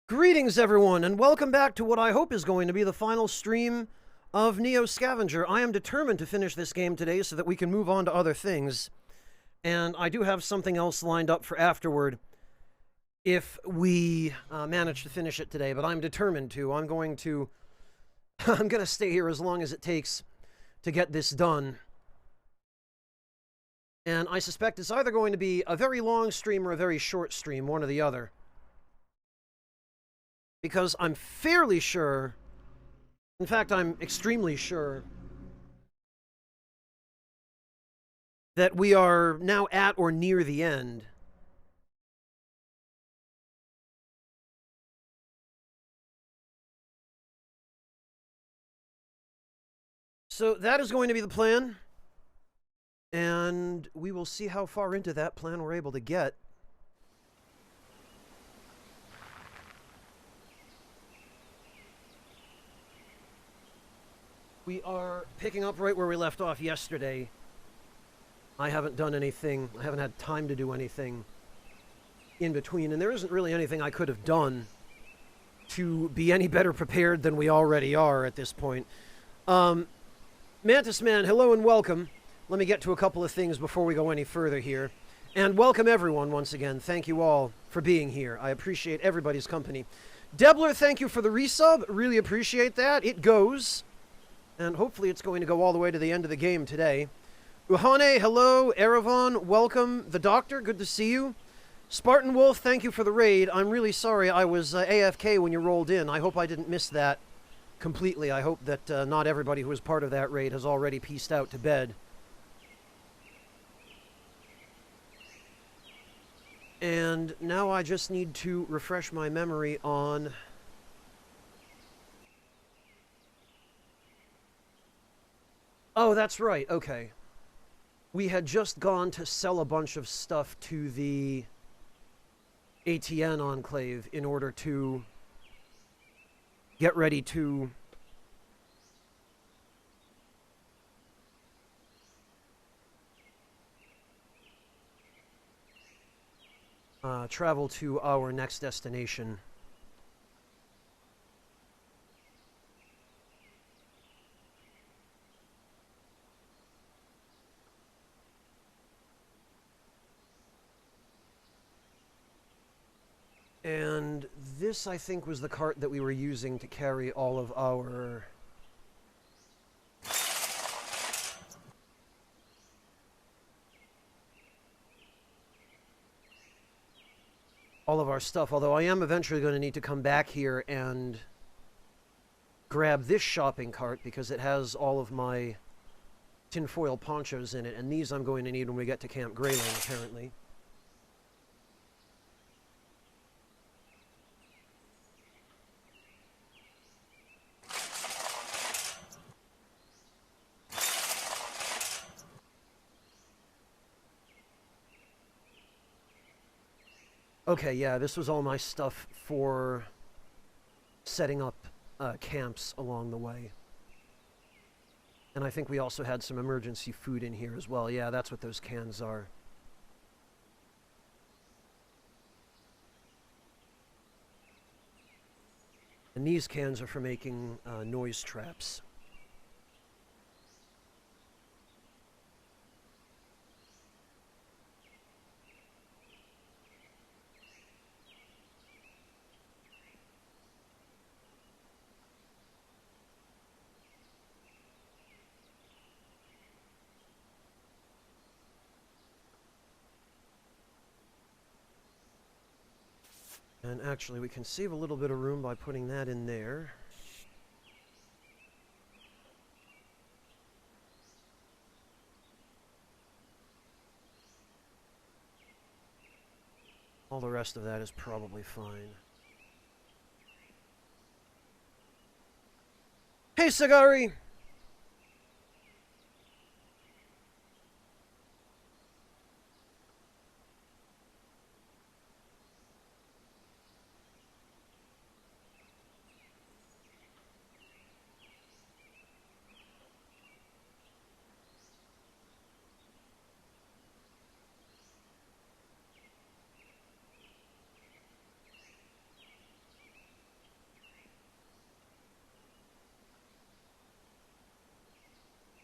Greetings, everyone, and welcome back to what I hope is going to be the final stream of Neo Scavenger. I am determined to finish this game today so that we can move on to other things, and I do have something else lined up for afterward if we manage to finish it today, but I'm determined to. I'm going to stay here as long as it takes to get this done. And I suspect it's either going to be a very long stream or a very short stream, one or the other. Because I'm fairly sure, in fact, I'm extremely sure, that we are now at or near the end. So that is going to be the plan, and we will see how far into that plan we're able to get. We are picking up right where we left off yesterday. I haven't done anything. I haven't had time to do anything in between, and there isn't really anything I could have done to be any better prepared than we already are at this point. Mantis Man, hello and welcome. Let me get to a couple of things before we go any further here. And welcome everyone once again. Thank you all for being here. I appreciate everybody's company. Debler, thank you for the resub. Really appreciate that. It goes. And hopefully it's going to go all the way to the end of the game today. Uhane, hello. Erevan, welcome. The Doctor, good to see you. Spartan Wolf, thank you for the raid. I'm really sorry I was AFK when you rolled in. I hope I didn't miss that completely. I hope that not everybody who was part of that raid has already pieced out to bed. And now I just need to refresh my memory on... Oh, that's right, okay. We had just gone to sell a bunch of stuff to the ATN Enclave in order to get ready to travel to our next destination. And this, I think, was the cart that we were using to carry all of our... stuff, although I am eventually going to need to come back here and grab this shopping cart because it has all of my tinfoil ponchos in it, and these I'm going to need when we get to Camp Grayling, apparently. Okay, yeah, this was all my stuff for setting up camps along the way. And I think we also had some emergency food in here as well. Yeah, that's what those cans are. And these cans are for making noise traps. And actually, we can save a little bit of room by putting that in there. All the rest of that is probably fine. Hey, Sagari!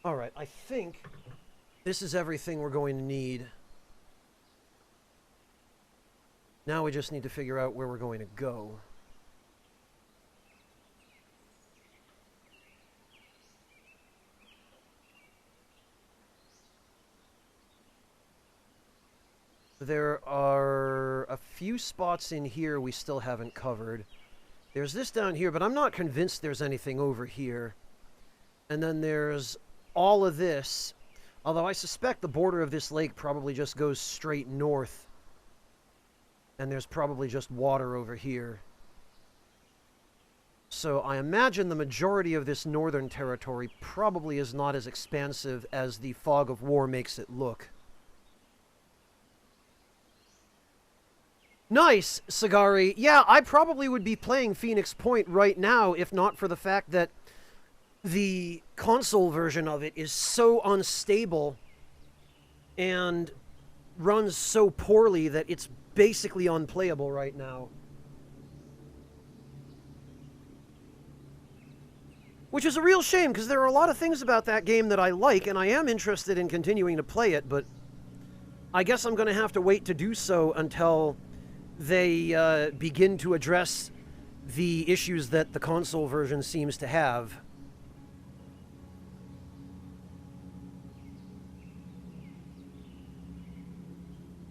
Alright, I think this is everything we're going to need. Now we just need to figure out where we're going to go. There are a few spots in here we still haven't covered. There's this down here, but I'm not convinced there's anything over here. And then there's all of this, although I suspect the border of this lake probably just goes straight north. And there's probably just water over here. So I imagine the majority of this northern territory probably is not as expansive as the fog of war makes it look. Nice, Sagari. Yeah, I probably would be playing Phoenix Point right now if not for the fact that the console version of it is so unstable and runs so poorly that it's basically unplayable right now. Which is a real shame, because there are a lot of things about that game that I like, and I am interested in continuing to play it, but I guess I'm going to have to wait to do so until they begin to address the issues that the console version seems to have.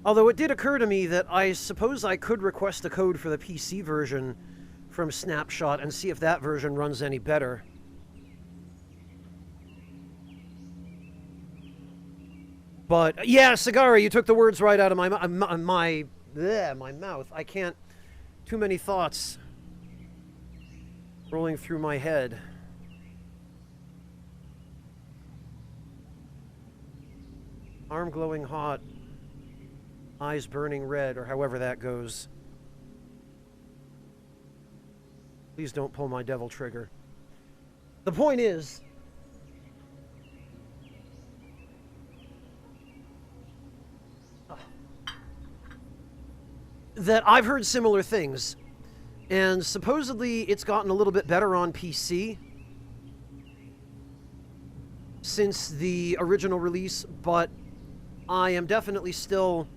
Although it did occur to me that I suppose I could request a code for the PC version from Snapshot and see if that version runs any better. But, yeah, Sagari, you took the words right out of my mouth. I can't... Too many thoughts rolling through my head. Arm glowing hot. Eyes burning red, or however that goes. Please don't pull my devil trigger. The point is... that I've heard similar things, and supposedly it's gotten a little bit better on PC since the original release, but I am definitely still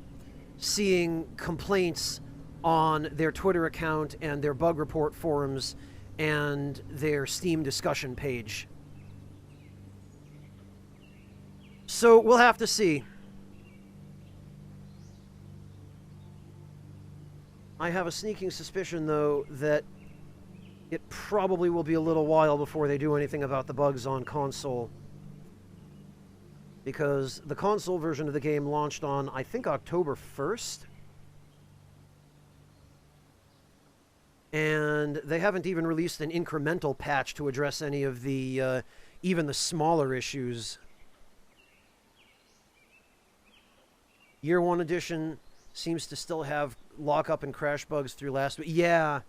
seeing complaints on their Twitter account and their bug report forums and their Steam discussion page. So we'll have to see. I have a sneaking suspicion, though, that it probably will be a little while before they do anything about the bugs on console. Because the console version of the game launched on, I think, October 1st. And they haven't even released an incremental patch to address any of the, even the smaller issues. Year 1 edition seems to still have lockup and crash bugs through last week. Yeah.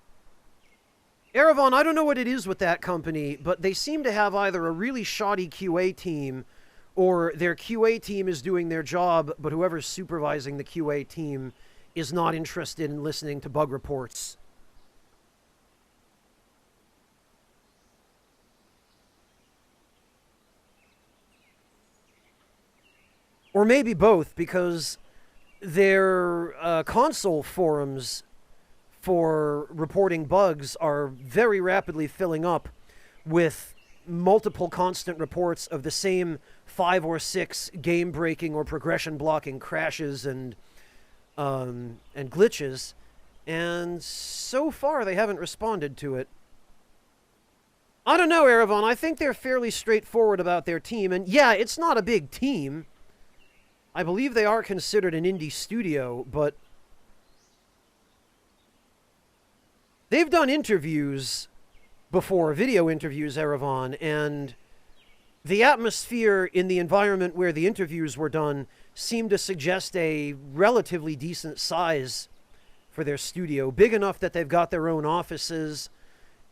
Erevan, I don't know what it is with that company, but they seem to have either a really shoddy QA team, or their QA team is doing their job, but whoever's supervising the QA team is not interested in listening to bug reports. Or maybe both, because their console forums for reporting bugs are very rapidly filling up with multiple constant reports of the same 5 or 6 game-breaking or progression-blocking crashes and glitches, and so far they haven't responded to it. I don't know, Erevan. I think they're fairly straightforward about their team, and yeah, it's not a big team. I believe they are considered an indie studio, but they've done interviews before, video interviews, Erevan, and the atmosphere in the environment where the interviews were done seemed to suggest a relatively decent size for their studio, big enough that they've got their own offices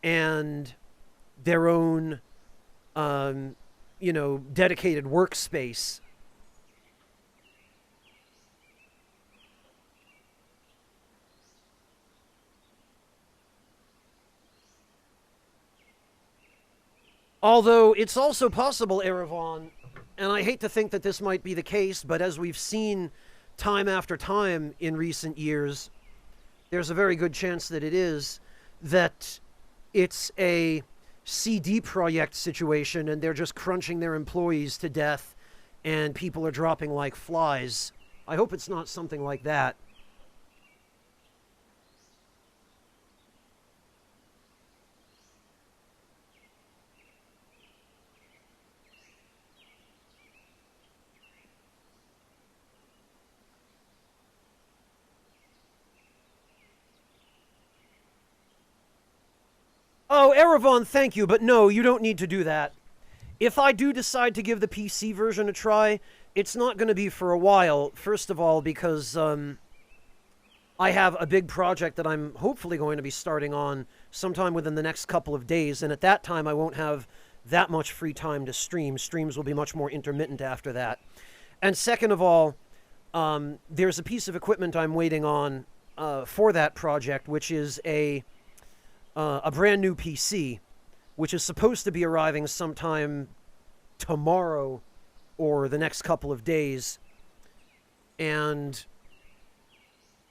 and their own, you know, dedicated workspace. Although, it's also possible, Erevan, And I hate to think that this might be the case, but as we've seen time after time in recent years, there's a very good chance that it is, that it's a CD Projekt situation and they're just crunching their employees to death and people are dropping like flies. I hope it's not something like that. Oh, Erevan, thank you, but no, you don't need to do that. If I do decide to give the PC version a try, it's not going to be for a while. First of all, because I have a big project that I'm hopefully going to be starting on sometime within the next couple of days, and at that time I won't have that much free time to stream. Streams will be much more intermittent after that. And second of all, there's a piece of equipment I'm waiting on for that project, which is a brand new PC, which is supposed to be arriving sometime tomorrow or the next couple of days. And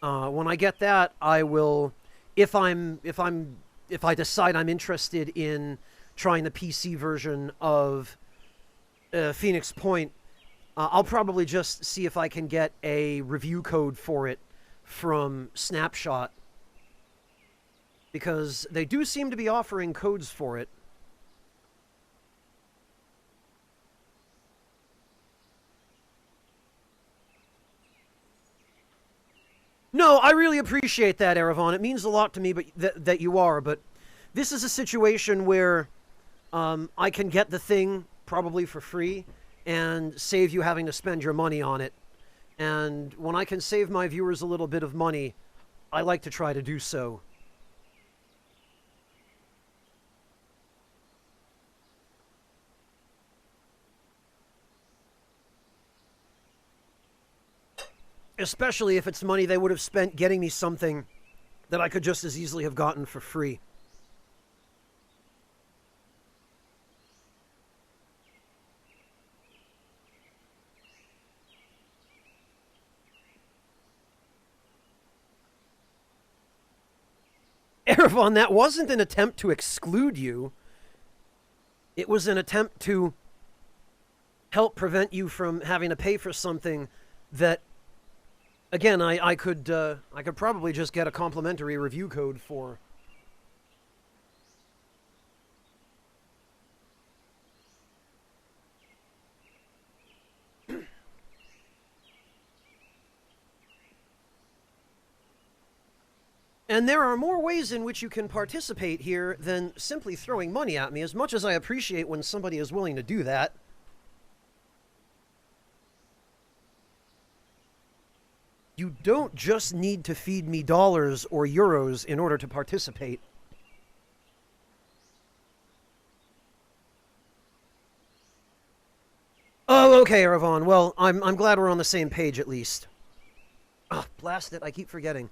when I get that, I will, if I decide I'm interested in trying the PC version of Phoenix Point, I'll probably just see if I can get a review code for it from Snapshot, because they do seem to be offering codes for it. No, I really appreciate that, Erevan. It means a lot to me that you are, but this is a situation where I can get the thing probably for free and save you having to spend your money on it. And when I can save my viewers a little bit of money, I like to try to do so. Especially if it's money they would have spent getting me something that I could just as easily have gotten for free. Erevan, that wasn't an attempt to exclude you. It was an attempt to help prevent you from having to pay for something that, again, I could probably just get a complimentary review code for. And there are more ways in which you can participate here than simply throwing money at me, as much as I appreciate when somebody is willing to do that. You don't just need to feed me dollars or euros in order to participate. Oh, okay, Erevan. Well, I'm glad we're on the same page at least. Ah, blast it, I keep forgetting.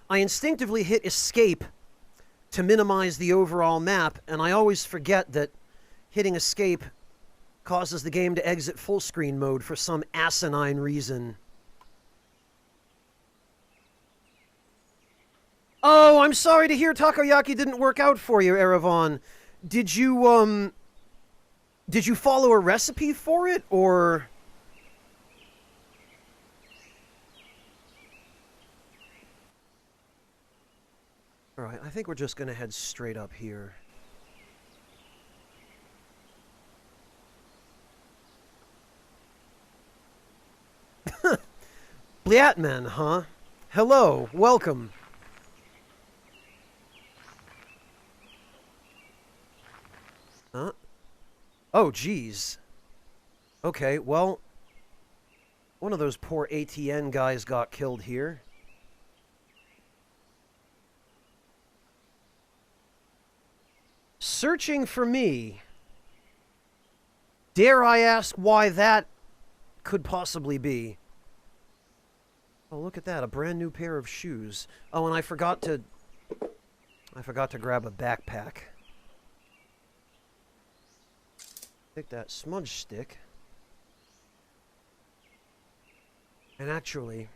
I instinctively hit escape to minimize the overall map, and I always forget that hitting escape causes the game to exit full screen mode for some asinine reason. Oh, I'm sorry to hear takoyaki didn't work out for you, Erevan. Did you follow a recipe for it, or... Alright, I think we're just gonna head straight up here. Bliatman, huh? Hello, welcome. Huh? Oh, geez. Okay, well... One of those poor ATN guys got killed here. Searching for me. Dare I ask why that could possibly be? Oh, look at that, a brand new pair of shoes. Oh, and I forgot to grab a backpack. Take that smudge stick. And actually,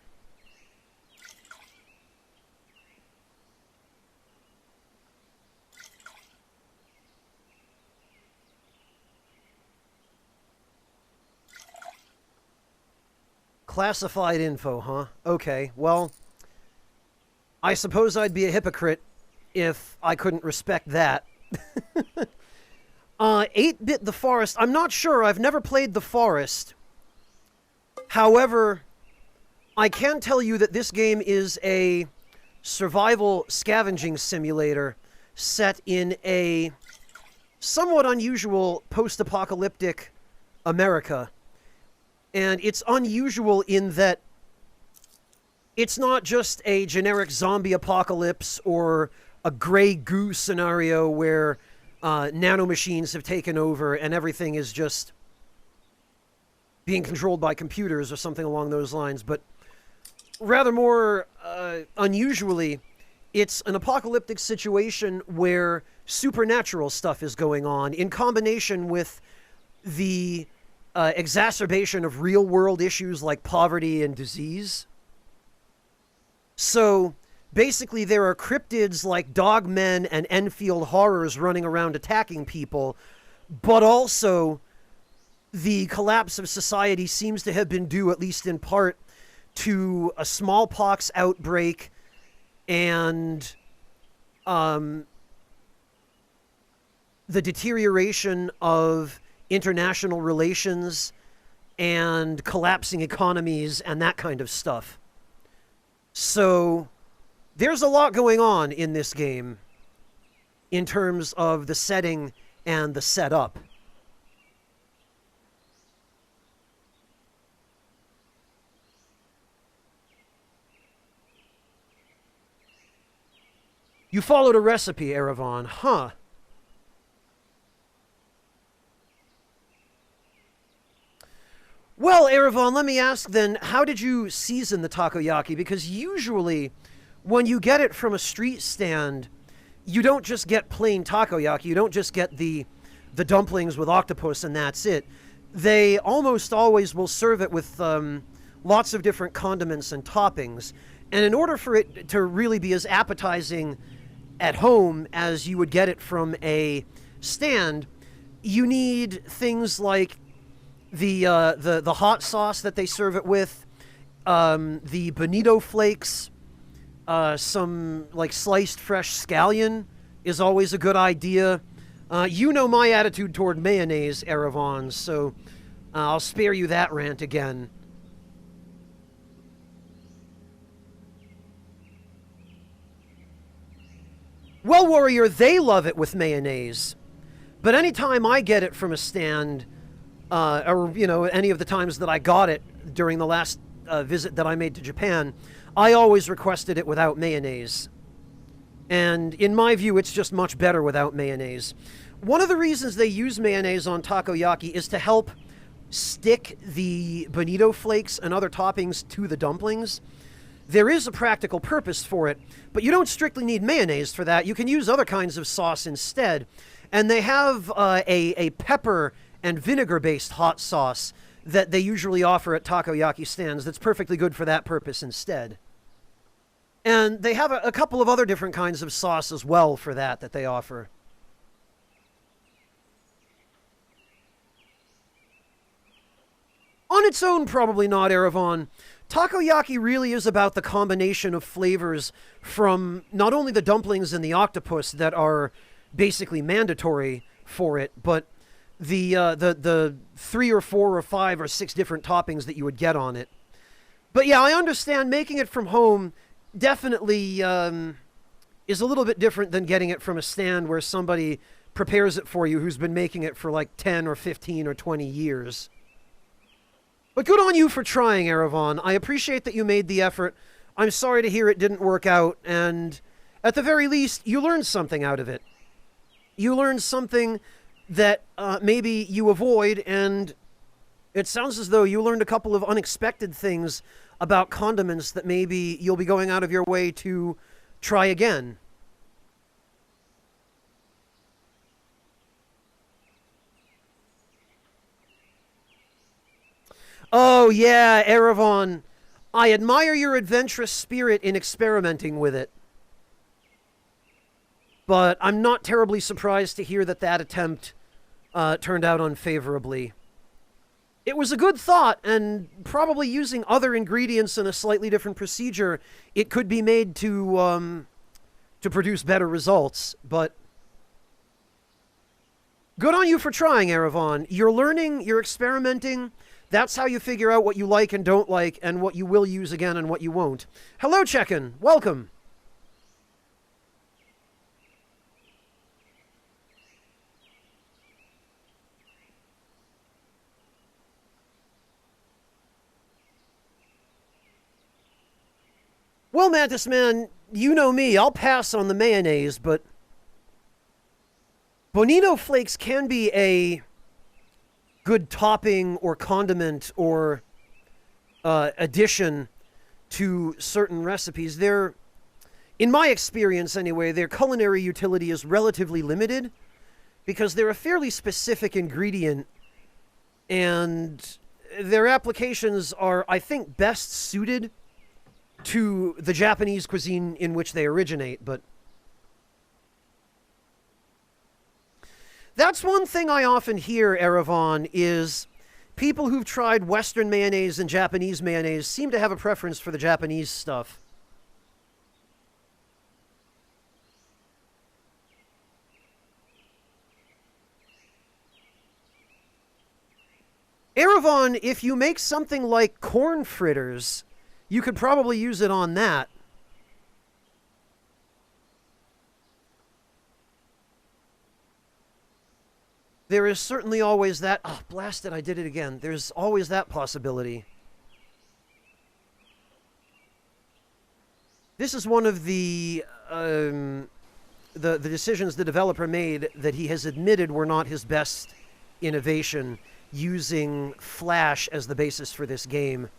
classified info, huh? Okay, well, I suppose I'd be a hypocrite if I couldn't respect that. 8-Bit The Forest. I'm not sure. I've never played The Forest. However, I can tell you that this game is a survival scavenging simulator set in a somewhat unusual post-apocalyptic America. And it's unusual in that it's not just a generic zombie apocalypse or a Grey Goo scenario where nanomachines have taken over and everything is just being controlled by computers or something along those lines, but rather more unusually, it's an apocalyptic situation where supernatural stuff is going on in combination with the exacerbation of real-world issues like poverty and disease. So basically, there are cryptids like dogmen and Enfield horrors running around attacking people, but also the collapse of society seems to have been due, at least in part, to a smallpox outbreak and the deterioration of international relations and collapsing economies and that kind of stuff. So there's a lot going on in this game in terms of the setting and the setup. You followed a recipe, Erevan, huh? Well, Erevan, let me ask then, how did you season the takoyaki? Because usually, when you get it from a street stand, you don't just get plain takoyaki. You don't just get the dumplings with octopus and that's it. They almost always will serve it with lots of different condiments and toppings. And in order for it to really be as appetizing at home as you would get it from a stand, you need things like the hot sauce that they serve it with, the bonito flakes, some like sliced fresh scallion is always a good idea. You know my attitude toward mayonnaise, Erevan, so I'll spare you that rant again. Well, Warrior, they love it with mayonnaise. But anytime I get it from a stand, or, you know, any of the times that I got it during the last visit that I made to Japan, I always requested it without mayonnaise. And in my view, it's just much better without mayonnaise. One of the reasons they use mayonnaise on takoyaki is to help stick the bonito flakes and other toppings to the dumplings. There is a practical purpose for it, but you don't strictly need mayonnaise for that. You can use other kinds of sauce instead. And they have a pepper and vinegar-based hot sauce that they usually offer at takoyaki stands that's perfectly good for that purpose instead. And they have a couple of other different kinds of sauce as well for that they offer. On its own, probably not, Erevan. Takoyaki really is about the combination of flavors from not only the dumplings and the octopus that are basically mandatory for it, but the 3 or 4 or 5 or 6 different toppings that you would get on it. But yeah, I understand making it from home definitely is a little bit different than getting it from a stand where somebody prepares it for you who's been making it for like 10 or 15 or 20 years. But good on you for trying, Erevan. I appreciate that you made the effort. I'm sorry to hear it didn't work out, and at the very least, you learned something out of it. You learned something that maybe you avoid, and it sounds as though you learned a couple of unexpected things about condiments that maybe you'll be going out of your way to try again. Oh, yeah, Erevan. I admire your adventurous spirit in experimenting with it. But I'm not terribly surprised to hear that that attempt turned out unfavorably. It was a good thought, and probably using other ingredients and a slightly different procedure, it could be made to produce better results, but good on you for trying, Erevan. You're learning, you're experimenting. That's how you figure out what you like and don't like, and what you will use again and what you won't. Hello, Check-in. Welcome. Well, Mantis Man, you know me. I'll pass on the mayonnaise, but Bonito flakes can be a good topping or condiment or addition to certain recipes. They're, in my experience anyway, their culinary utility is relatively limited because they're a fairly specific ingredient, and their applications are, I think, best suited to the Japanese cuisine in which they originate, but that's one thing I often hear, Erevan, is people who've tried Western mayonnaise and Japanese mayonnaise seem to have a preference for the Japanese stuff. Erevan, if you make something like corn fritters, you could probably use it on that. There is certainly always that... Oh, blast it, I did it again. There's always that possibility. This is one of the decisions the developer made that he has admitted were not his best innovation, using Flash as the basis for this game.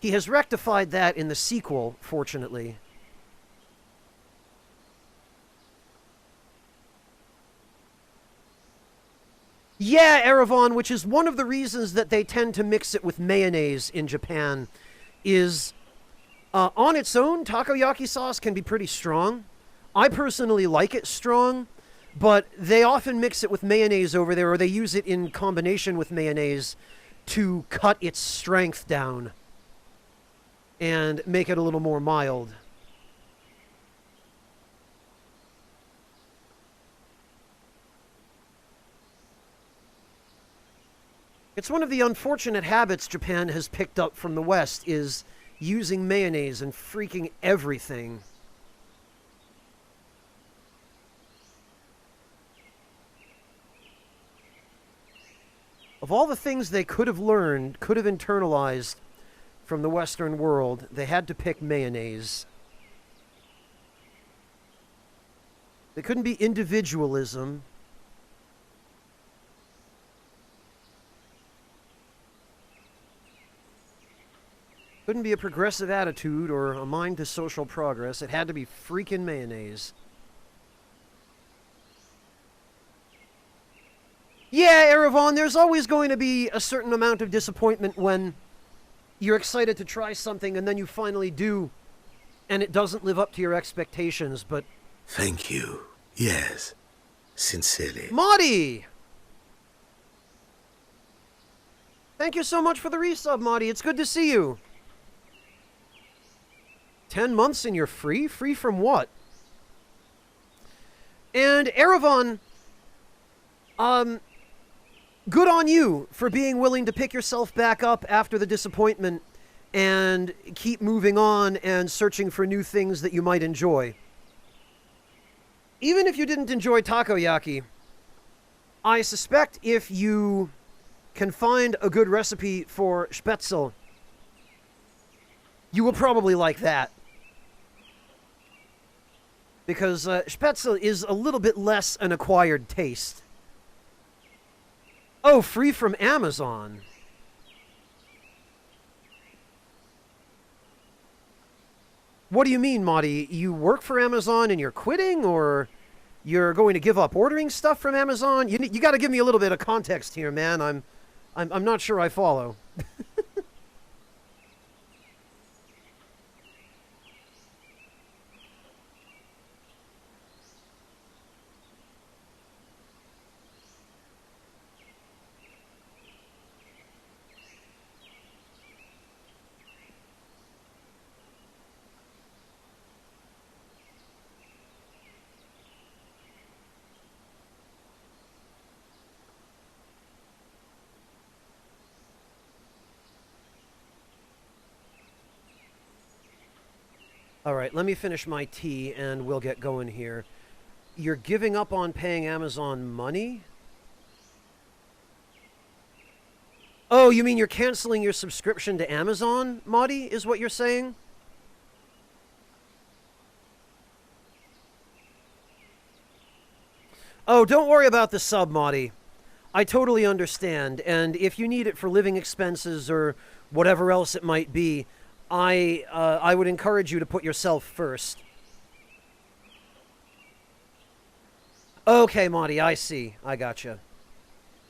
He has rectified that in the sequel, fortunately. Yeah, Erevan, which is one of the reasons that they tend to mix it with mayonnaise in Japan, is on its own, takoyaki sauce can be pretty strong. I personally like it strong, but they often mix it with mayonnaise over there, or they use it in combination with mayonnaise to cut its strength down and make it a little more mild. It's one of the unfortunate habits Japan has picked up from the West, is using mayonnaise in freaking everything. Of all the things they could have learned, could have internalized from the Western world, they had to pick mayonnaise. It couldn't be individualism. Couldn't be a progressive attitude or a mind to social progress. It had to be freaking mayonnaise. Yeah, Erevan, there's always going to be a certain amount of disappointment when you're excited to try something and then you finally do, and it doesn't live up to your expectations, but... Thank you. Yes. Sincerely. Marty! Thank you so much for the resub, Marty. It's good to see you. 10 months and you're free? Free from what? And Erevan, good on you for being willing to pick yourself back up after the disappointment and keep moving on and searching for new things that you might enjoy. Even if you didn't enjoy takoyaki, I suspect if you can find a good recipe for spätzle, you will probably like that. Because spätzle is a little bit less an acquired taste. Oh, free from Amazon. What do you mean, Marty? You work for Amazon and you're quitting, or you're going to give up ordering stuff from Amazon? You got to give me a little bit of context here, man. I'm not sure I follow. All right, let me finish my tea and we'll get going here. You're giving up on paying Amazon money? Oh, you mean you're canceling your subscription to Amazon, Maudie, is what you're saying? Oh, don't worry about the sub, Maudie. I totally understand, and if you need it for living expenses or whatever else it might be, I would encourage you to put yourself first. Okay, Maudie, I see. I gotcha.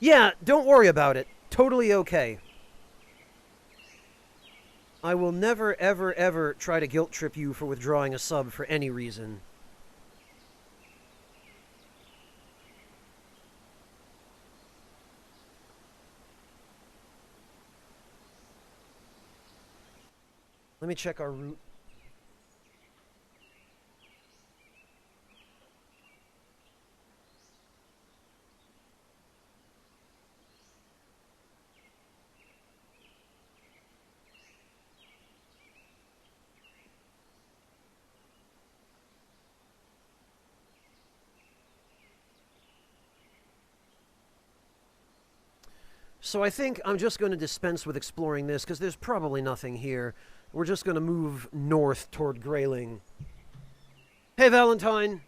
Yeah, don't worry about it. Totally okay. I will never, ever, ever try to guilt trip you for withdrawing a sub for any reason. Let me check our route. So I think I'm just going to dispense with exploring this because there's probably nothing here. We're just going to move north toward Grayling. Hey, Valentine.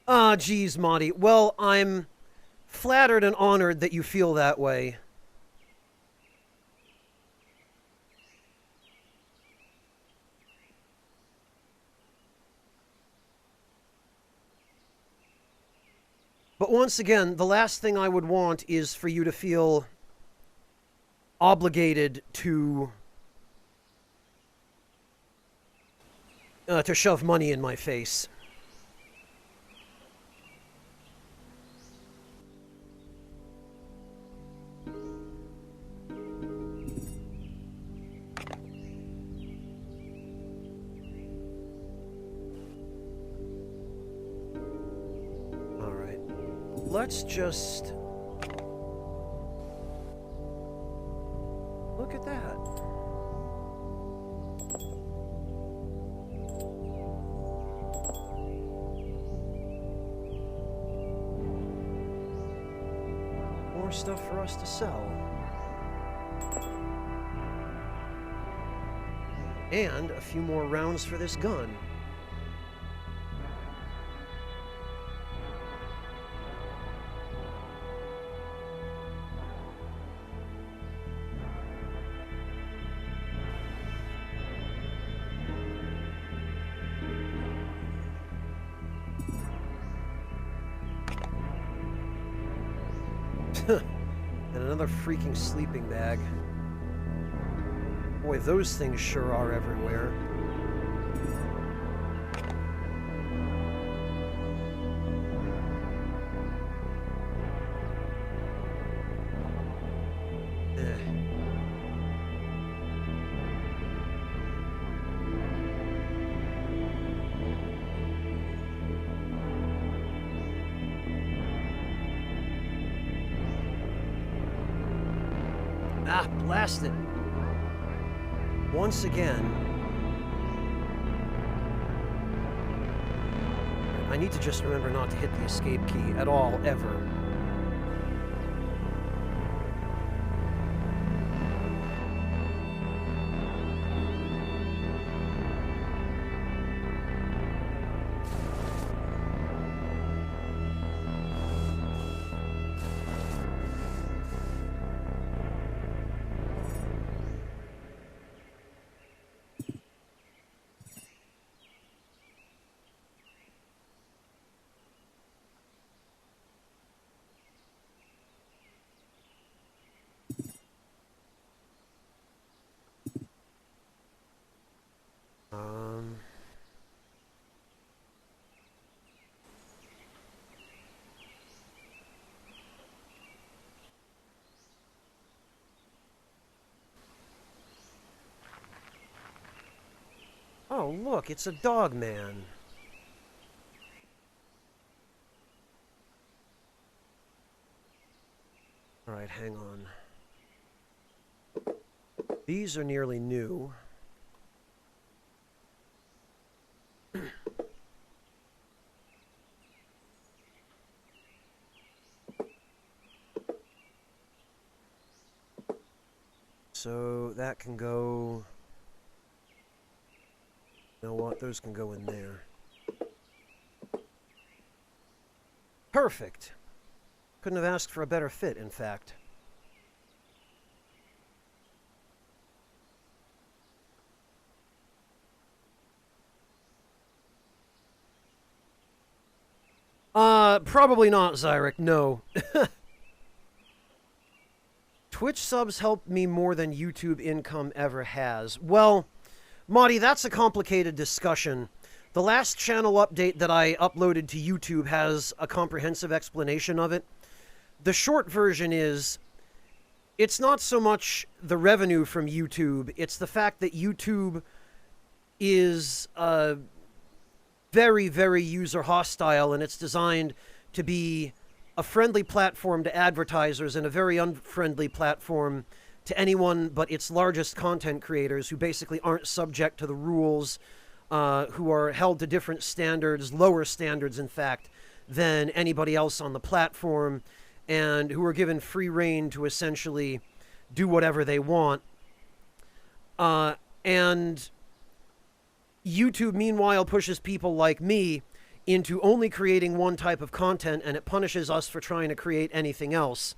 Ah, geez, Monty. Well, I'm flattered and honored that you feel that way. But once again, the last thing I would want is for you to feel obligated to shove money in my face. All right. Let's just look at that. More stuff for us to sell. And a few more rounds for this gun. And another freaking sleeping bag. Boy, those things sure are everywhere. Ah, blast it. Once again. I need to just remember not to hit the escape key at all, ever. Oh, look, it's a dog man. Alright, hang on. These are nearly new. So that can go... You know what? Those can go in there. Perfect! Couldn't have asked for a better fit, in fact. Probably not, Zyrek, no. Twitch subs help me more than YouTube income ever has. Well, Marty, that's a complicated discussion. The last channel update that I uploaded to YouTube has a comprehensive explanation of it. The short version is, it's not so much the revenue from YouTube, it's the fact that YouTube is very, very user hostile, and it's designed to be a friendly platform to advertisers and a very unfriendly platform to anyone but its largest content creators who basically aren't subject to the rules, who are held to different standards, lower standards, in fact, than anybody else on the platform, and who are given free rein to essentially do whatever they want. And YouTube, meanwhile, pushes people like me into only creating one type of content, and it punishes us for trying to create anything else.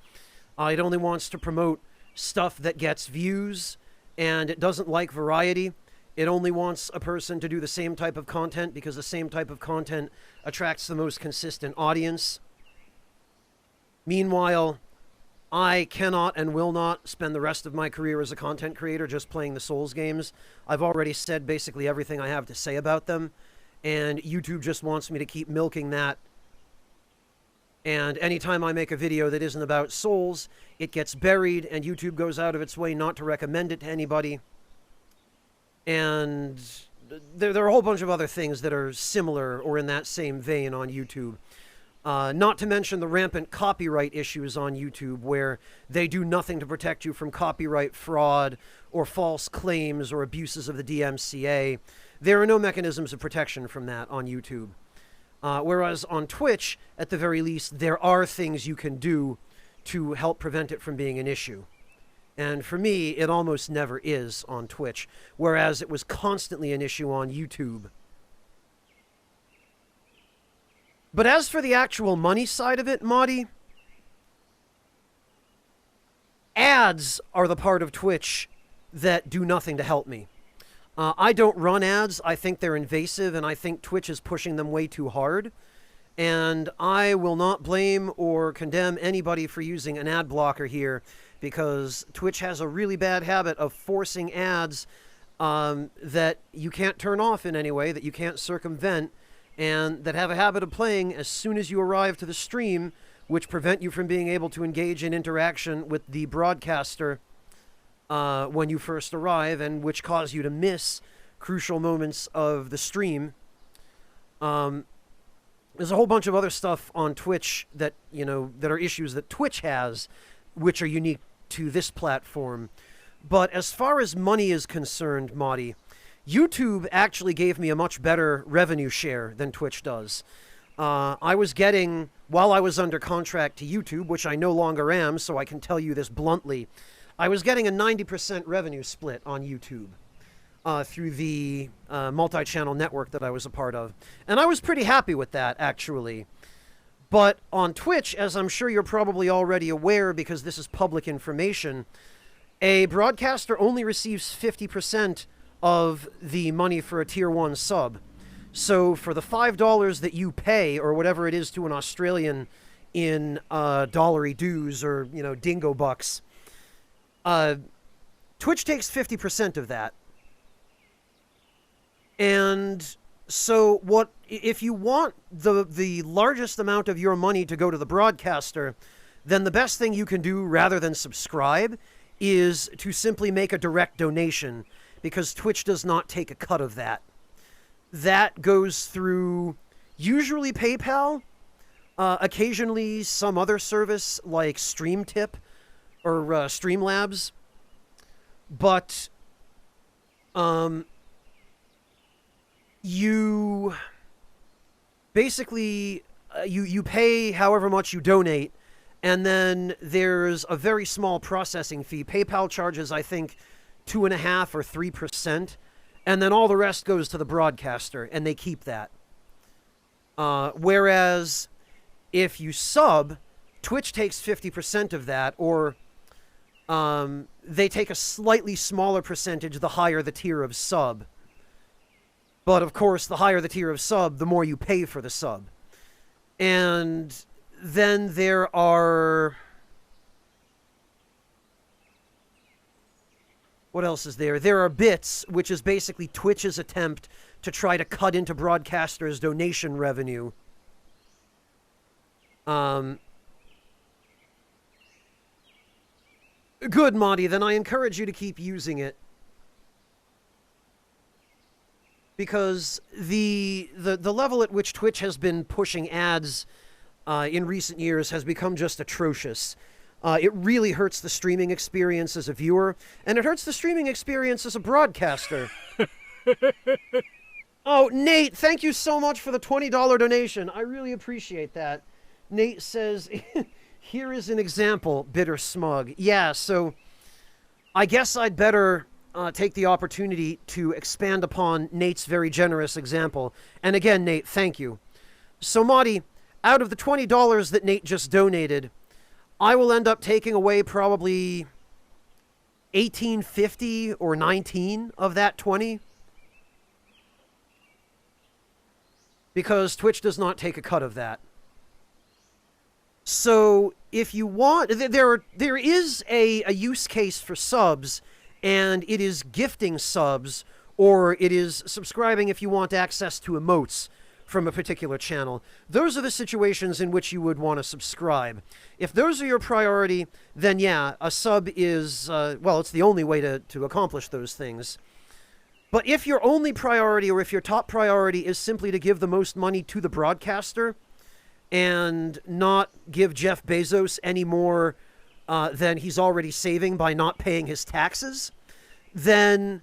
It only wants to promote stuff that gets views, and it doesn't like variety. It only wants a person to do the same type of content because the same type of content attracts the most consistent audience. Meanwhile, I cannot and will not spend the rest of my career as a content creator just playing the Souls games. I've already said basically everything I have to say about them, and YouTube just wants me to keep milking that. And anytime I make a video that isn't about Souls, it gets buried, and YouTube goes out of its way not to recommend it to anybody. And there are a whole bunch of other things that are similar or in that same vein on YouTube. Not to mention the rampant copyright issues on YouTube, where they do nothing to protect you from copyright fraud or false claims or abuses of the DMCA. There are no mechanisms of protection from that on YouTube. Whereas on Twitch, at the very least, there are things you can do to help prevent it from being an issue. And for me, it almost never is on Twitch, whereas it was constantly an issue on YouTube. But as for the actual money side of it, Marty, ads are the part of Twitch that do nothing to help me. I don't run ads. I think they're invasive, and I think Twitch is pushing them way too hard. And I will not blame or condemn anybody for using an ad blocker here, because Twitch has a really bad habit of forcing ads that you can't turn off in any way, that you can't circumvent, and that have a habit of playing as soon as you arrive to the stream, which prevent you from being able to engage in interaction with the broadcaster when you first arrive, and which cause you to miss crucial moments of the stream. There's a whole bunch of other stuff on Twitch that, you know, that are issues that Twitch has, which are unique to this platform. But as far as money is concerned, Marty, YouTube actually gave me a much better revenue share than Twitch does. I was getting, while I was under contract to YouTube, which I no longer am, so I can tell you this bluntly, I was getting a 90% revenue split on YouTube through the multi-channel network that I was a part of. And I was pretty happy with that, actually. But on Twitch, as I'm sure you're probably already aware because this is public information, a broadcaster only receives 50% of the money for a Tier 1 sub. So for the $5 that you pay, or whatever it is to an Australian in dollary dues or, you know, dingo bucks, Twitch takes 50% of that. And so what if you want the largest amount of your money to go to the broadcaster, then the best thing you can do rather than subscribe is to simply make a direct donation, because Twitch does not take a cut of that. that goes through usually PayPal, occasionally some other service like StreamTip or Streamlabs. But you basically you pay however much you donate, and then there's a very small processing fee. PayPal charges, I think, 2.5 or 3%, and then all the rest goes to the broadcaster, and they keep that. Whereas if you sub, Twitch takes 50% of that, or they take a slightly smaller percentage the higher the tier of sub. But of course, the higher the tier of sub, the more you pay for the sub. And then there are... What else is there? There are bits, which is basically Twitch's attempt to try to cut into broadcasters' donation revenue. Good, Monty. Then I encourage you to keep using it. Because the level at which Twitch has been pushing ads in recent years has become just atrocious. It really hurts the streaming experience as a viewer, and it hurts the streaming experience as a broadcaster. Oh, Nate, thank you so much for the $20 donation. I really appreciate that. Nate says, here is an example, bitter smug. Yeah, so I guess I'd better take the opportunity to expand upon Nate's very generous example. And again, Nate, thank you. So, Marty, out of the $20 that Nate just donated, I will end up taking away probably $18.50 or $19 of that 20. Because Twitch does not take a cut of that. So, if you want, there is a use case for subs, and it is gifting subs, or it is subscribing if you want access to emotes from a particular channel. Those are the situations in which you would want to subscribe. If those are your priority, then yeah, a sub is, well, it's the only way to accomplish those things. But if your only priority, or if your top priority is simply to give the most money to the broadcaster, and not give Jeff Bezos any more than he's already saving by not paying his taxes, then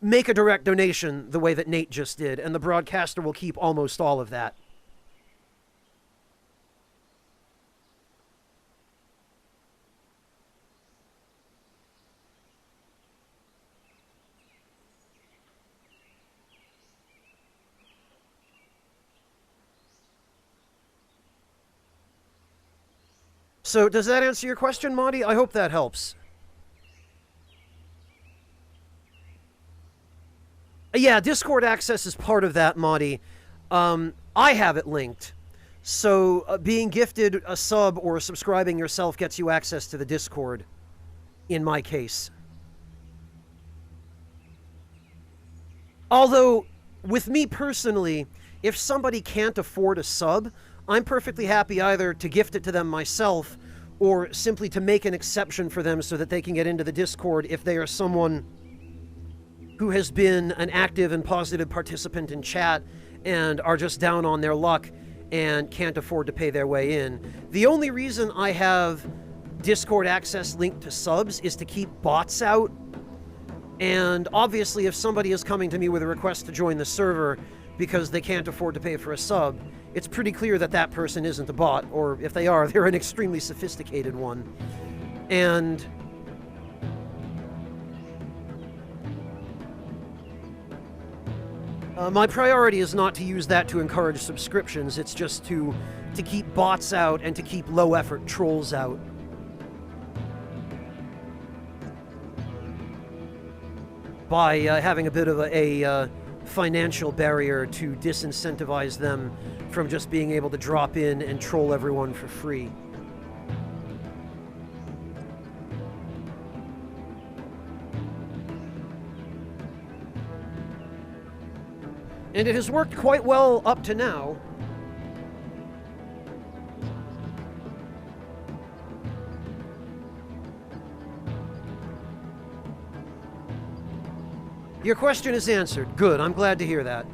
make a direct donation the way that Nate just did, and the broadcaster will keep almost all of that. So, does that answer your question, Monty? I hope that helps. Yeah, Discord access is part of that, Monty. I have it linked. So, being gifted a sub or subscribing yourself gets you access to the Discord, in my case. Although, with me personally, if somebody can't afford a sub, I'm perfectly happy either to gift it to them myself or simply to make an exception for them so that they can get into the Discord if they are someone who has been an active and positive participant in chat and are just down on their luck and can't afford to pay their way in. The only reason I have Discord access linked to subs is to keep bots out. And obviously, if somebody is coming to me with a request to join the server because they can't afford to pay for a sub, it's pretty clear that that person isn't a bot, or if they are, they're an extremely sophisticated one. And my priority is not to use that to encourage subscriptions, it's just to keep bots out and to keep low-effort trolls out. By having a bit of a financial barrier to disincentivize them from just being able to drop in and troll everyone for free. And it has worked quite well up to now. Your question is answered. Good, I'm glad to hear that.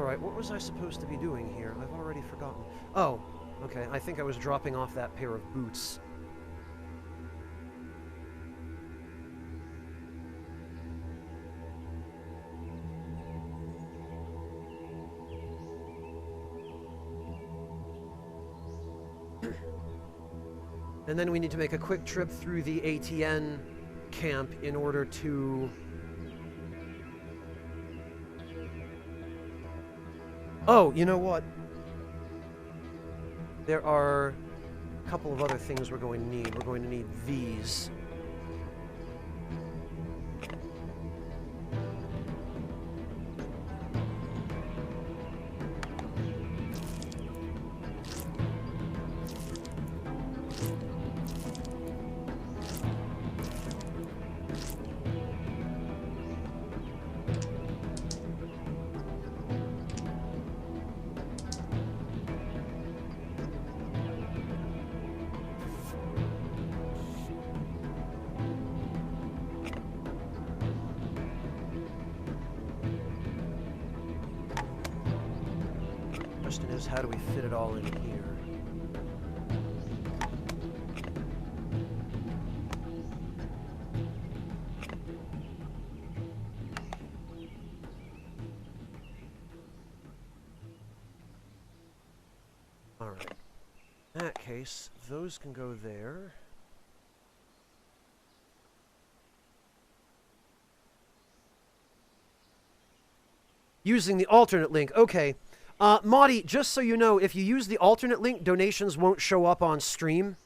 Alright, what was I supposed to be doing here? I've already forgotten. Oh, okay, I think I was dropping off that pair of boots. And then we need to make a quick trip through the ATN camp in order to... Oh, you know what? There are a couple of other things we're going to need. We're going to need these. Question is, how do we fit it all in here? Alright. In that case, those can go there. Using the alternate link. Okay. Maudie, just so you know, if you use the alternate link, donations won't show up on stream.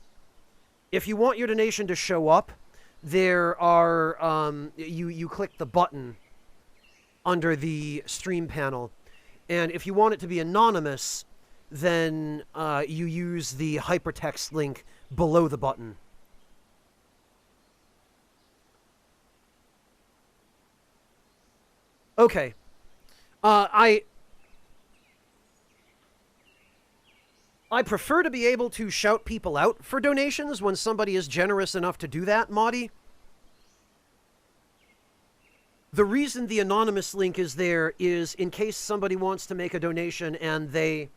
If you want your donation to show up, there are, you click the button under the stream panel. And if you want it to be anonymous, then you use the hypertext link below the button. Okay. I prefer to be able to shout people out for donations when somebody is generous enough to do that, Maudie. The reason the anonymous link is there is in case somebody wants to make a donation and they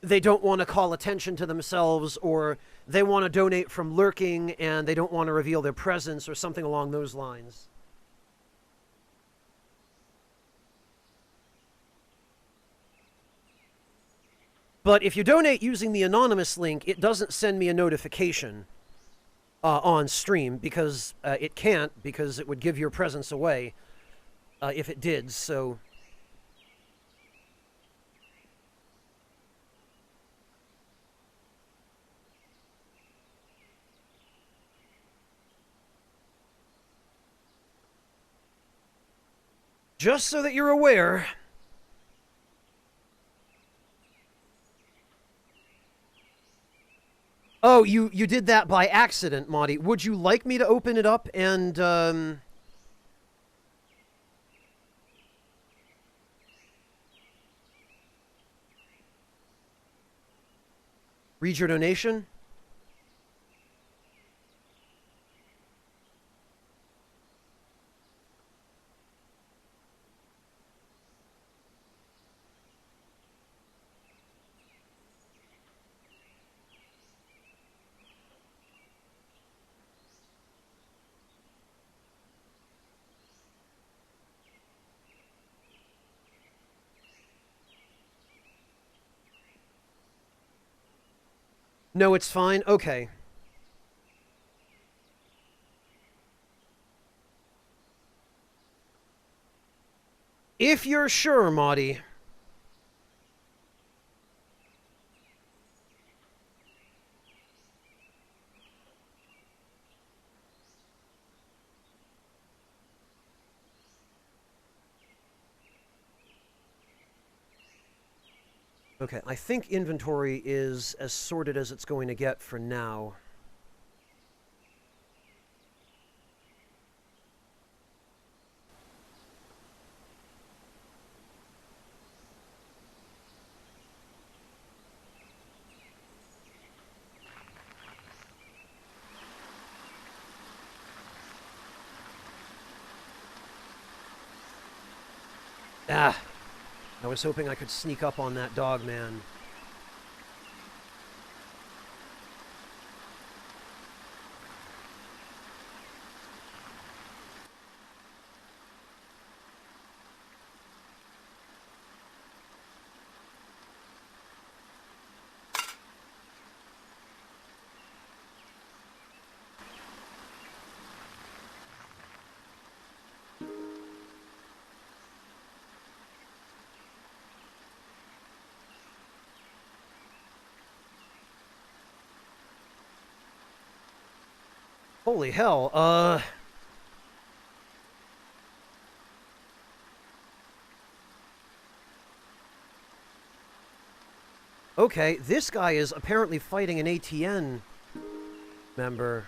don't want to call attention to themselves, or they want to donate from lurking and they don't want to reveal their presence or something along those lines. But if you donate using the anonymous link, it doesn't send me a notification on stream, because it can't, because it would give your presence away if it did, so... Just so that you're aware... Oh, you did that by accident, Maudie. Would you like me to open it up and, read your donation? No, it's fine? Okay. If you're sure, Maudie. Okay, I think inventory is as sorted as it's going to get for now. Ah, I was hoping I could sneak up on that dog man. Holy hell, okay, this guy is apparently fighting an ATN member.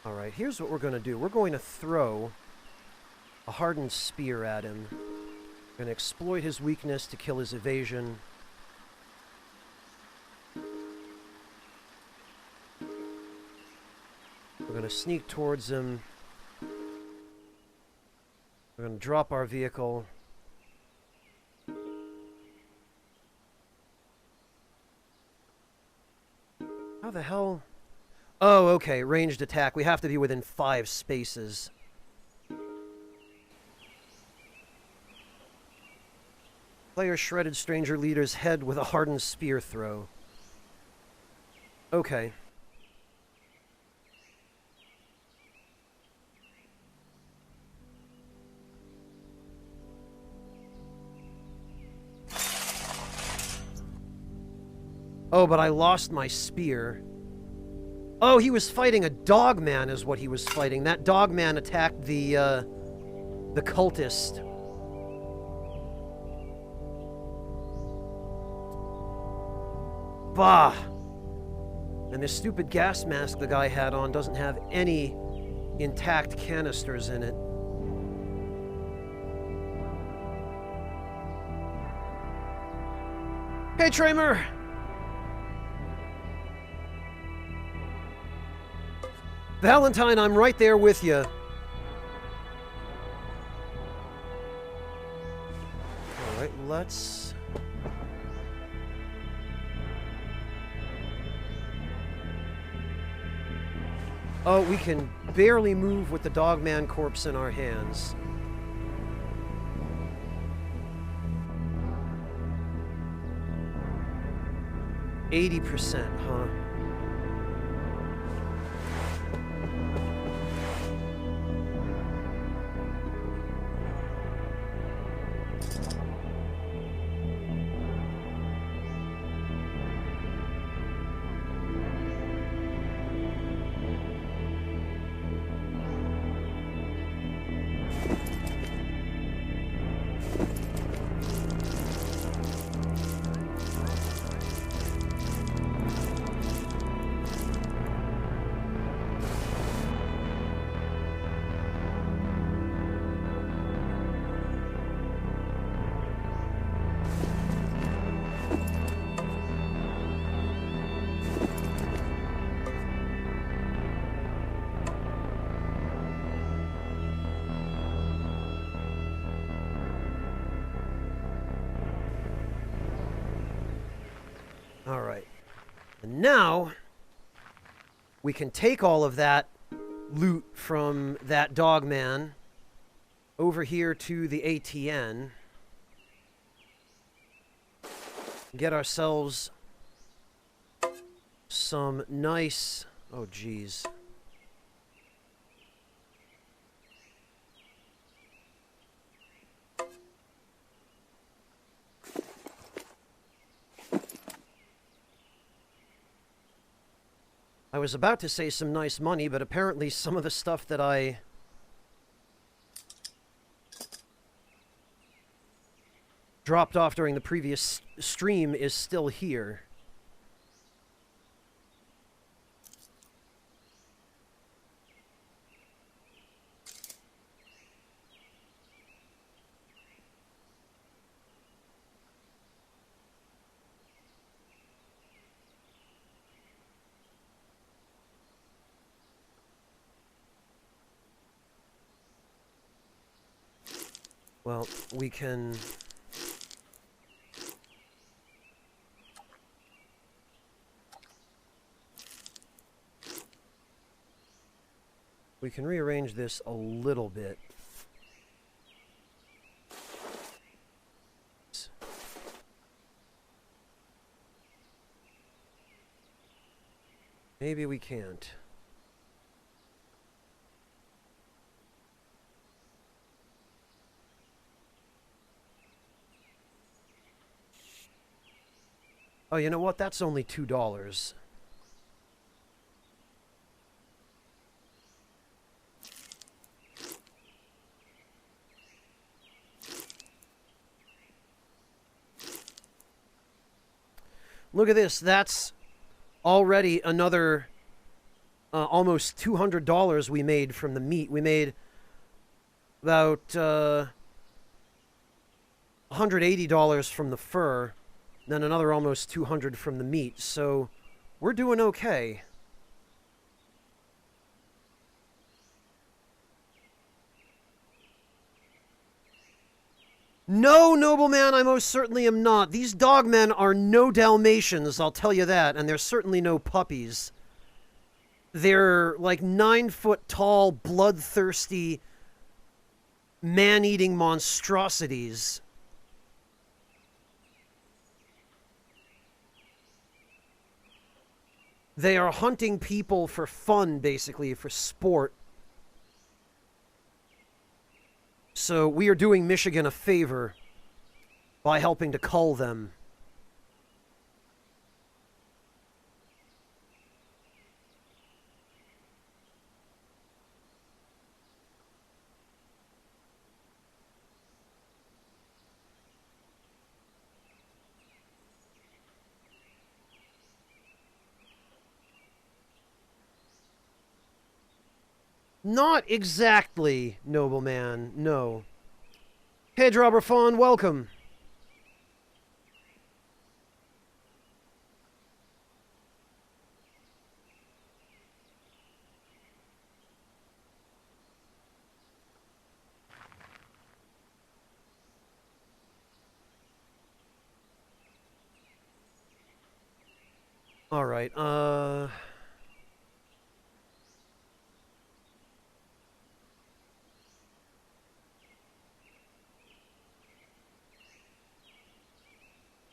Alright, here's what we're going to do. We're going to throw a hardened spear at him. We're going to exploit his weakness to kill his evasion. We're going to sneak towards him. We're going to drop our vehicle. How the hell? Oh, okay, ranged attack. We have to be within 5 spaces. Player shredded stranger leader's head with a hardened spear throw. Okay. Oh, but I lost my spear. Oh, he was fighting a dogman is what he was fighting. That dogman attacked the cultist. Bah! And this stupid gas mask the guy had on doesn't have any intact canisters in it. Hey, Tramer! Valentine, I'm right there with you. Alright, let's... Oh, we can barely move with the dogman corpse in our hands. %, huh? Alright. And now, we can take all of that loot from that dogman over here to the ATN. Get ourselves some nice... Oh, geez. I was about to say some nice money, but apparently some of the stuff that I dropped off during the previous stream is still here. Well, we can... We can rearrange this a little bit. Maybe we can't. Oh, you know what? That's only $2. Look at this. That's already another almost $200 we made from the meat. We made about $180 from the fur, then another almost $200 from the meat. So we're doing okay. No, nobleman, I most certainly am not. These dogmen are no Dalmatians, I'll tell you that, and they're certainly no puppies. They're like 9-foot tall, bloodthirsty, man-eating monstrosities. They are hunting people for fun, basically, for sport. So we are doing Michigan a favor by helping to cull them. Not exactly, nobleman, no. Hey, Drobberfawn, welcome. All right,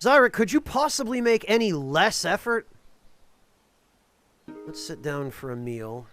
Zyric, could you possibly make any less effort? Let's sit down for a meal.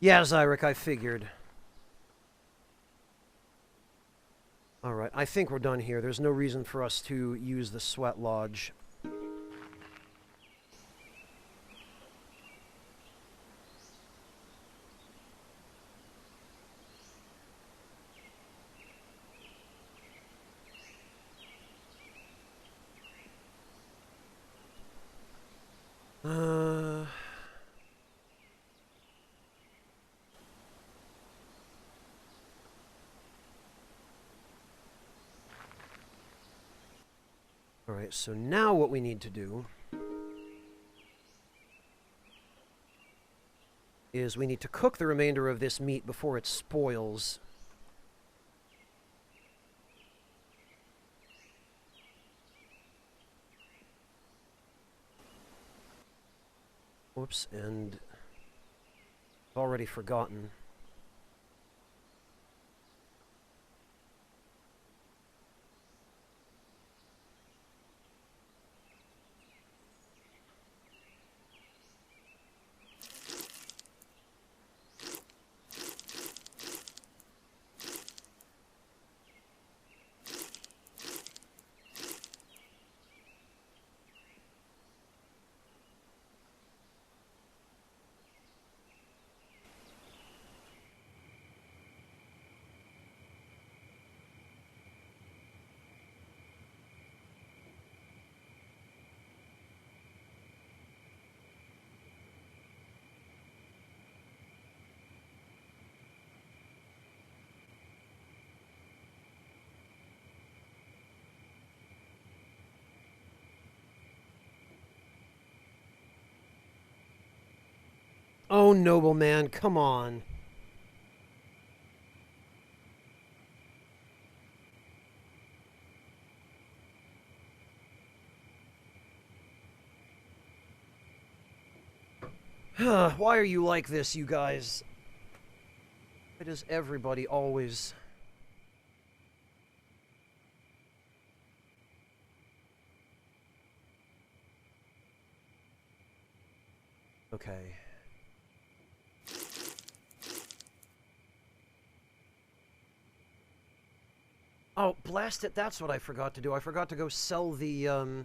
Yeah, Zyric, I figured. Alright, I think we're done here. There's no reason for us to use the sweat lodge. Alright, so now what we need to do is we need to cook the remainder of this meat before it spoils. Whoops, and already forgotten. Oh, nobleman, come on. Why are you like this, you guys? Why does everybody always... Okay. Oh, blast it, that's what I forgot to do. I forgot to go sell the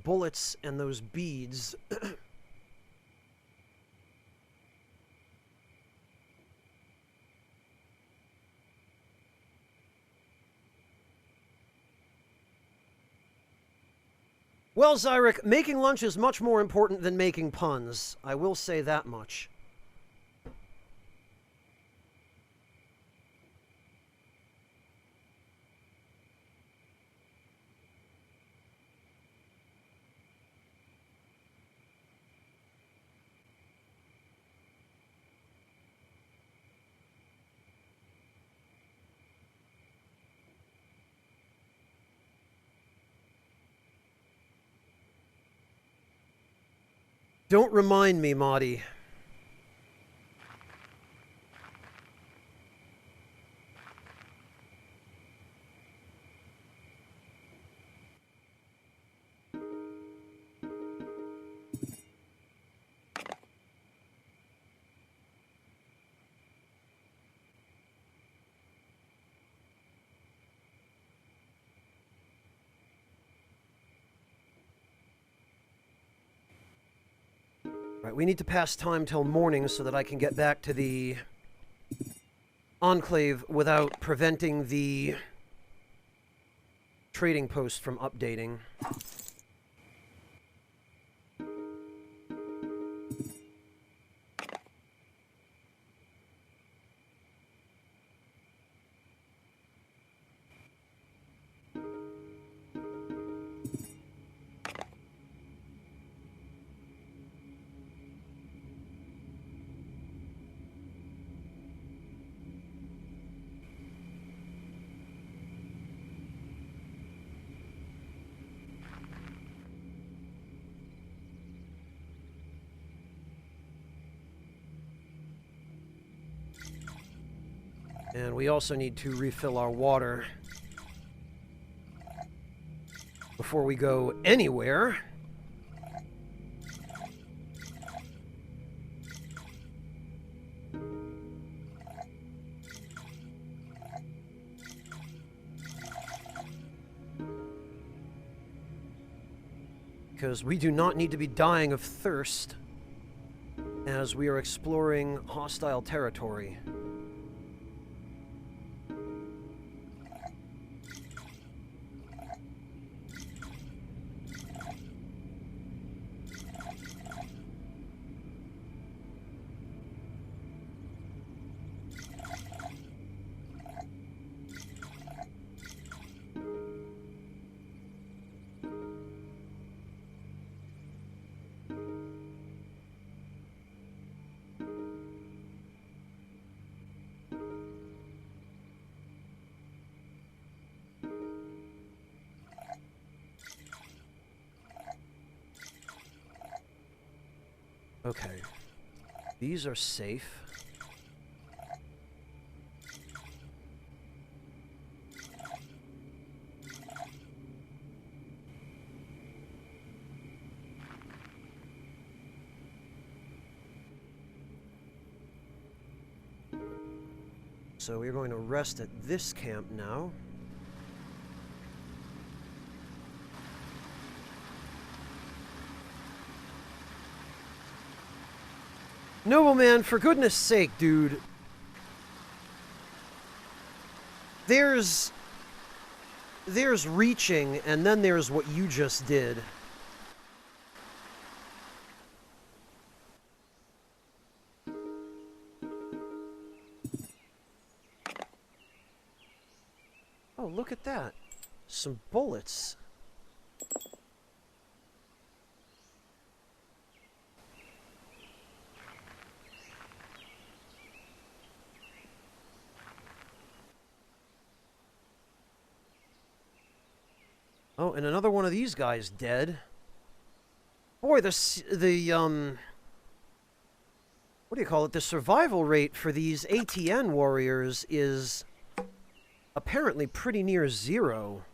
bullets and those beads. Well, Zyrek, making lunch is much more important than making puns. I will say that much. Don't remind me, Maudie. Right, we need to pass time till morning so that I can get back to the Enclave without preventing the trading post from updating. And we also need to refill our water before we go anywhere. Because we do not need to be dying of thirst as we are exploring hostile territory. Okay. These are safe. So we're going to rest at this camp now. Nobleman, for goodness sake, dude. There's reaching, and then there's what you just did. Oh, look at that. Some bullets. Oh, and another one of these guys dead. Boy, what do you call it? The survival rate for these ATN warriors is apparently pretty near 0.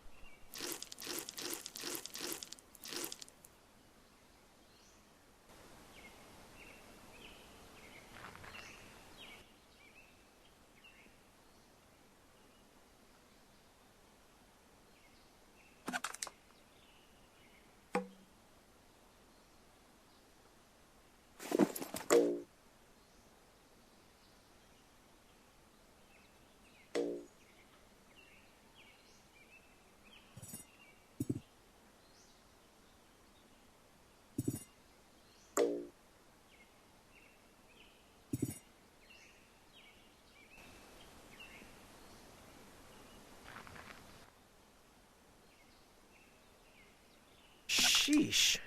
Sheesh.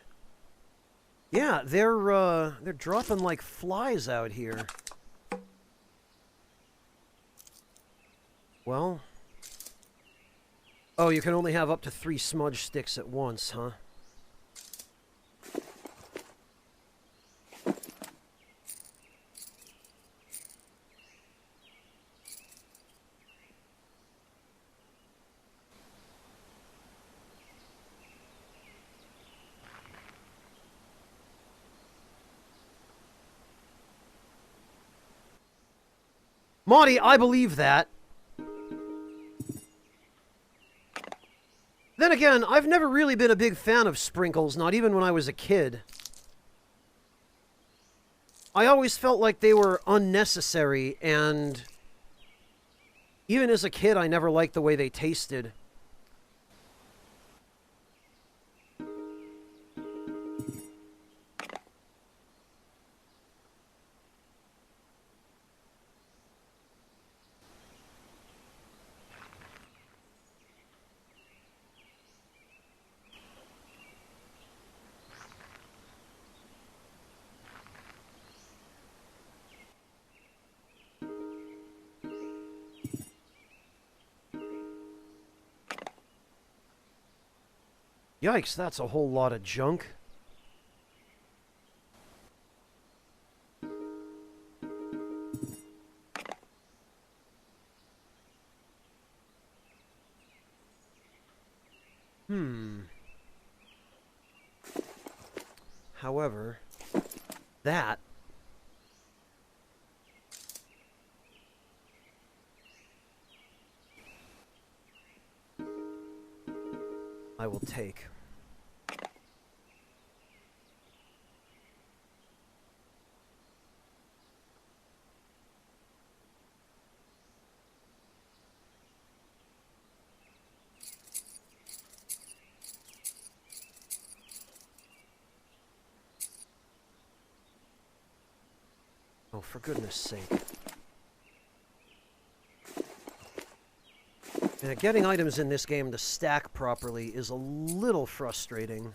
Yeah, they're dropping like flies out here. Well. Oh, you can only have up to 3 smudge sticks at once, huh? Marty, I believe that. Then again, I've never really been a big fan of sprinkles, not even when I was a kid. I always felt like they were unnecessary, and even as a kid, I never liked the way they tasted. Yikes, that's a whole lot of junk. However, that I will take. Oh, for goodness sake. Yeah, getting items in this game to stack properly is a little frustrating.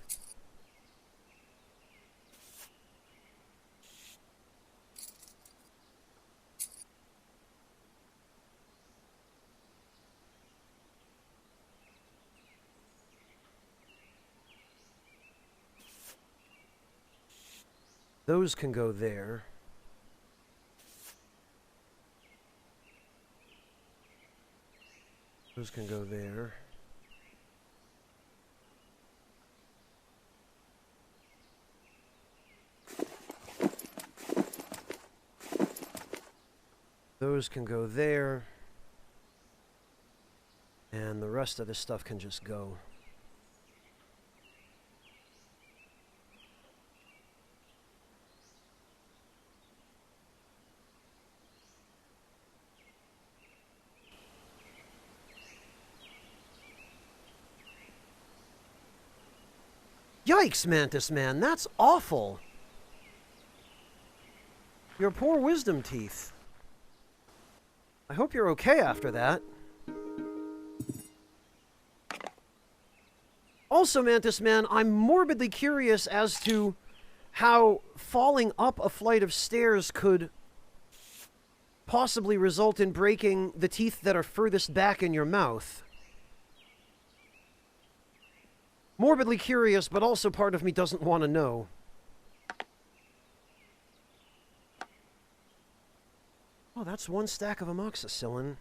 Those can go there. Those can go there. Those can go there. And the rest of this stuff can just go. Yikes, Mantis Man, that's awful. Your poor wisdom teeth. I hope you're okay after that. Also, Mantis Man, I'm morbidly curious as to how falling up a flight of stairs could possibly result in breaking the teeth that are furthest back in your mouth. morbidly curious, but also part of me doesn't want to know. Oh, that's one stack of amoxicillin.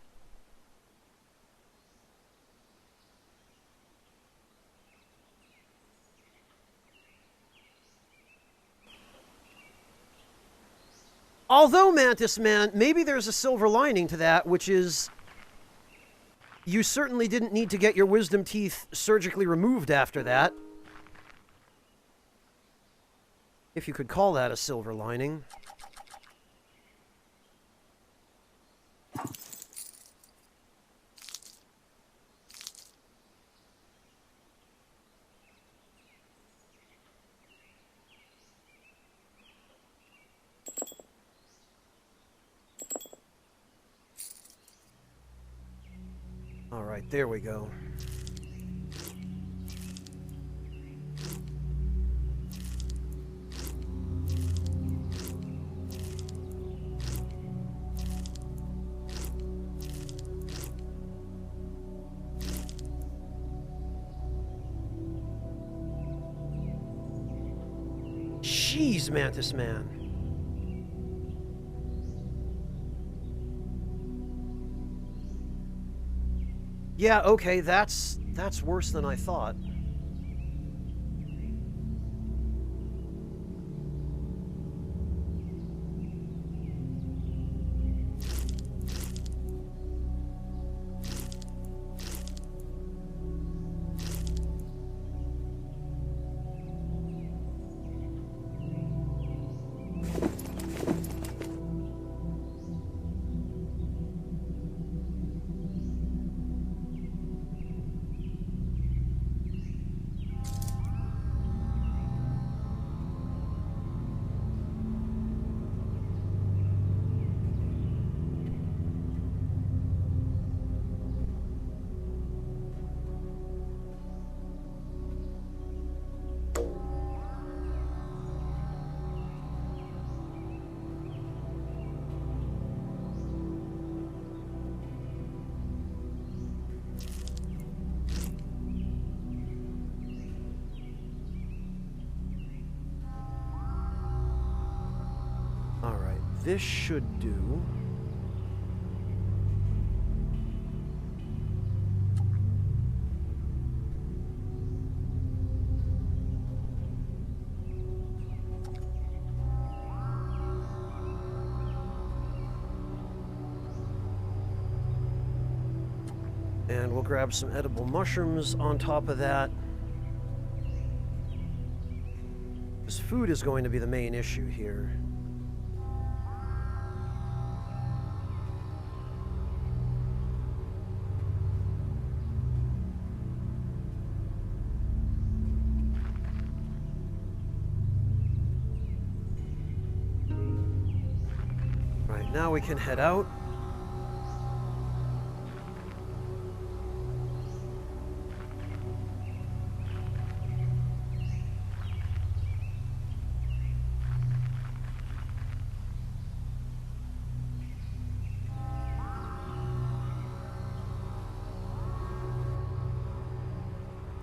Although, Mantis Man, maybe there's a silver lining to that, which is you certainly didn't need to get your wisdom teeth surgically removed after that. If you could call that a silver lining. All right, there we go. Jeez, Mantis Man. Yeah, okay, that's worse than I thought. All right, this should do. And we'll grab some edible mushrooms on top of that. Because food is going to be the main issue here. Right, now we can head out.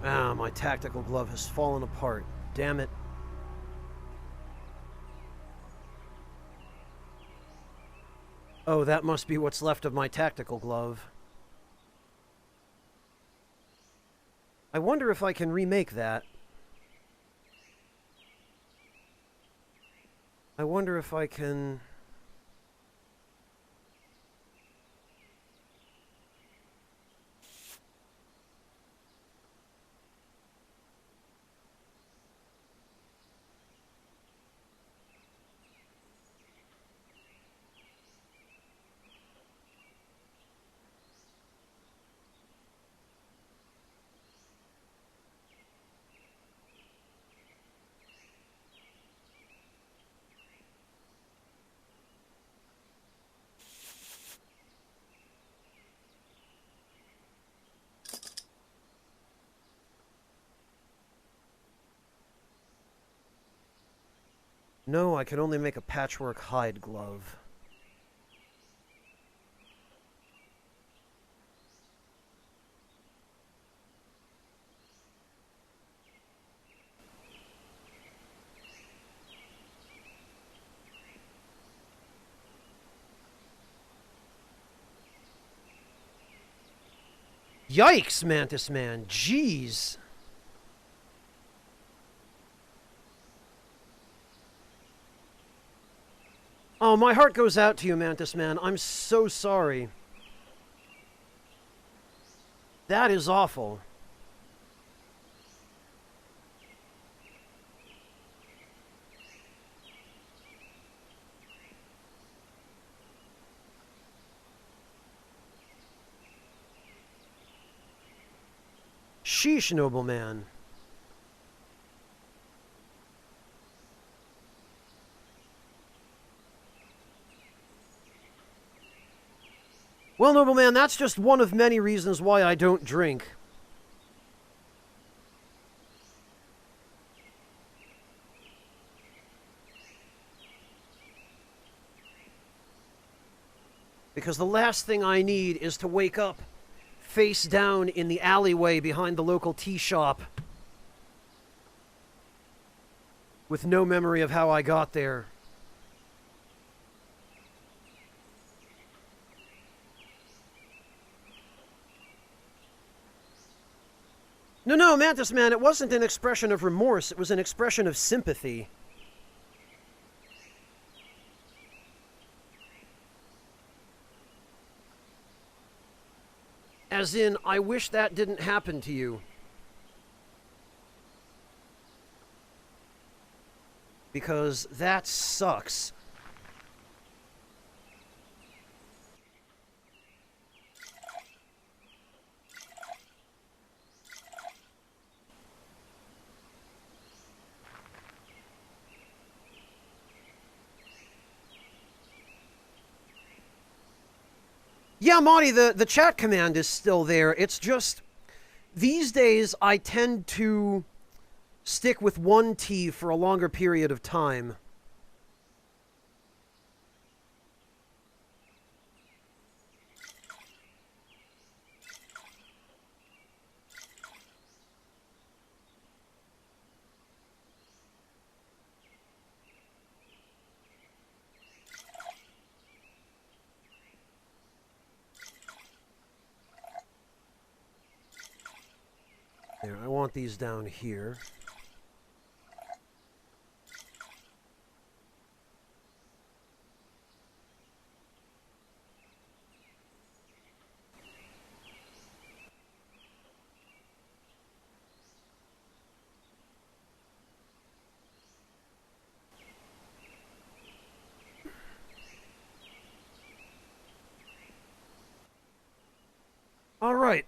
Ah, my tactical glove has fallen apart. Damn it. Oh, that must be what's left of my tactical glove. I wonder if I can remake that. I wonder if I can... No, I can only make a patchwork hide glove. Yikes, Mantis Man. Jeez. Oh, my heart goes out to you, Mantis Man. I'm so sorry. That is awful. Sheesh, nobleman. Well, nobleman, that's just one of many reasons why I don't drink. Because the last thing I need is to wake up face down in the alleyway behind the local tea shop with no memory of how I got there. No, Mantis Man, it wasn't an expression of remorse, it was an expression of sympathy. As in, I wish that didn't happen to you. Because that sucks. Yeah, Monty, the chat command is still there. It's just, these days I tend to stick with one tea for a longer period of time. There, I want these down here. All right.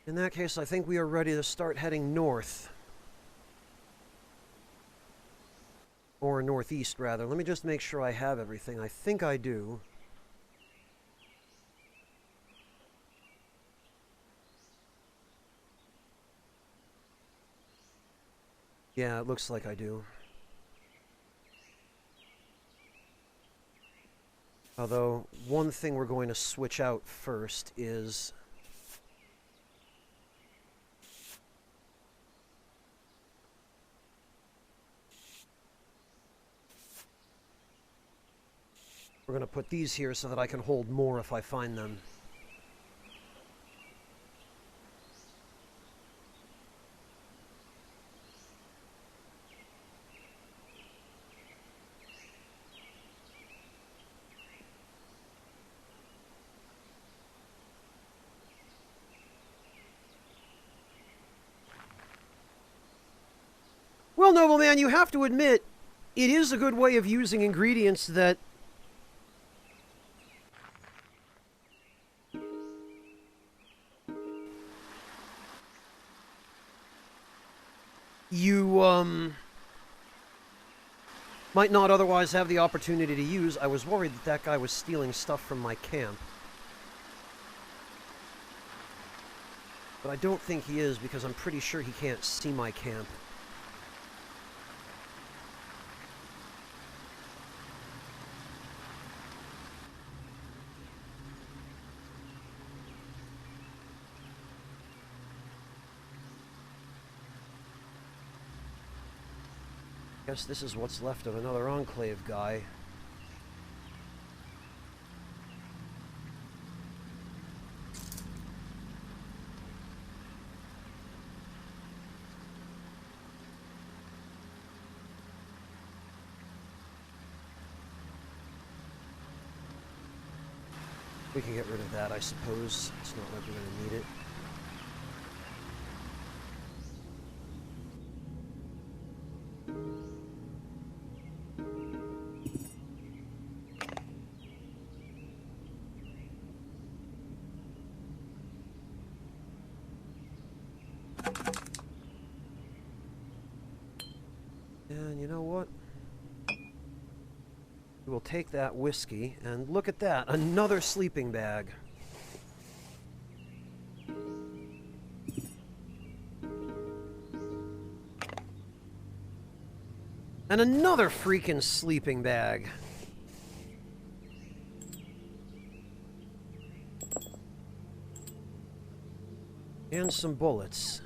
In that case, I think we are ready to start heading north. Or northeast, rather. Let me just make sure I have everything. I think I do. Yeah, it looks like I do. Although, one thing we're going to switch out first is... we're going to put these here so that I can hold more if I find them. Well, nobleman, you have to admit, it is a good way of using ingredients that... you, might not otherwise have the opportunity to use. I was worried that that guy was stealing stuff from my camp. But I don't think he is, because I'm pretty sure he can't see my camp. Guess this is what's left of another Enclave guy. We can get rid of that, I suppose. It's not like we're going to need it. And you know what? We'll take that whiskey, and look at that, another sleeping bag. And another freaking sleeping bag. And some bullets.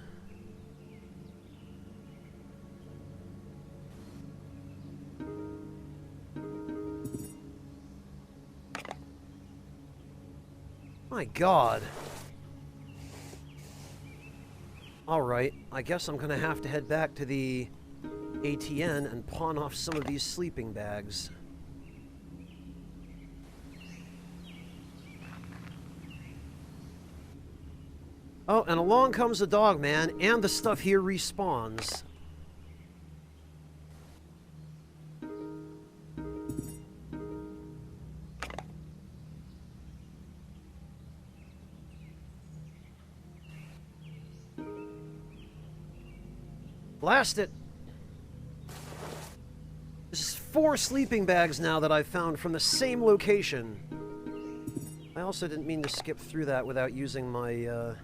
My God. Alright, I guess I'm gonna have to head back to the ATN and pawn off some of these sleeping bags. Oh, and along comes the dog man, and the stuff here respawns. Blast it! This is 4 sleeping bags now that I've found from the same location. I also didn't mean to skip through that without using my,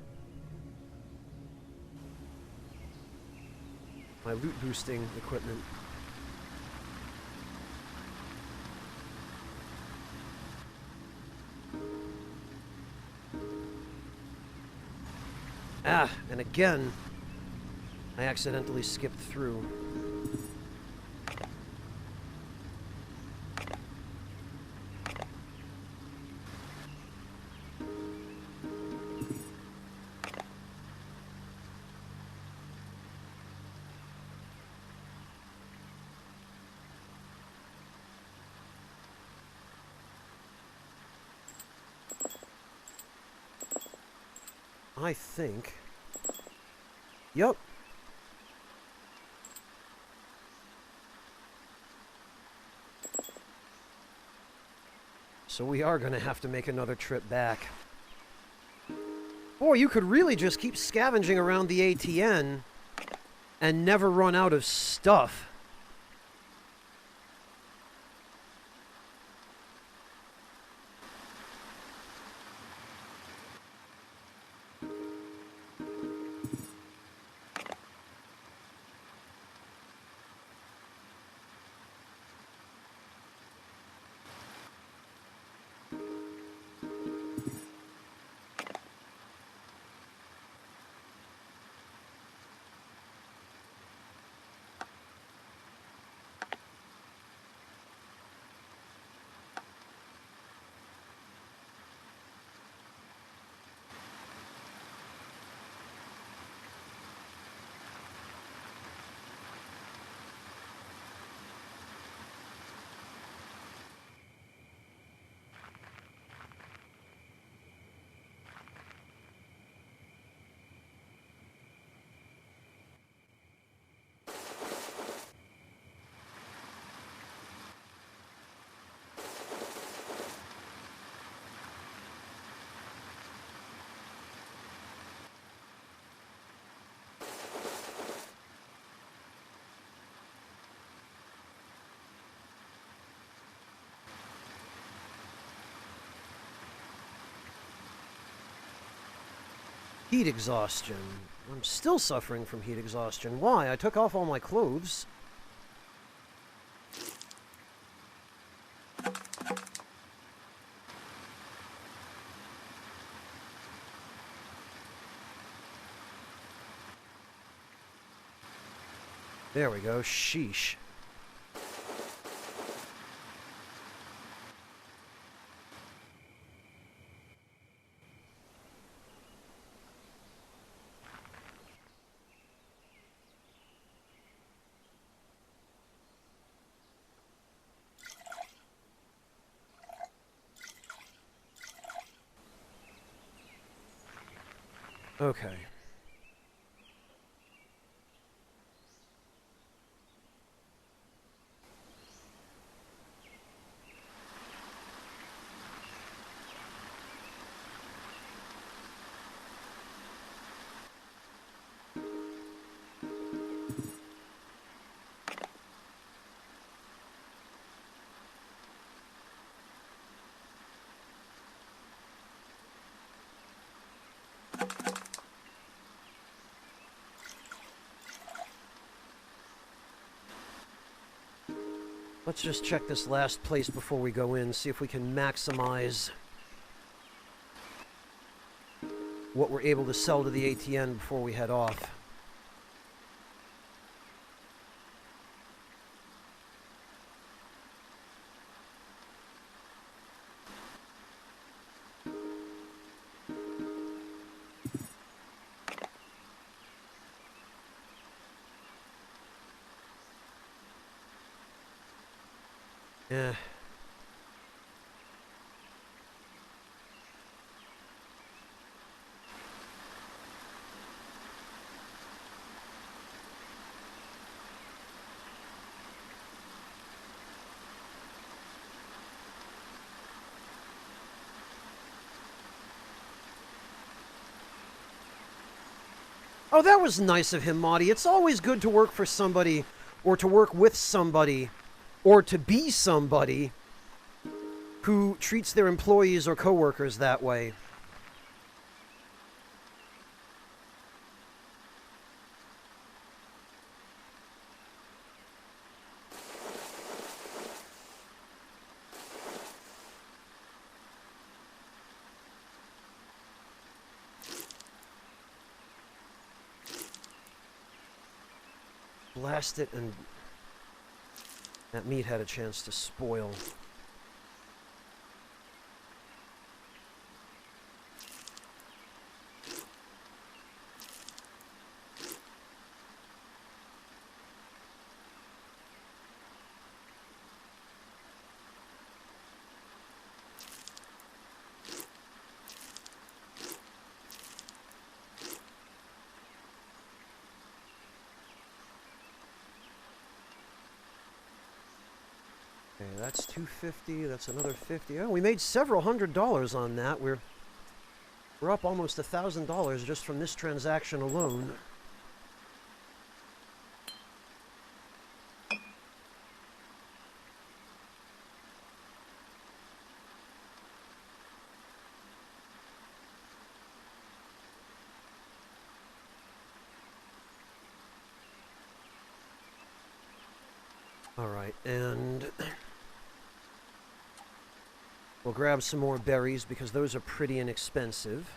my loot boosting equipment. Ah, and again, I accidentally skipped through. I think... Yep. So we are going to have to make another trip back. Or you could really just keep scavenging around the ATN and never run out of stuff. Heat exhaustion. I'm still suffering from heat exhaustion. Why? I took off all my clothes. There we go. Sheesh. Okay. Let's just check this last place before we go in, see if we can maximize what we're able to sell to the ATN before we head off. Yeah. Oh, that was nice of him, Marty. It's always good to work for somebody, or to work with somebody, or to be somebody who treats their employees or coworkers that way. Blast it, and that meat had a chance to spoil. Okay, that's $250. That's another $50. Oh, we made several $100s on that. We're up almost $1,000 just from this transaction alone. All right, and we'll grab some more berries because those are pretty inexpensive.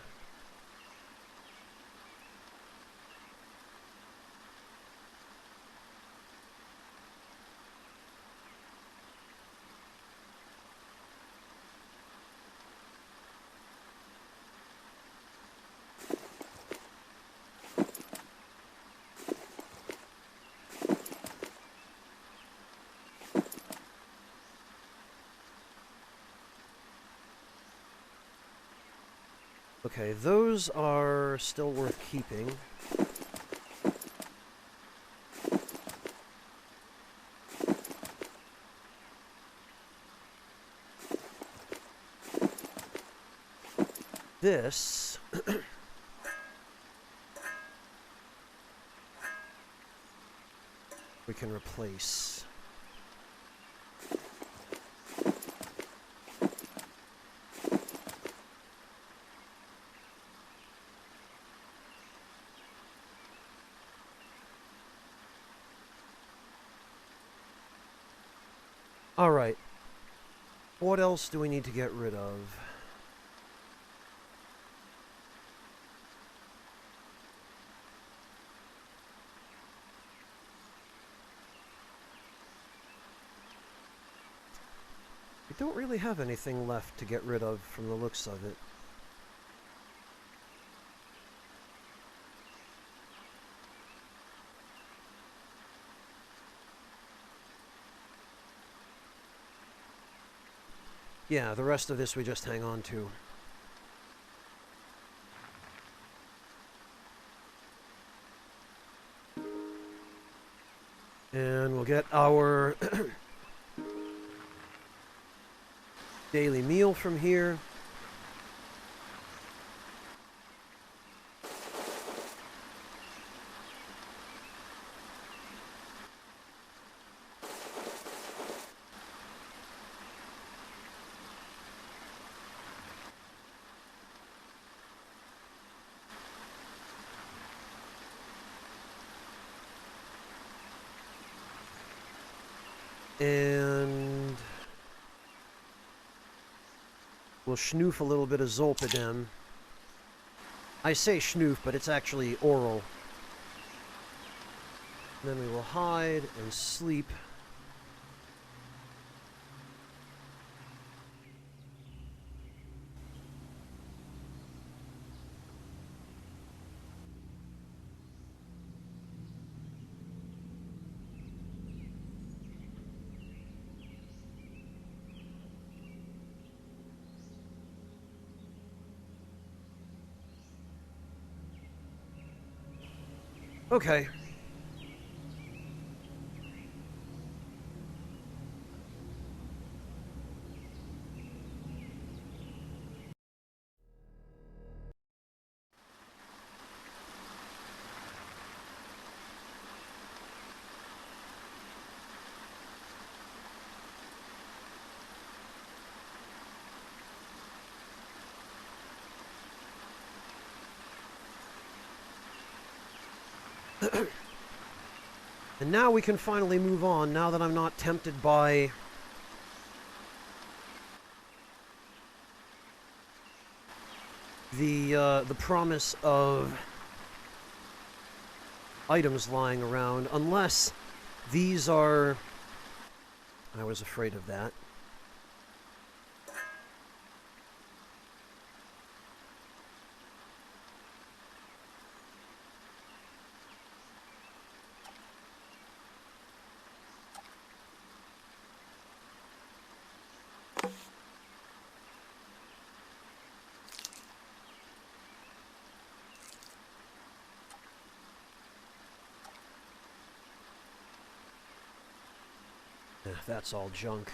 Okay, those are still worth keeping. This we can replace. All right. What else do we need to get rid of? We don't really have anything left to get rid of from the looks of it. Yeah, the rest of this we just hang on to. And we'll get our daily meal from here. And we'll schnoof a little bit of Zolpidem. I say schnoof, but it's actually oral. And then we will hide and sleep. Okay. And now we can finally move on, now that I'm not tempted by the promise of items lying around, unless these are... I was afraid of that. That's all junk.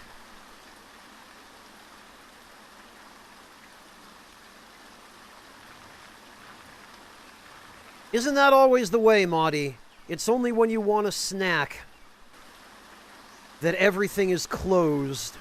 Isn't that always the way, Maudie? It's only when you want a snack that everything is closed.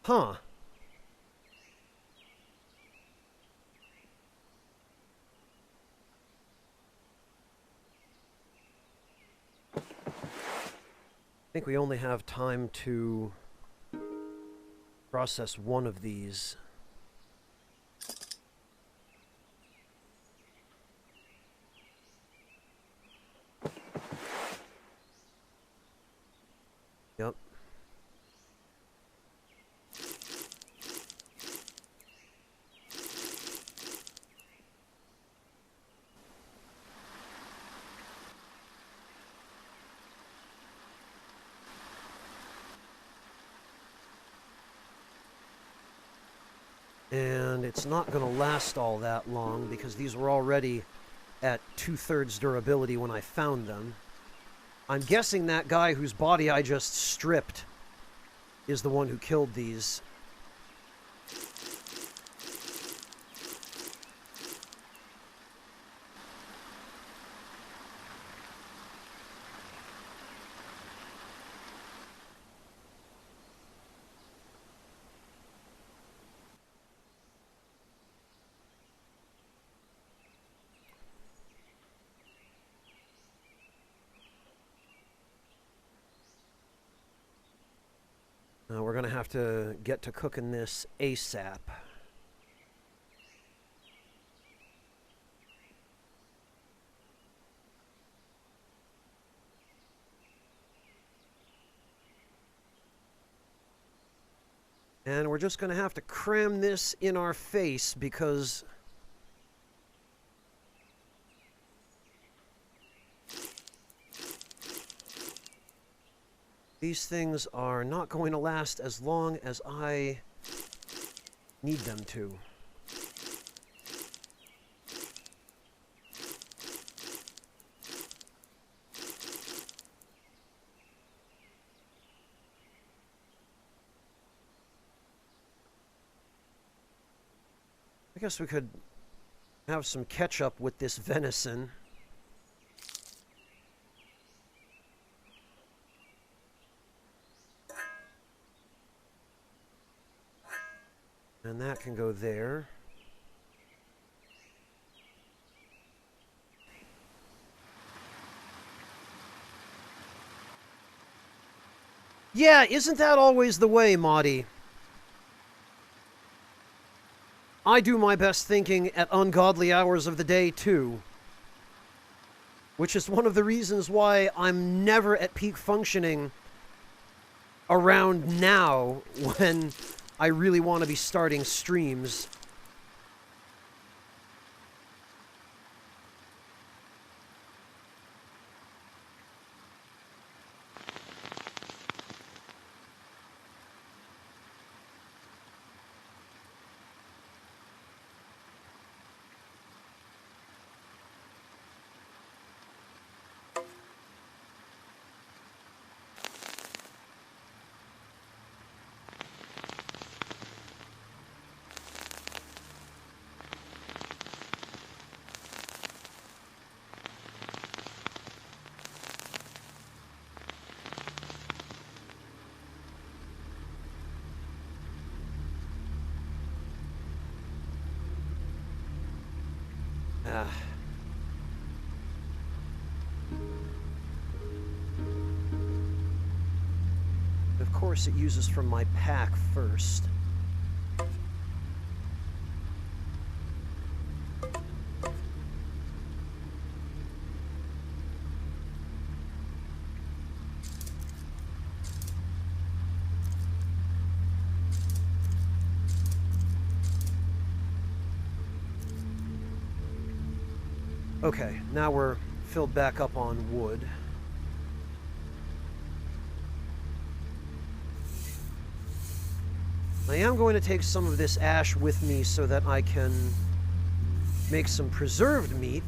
Huh. I think we only have time to process one of these. Yep. And it's not going to last all that long because these were already at 2/3 durability when I found them. I'm guessing that guy whose body I just stripped is the one who killed these. We're going to have to get to cooking this ASAP. And we're just going to have to cram this in our face because these things are not going to last as long as I need them to. I guess we could have some ketchup with this venison. And that can go there. Yeah, isn't that always the way, Maudie? I do my best thinking at ungodly hours of the day, too. Which is one of the reasons why I'm never at peak functioning around now when I really want to be starting streams. Of course, it uses from my pack first. Okay, now we're filled back up on wood. I am going to take some of this ash with me so that I can make some preserved meat.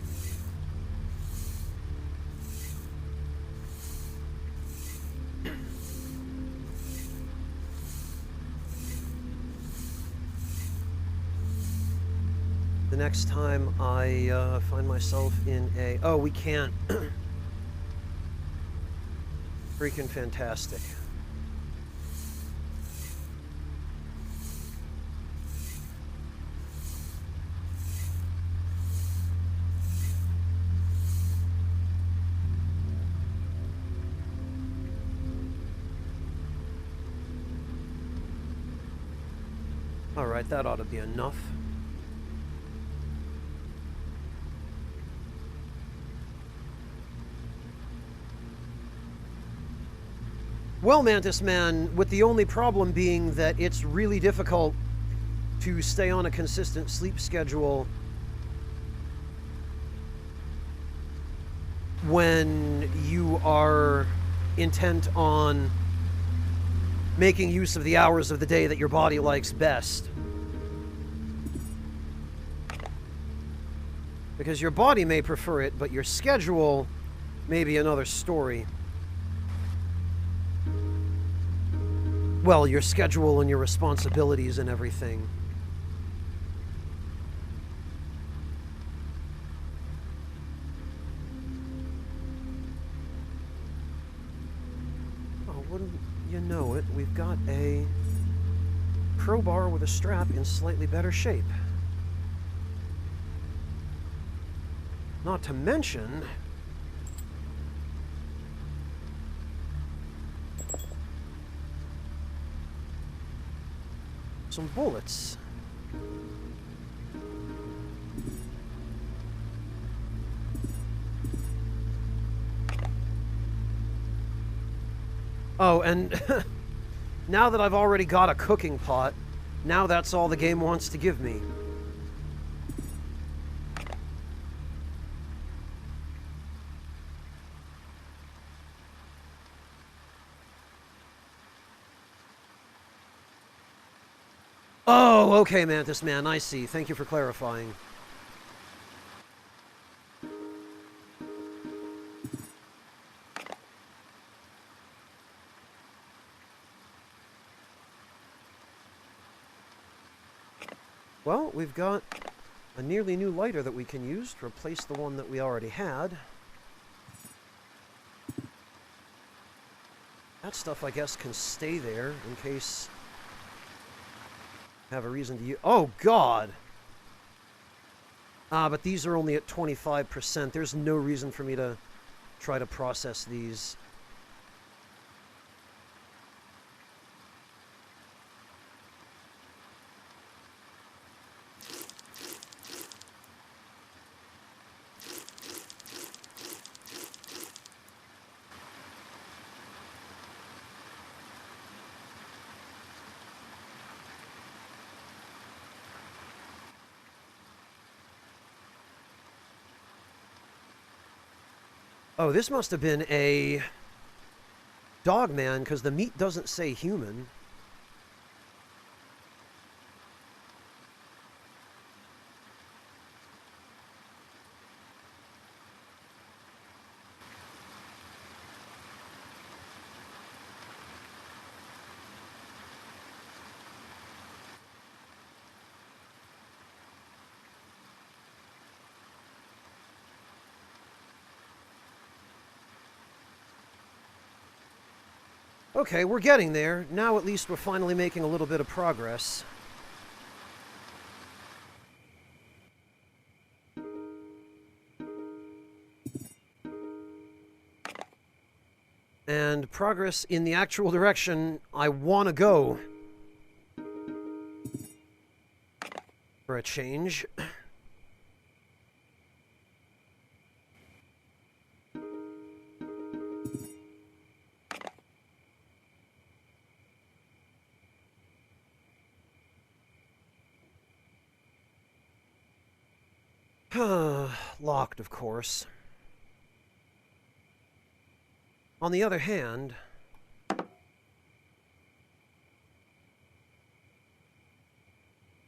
The next time I find myself in a... Oh, we can't. Freaking fantastic. All right, that ought to be enough. Well, Mantis Man, with the only problem being that it's really difficult to stay on a consistent sleep schedule when you are intent on making use of the hours of the day that your body likes best. Because your body may prefer it, but your schedule may be another story. Well, your schedule and your responsibilities and everything. Oh, wouldn't you know it, we've got a crowbar with a strap in slightly better shape. Not to mention... some bullets. Oh, and Now that I've already got a cooking pot, now that's all the game wants to give me. Oh, okay, Mantis Man, I see. Thank you for clarifying. Well, we've got a nearly new lighter that we can use to replace the one that we already had. That stuff, I guess, can stay there in case I have a reason to use... Oh, God! Ah, but these are only at 25%. There's no reason for me to try to process these. Oh, this must have been a dogman, because the meat doesn't say human. Okay, we're getting there. Now at least we're finally making a little bit of progress. And progress in the actual direction I want to go. For a change. Locked, of course. On the other hand,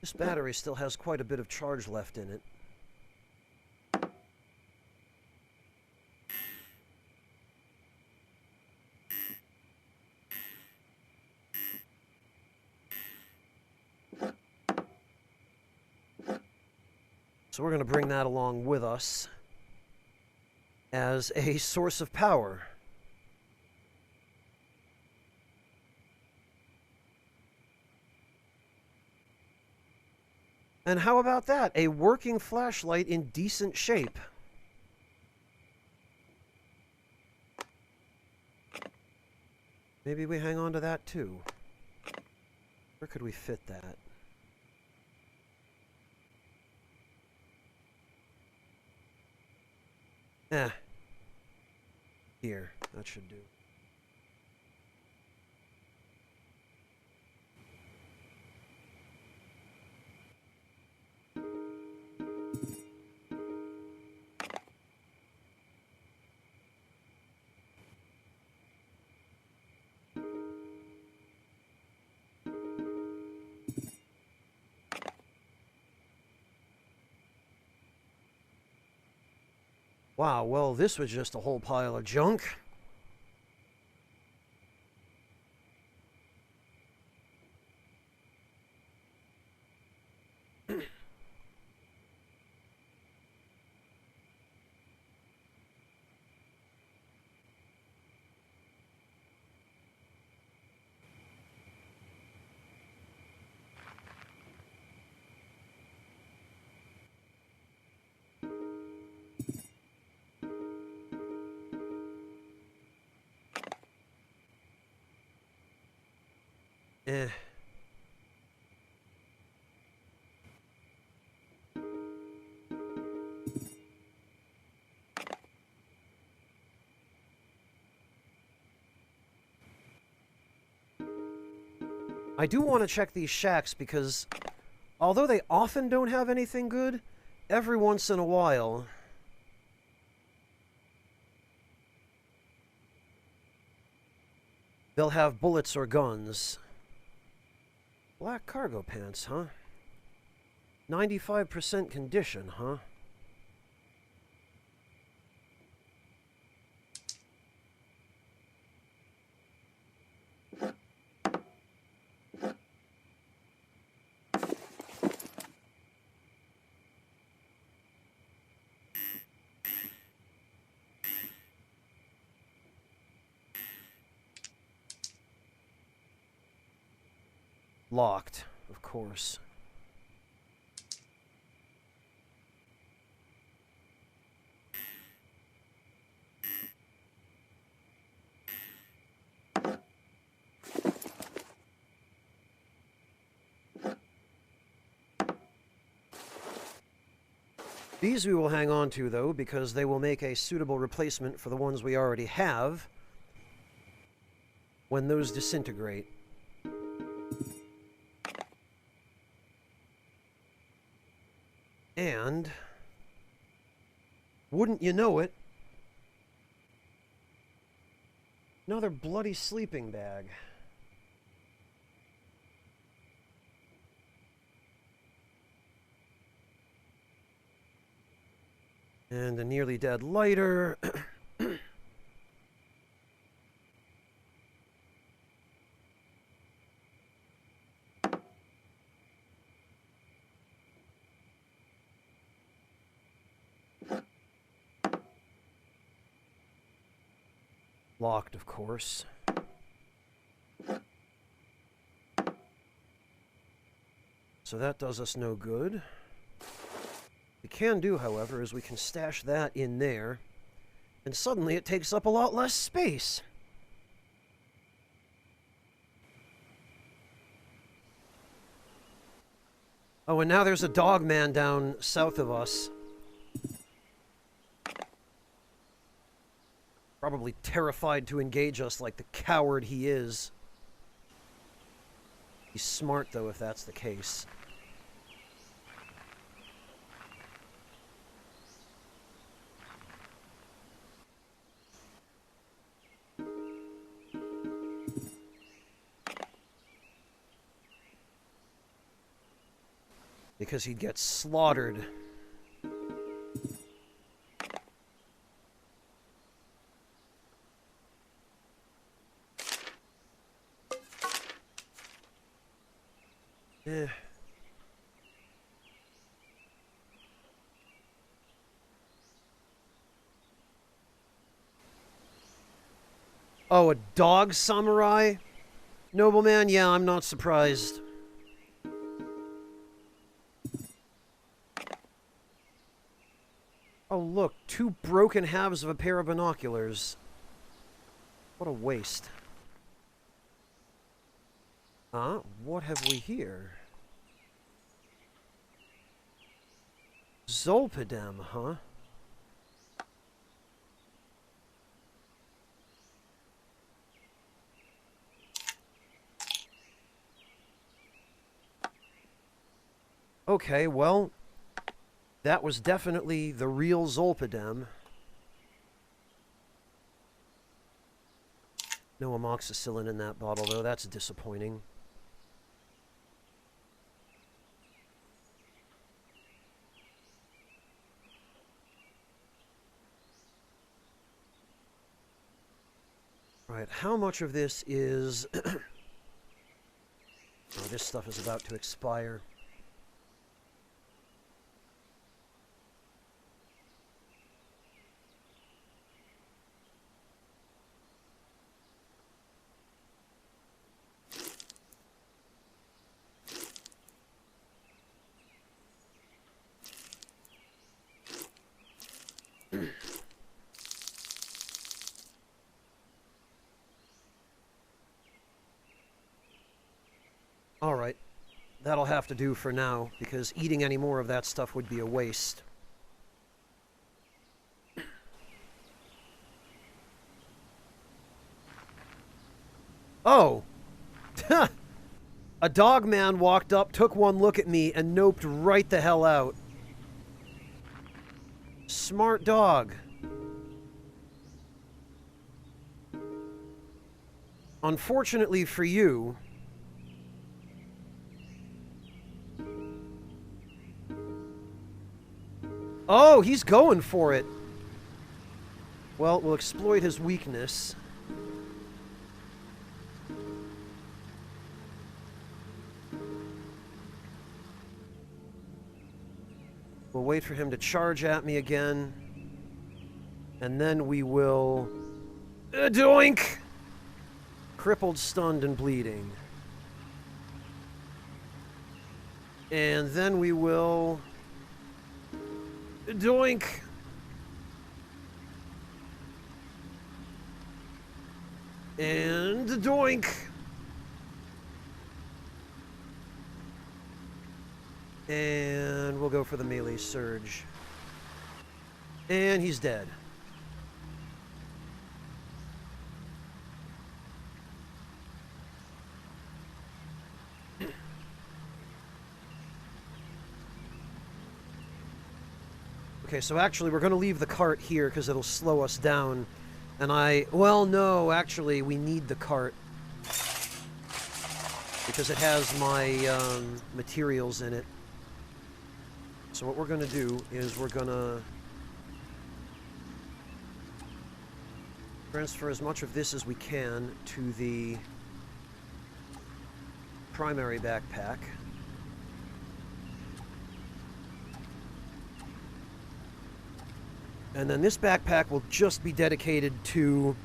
this battery still has quite a bit of charge left in it. So we're going to bring that along with us as a source of power. And how about that? A working flashlight in decent shape. Maybe we hang on to that too. Where could we fit that? Here, that should do. Wow, well, this was just a whole pile of junk. Eh. I do want to check these shacks because, although they often don't have anything good, every once in a while... they'll have bullets or guns. Black cargo pants, huh? 95% condition, huh? Locked, of course. These we will hang on to, though, because they will make a suitable replacement for the ones we already have when those disintegrate. And, wouldn't you know it, another bloody sleeping bag. And a nearly dead lighter. Locked, of course. So that does us no good. We can do, however, is we can stash that in there, and suddenly it takes up a lot less space. Oh, and now there's a dog man down south of us. Probably terrified to engage us like the coward he is. He's smart, though, if that's the case. Because he'd get slaughtered. Eh. Oh, a dog samurai? Nobleman? Yeah, I'm not surprised. Oh, look, two broken halves of a pair of binoculars. What a waste. What have we here? Zolpidem, huh? Okay, well, that was definitely the real Zolpidem. No amoxicillin in that bottle, though. That's disappointing. Right, how much of this is... oh, this stuff is about to expire. Alright, that'll have to do for now, because eating any more of that stuff would be a waste. Oh! A dog man walked up, took one look at me, and noped right the hell out. Smart dog. Unfortunately for you, oh, he's going for it. Well, we'll exploit his weakness. We'll wait for him to charge at me again. And then we will... doink! Crippled, stunned, and bleeding. And then we will... doink! And doink! And we'll go for the melee surge. And he's dead. Okay, so actually we're going to leave the cart here because it'll slow us down. And well, no, actually we need the cart. Because it has my materials in it. So what we're going to do is we're going to transfer as much of this as we can to the primary backpack. And then this backpack will just be dedicated to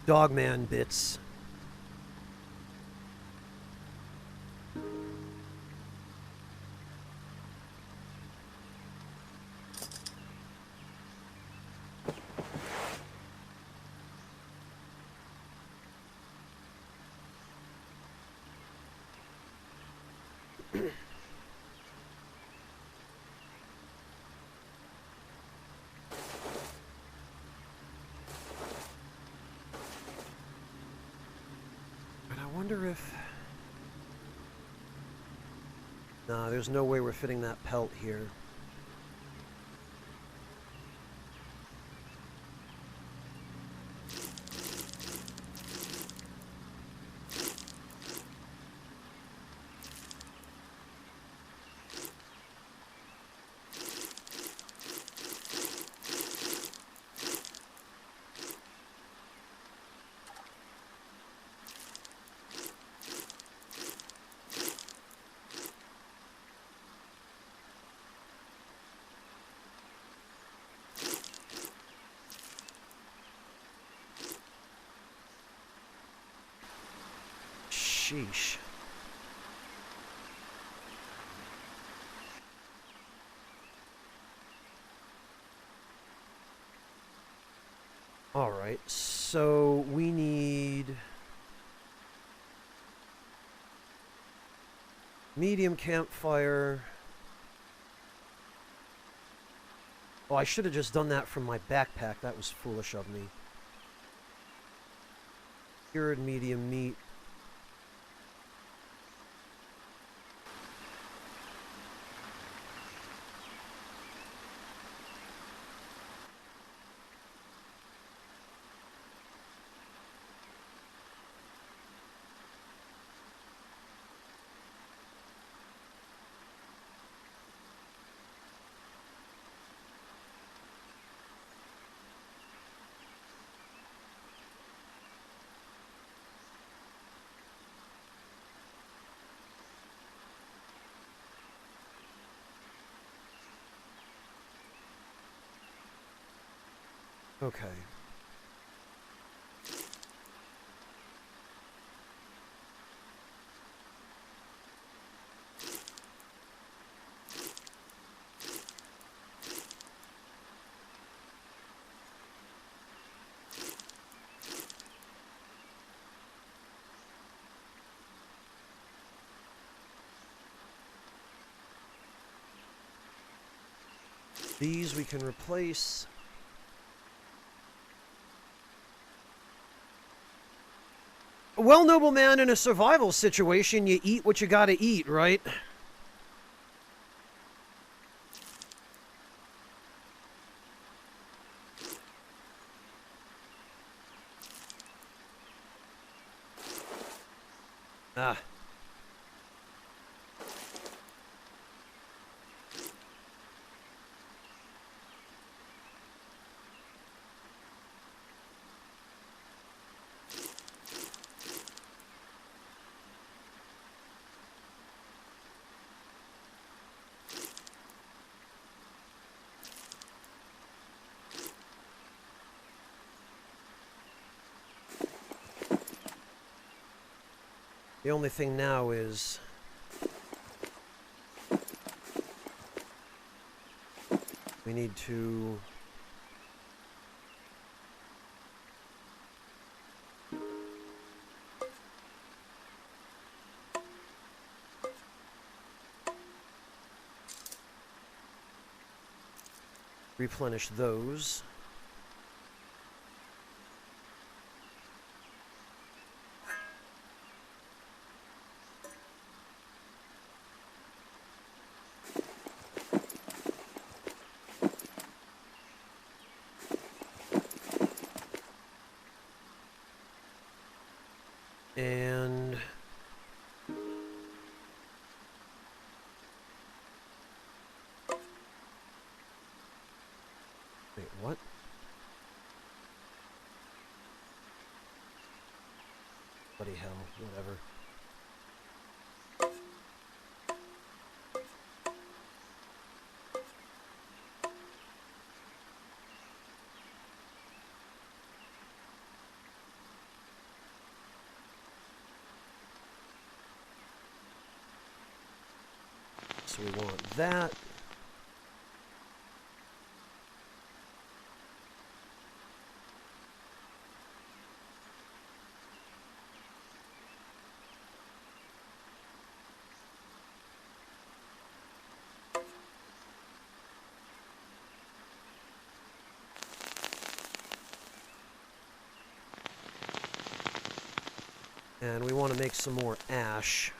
Dogman bits. Nah, there's no way we're fitting that pelt here. Sheesh. Alright, so we need medium campfire. Oh, I should have just done that from my backpack. That was foolish of me. Cured medium meat. Okay. These we can replace. Well, nobleman, in a survival situation, you eat what you gotta eat, right? Ah. The only thing now is... we need to... replenish those. And... wait, what? Bloody hell, whatever. So we want that. And we want to make some more ash.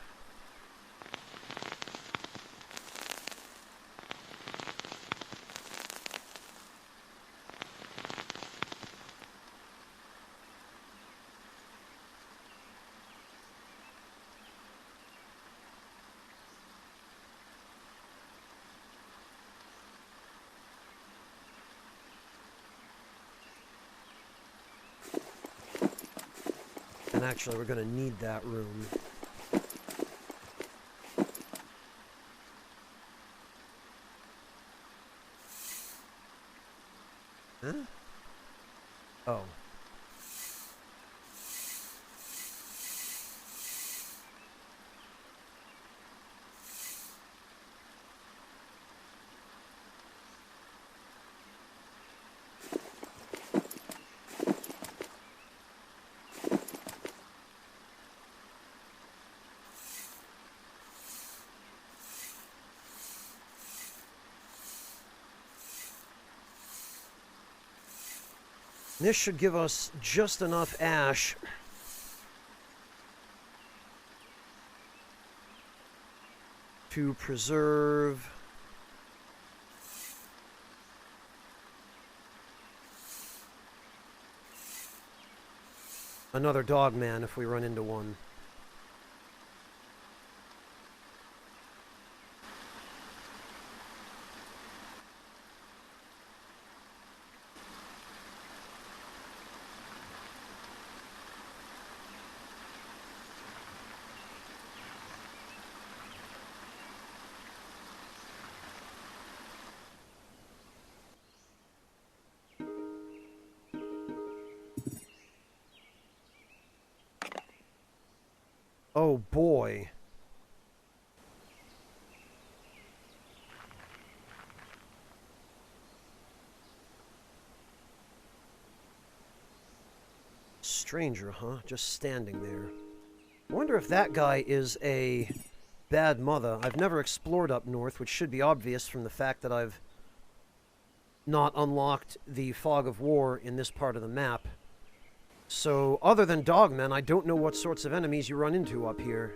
And actually, we're going to need that room. Huh? Oh. This should give us just enough ash to preserve another dogman if we run into one. Oh boy. Stranger, huh? Just standing there. I wonder if that guy is a bad mother. I've never explored up north, which should be obvious from the fact that I've not unlocked the Fog of War in this part of the map. So, other than dogmen, I don't know what sorts of enemies you run into up here.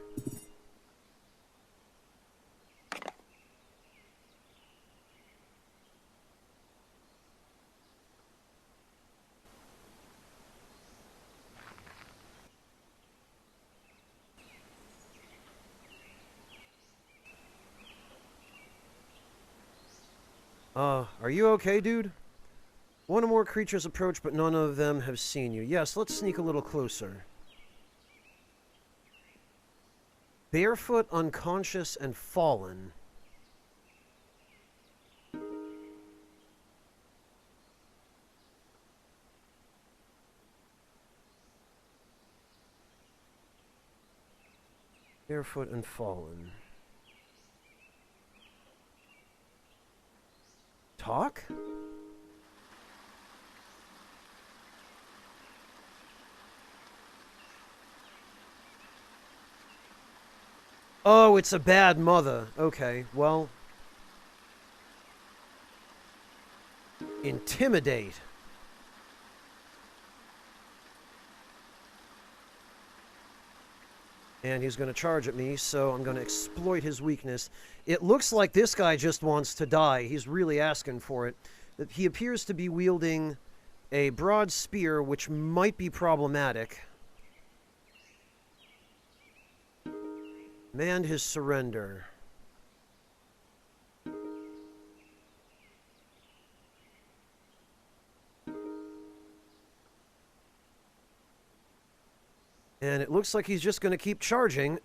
Are you okay, dude? One or more creatures approach, but none of them have seen you. Yes, let's sneak a little closer. Barefoot, unconscious, and fallen. Barefoot and fallen. Talk? Oh, it's a bad mother. Okay, well... Intimidate. And he's going to charge at me, so I'm going to exploit his weakness. It looks like this guy just wants to die. He's really asking for it. He appears to be wielding a broad spear, which might be problematic. Demand his surrender. And it looks like he's just going to keep charging.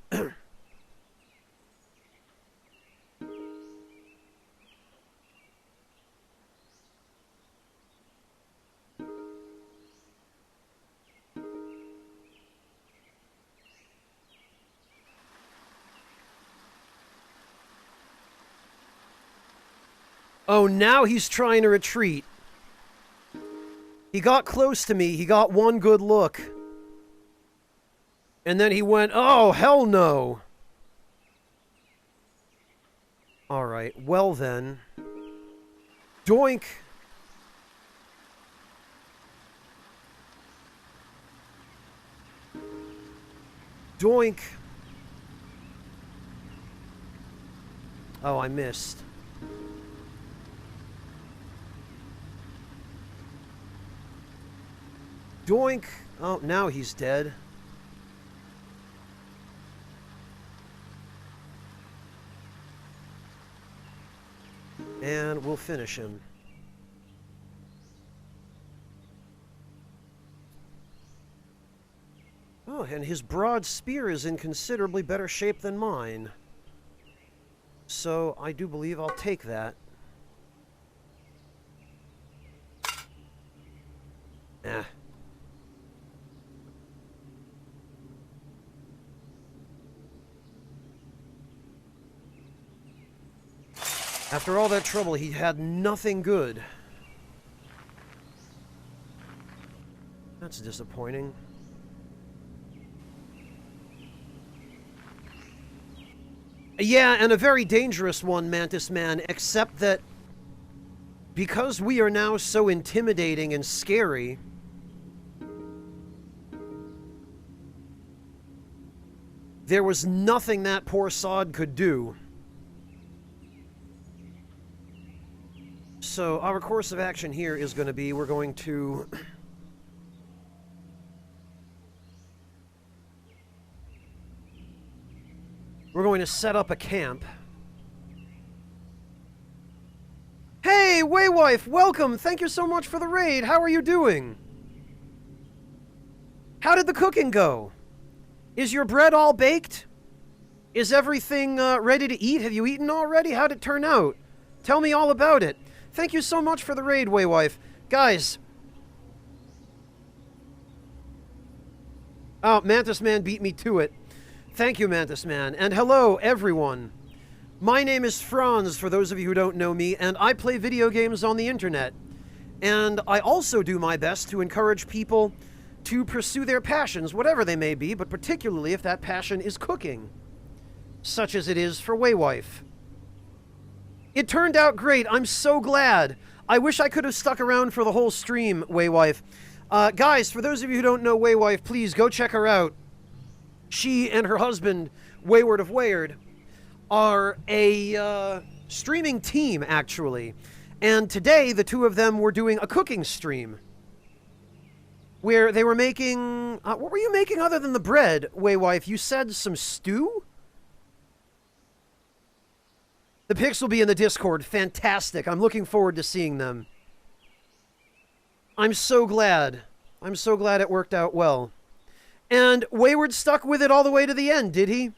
Oh, now he's trying to retreat. He got close to me. He got one good look. And then he went, oh, hell no. Alright, well then. Doink. Doink. Oh, I missed. Doink. Oh, now he's dead. And we'll finish him. Oh, and his broad spear is in considerably better shape than mine. So I do believe I'll take that. Nah. After all that trouble, he had nothing good. That's disappointing. Yeah, and a very dangerous one, Mantis Man, except that because we are now so intimidating and scary, there was nothing that poor sod could do. So our course of action here is going to be, we're going to set up a camp. Hey, Waywife, welcome! Thank you so much for the raid. How are you doing? How did the cooking go? Is your bread all baked? Is everything ready to eat? Have you eaten already? How'd it turn out? Tell me all about it. Thank you so much for the raid, Waywife. Guys. Oh, Mantis Man beat me to it. Thank you, Mantis Man. And hello, everyone. My name is Franz, for those of you who don't know me, and I play video games on the internet. And I also do my best to encourage people to pursue their passions, whatever they may be, but particularly if that passion is cooking, such as it is for Waywife. It turned out great. I'm so glad. I wish I could have stuck around for the whole stream, Waywife. Guys, for those of you who don't know Waywife, please go check her out. She and her husband, Wayward of Wayard, are a streaming team, actually. And today, the two of them were doing a cooking stream where they were making... what were you making other than the bread, Waywife? You said some stew? The pics will be in the Discord. Fantastic. I'm looking forward to seeing them. I'm so glad. I'm so glad it worked out well. And Wayward stuck with it all the way to the end, did he?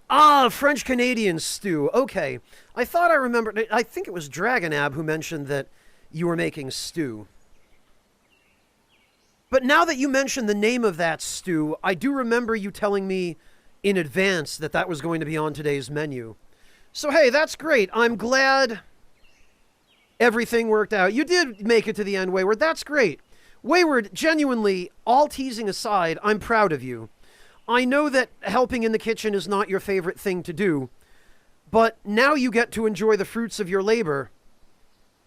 Ah, French-Canadian stew. Okay. I thought I remembered... I think it was Dragonab who mentioned that you were making stew. But now that you mentioned the name of that stew, I do remember you telling me in advance that that was going to be on today's menu. So hey, that's great. I'm glad everything worked out. You did make it to the end, Wayward. That's great. Wayward, genuinely, all teasing aside, I'm proud of you. I know that helping in the kitchen is not your favorite thing to do, but now you get to enjoy the fruits of your labor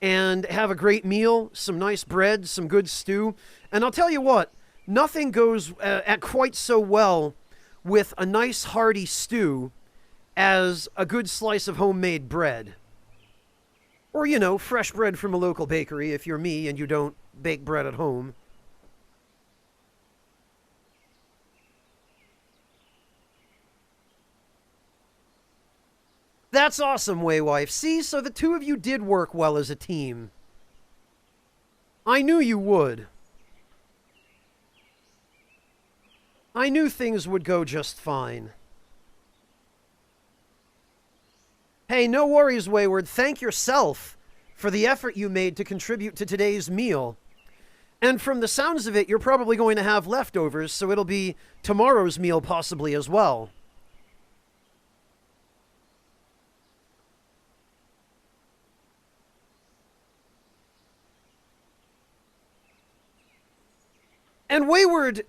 and have a great meal, some nice bread, some good stew. And I'll tell you what, nothing goes at quite so well with a nice hearty stew as a good slice of homemade bread. Or, you know, fresh bread from a local bakery if you're me and you don't bake bread at home. That's awesome, Waywife. See, so the two of you did work well as a team. I knew you would. I knew things would go just fine. Hey, no worries, Wayward. Thank yourself for the effort you made to contribute to today's meal. And from the sounds of it, you're probably going to have leftovers, so it'll be tomorrow's meal possibly as well. And Wayward,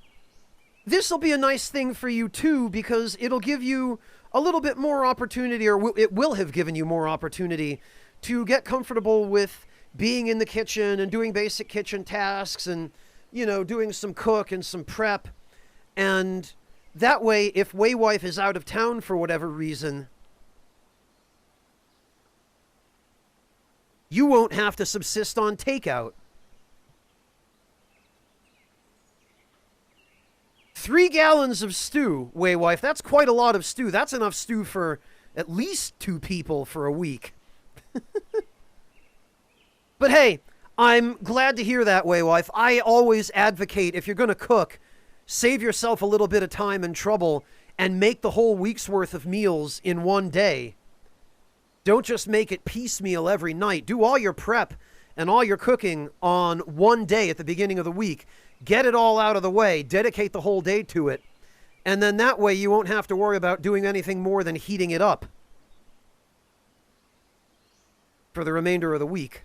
this will be a nice thing for you too, because it'll give you a little bit more opportunity, or it will have given you more opportunity to get comfortable with being in the kitchen and doing basic kitchen tasks and, you know, doing some cook and some prep. And that way, if Waywife is out of town for whatever reason, you won't have to subsist on takeout. 3 gallons of stew, Waywife. That's quite a lot of stew. That's enough stew for at least 2 people for a week. But hey, I'm glad to hear that, Waywife. I always advocate, if you're going to cook, save yourself a little bit of time and trouble and make the whole week's worth of meals in one day. Don't just make it piecemeal every night. Do all your prep and all your cooking on one day at the beginning of the week. Get it all out of the way. Dedicate the whole day to it. And then that way you won't have to worry about doing anything more than heating it up for the remainder of the week.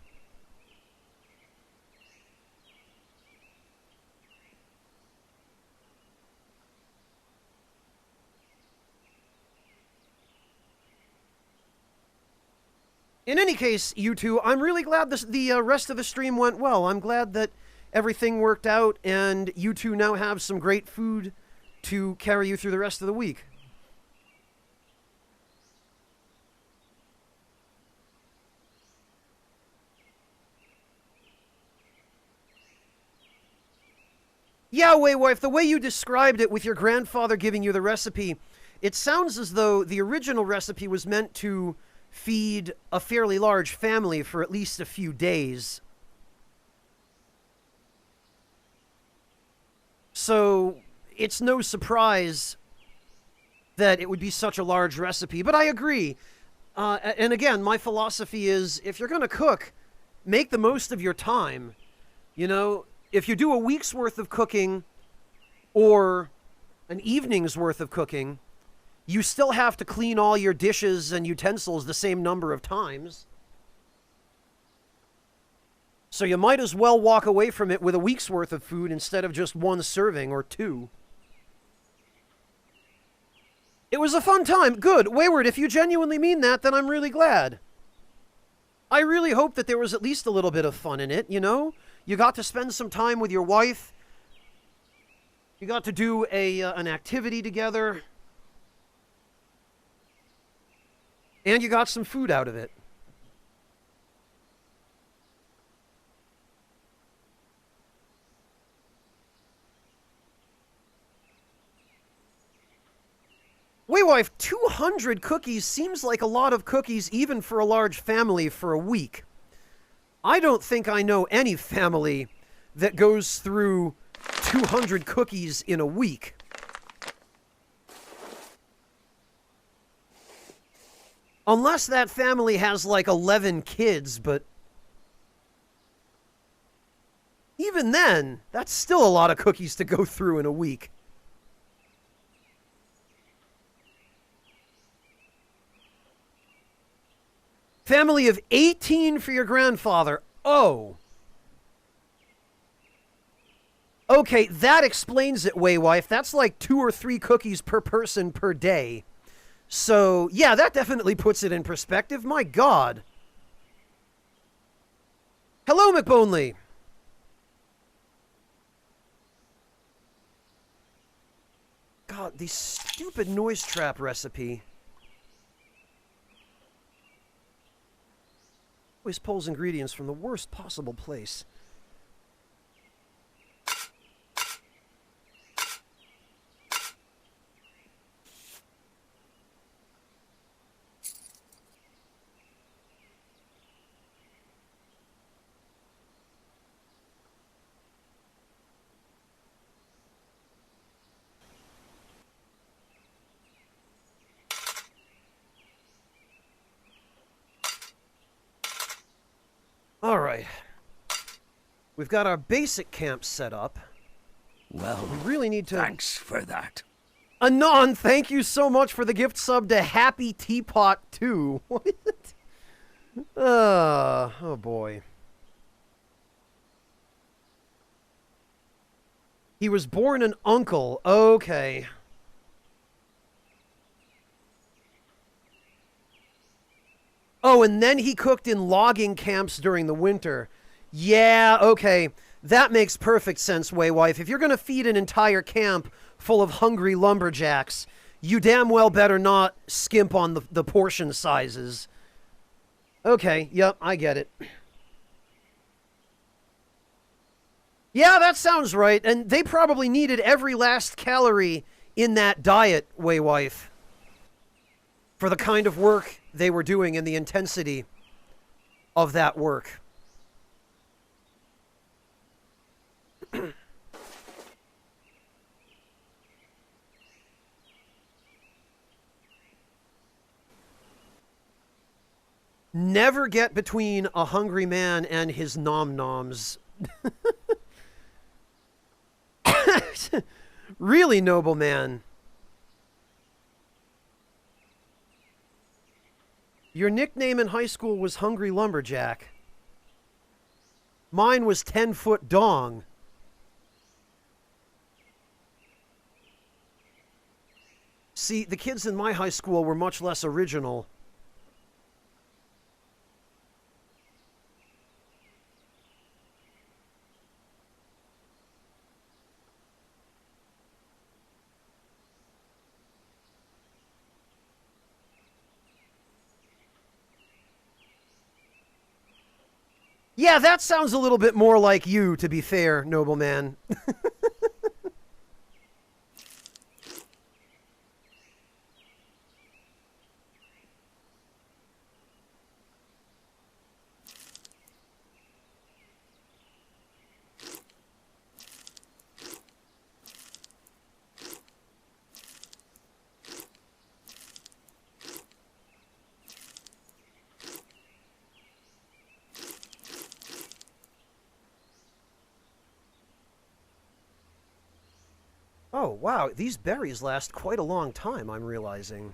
In any case, you two, I'm really glad the rest of the stream went well. I'm glad that everything worked out, and you two now have some great food to carry you through the rest of the week. Yeah, Waywife, the way you described it with your grandfather giving you the recipe, it sounds as though the original recipe was meant to feed a fairly large family for at least a few days. So it's no surprise that it would be such a large recipe. But I agree. And again, my philosophy is, if you're going to cook, make the most of your time. You know, if you do a week's worth of cooking or an evening's worth of cooking, you still have to clean all your dishes and utensils the same number of times. So you might as well walk away from it with a week's worth of food instead of just one serving or two. It was a fun time. Good. Wayward, if you genuinely mean that, then I'm really glad. I really hope that there was at least a little bit of fun in it, you know? You got to spend some time with your wife. You got to do an activity together. And you got some food out of it. Wait, wife, 200 cookies seems like a lot of cookies even for a large family for a week. I don't think I know any family that goes through 200 cookies in a week. Unless that family has like 11 kids, but even then, that's still a lot of cookies to go through in a week. Family of 18 for your grandfather. Oh. Okay, that explains it, Waywife. That's like 2 or 3 cookies per person per day. So, yeah, that definitely puts it in perspective. My God. Hello, McBonley. God, the stupid noise trap recipe. Always pulls ingredients from the worst possible place. All right. We've got our basic camp set up. Well, We really need to... thanks for that. Anon, thank you so much for the gift sub to Happy Teapot 2. What is it? Oh boy. He was born an uncle. Okay. Oh, and then he cooked in logging camps during the winter. Yeah, okay. That makes perfect sense, Waywife. If you're going to feed an entire camp full of hungry lumberjacks, you damn well better not skimp on the portion sizes. Okay, yep, I get it. Yeah, that sounds right. And they probably needed every last calorie in that diet, Waywife, for the kind of work they were doing and the intensity of that work. Never get between a hungry man and his nom-noms. Really, noble man. Your nickname in high school was Hungry Lumberjack. Mine was 10-foot Dong. See, the kids in my high school were much less original. Yeah, that sounds a little bit more like you, to be fair, nobleman. Oh, wow, these berries last quite a long time, I'm realizing.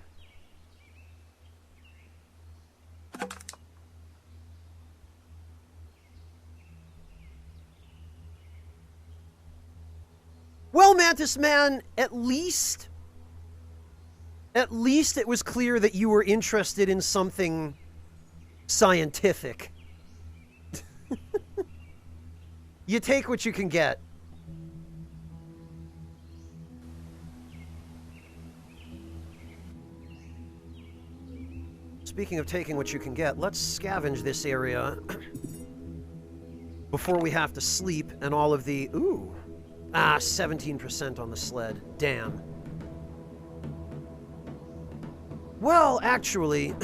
Well, Mantis Man, at least it was clear that you were interested in something scientific. You take what you can get. Speaking of taking what you can get, let's scavenge this area before we have to sleep and all of the... Ooh. 17% on the sled. Damn. Well, actually...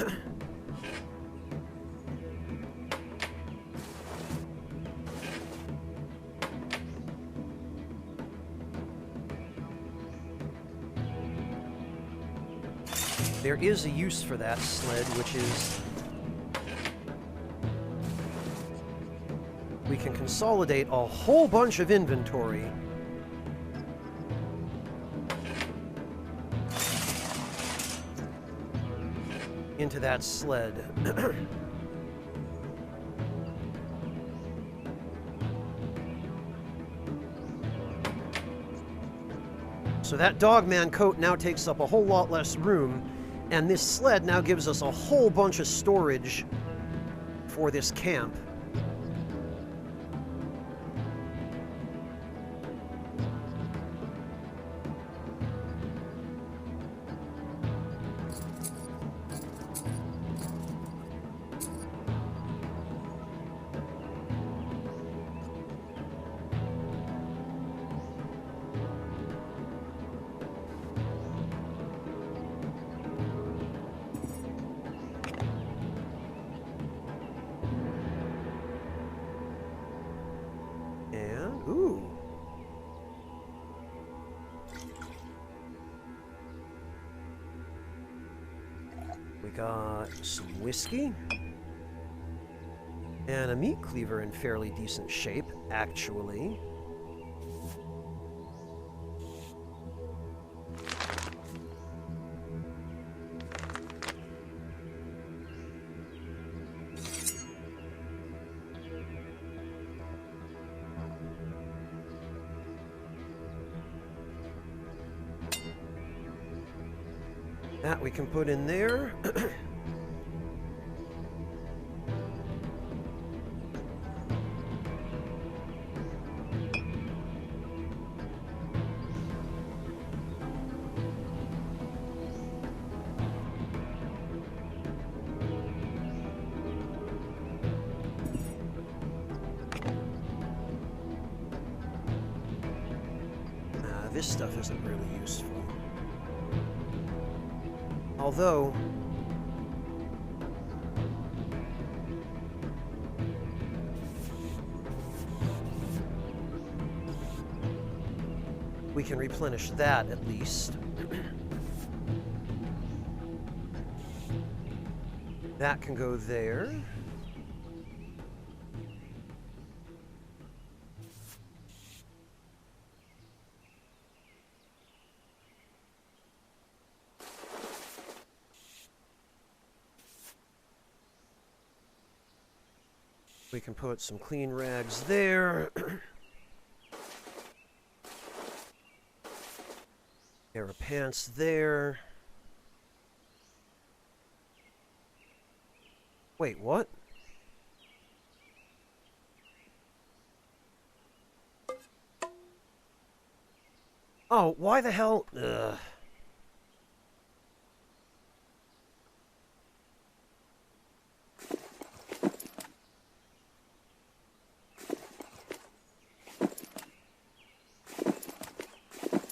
there is a use for that sled, which is... we can consolidate a whole bunch of inventory into that sled. So that Dogman coat now takes up a whole lot less room, and this sled now gives us a whole bunch of storage for this camp. Ooh. We got some whiskey. And a meat cleaver in fairly decent shape, actually. That we can put in there. This stuff isn't really useful. Although, we can replenish that at least. That can go there. We can put some clean rags there. Pair of pants there. Wait, what? Oh, why the hell? Ugh.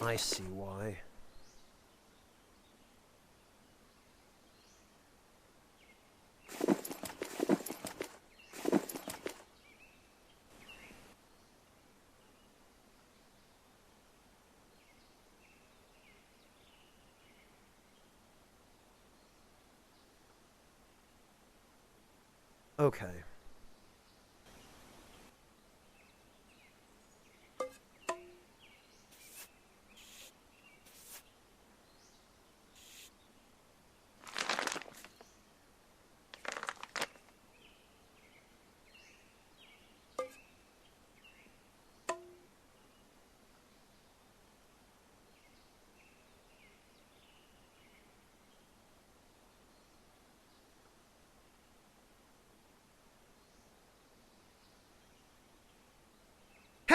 I see why. Okay.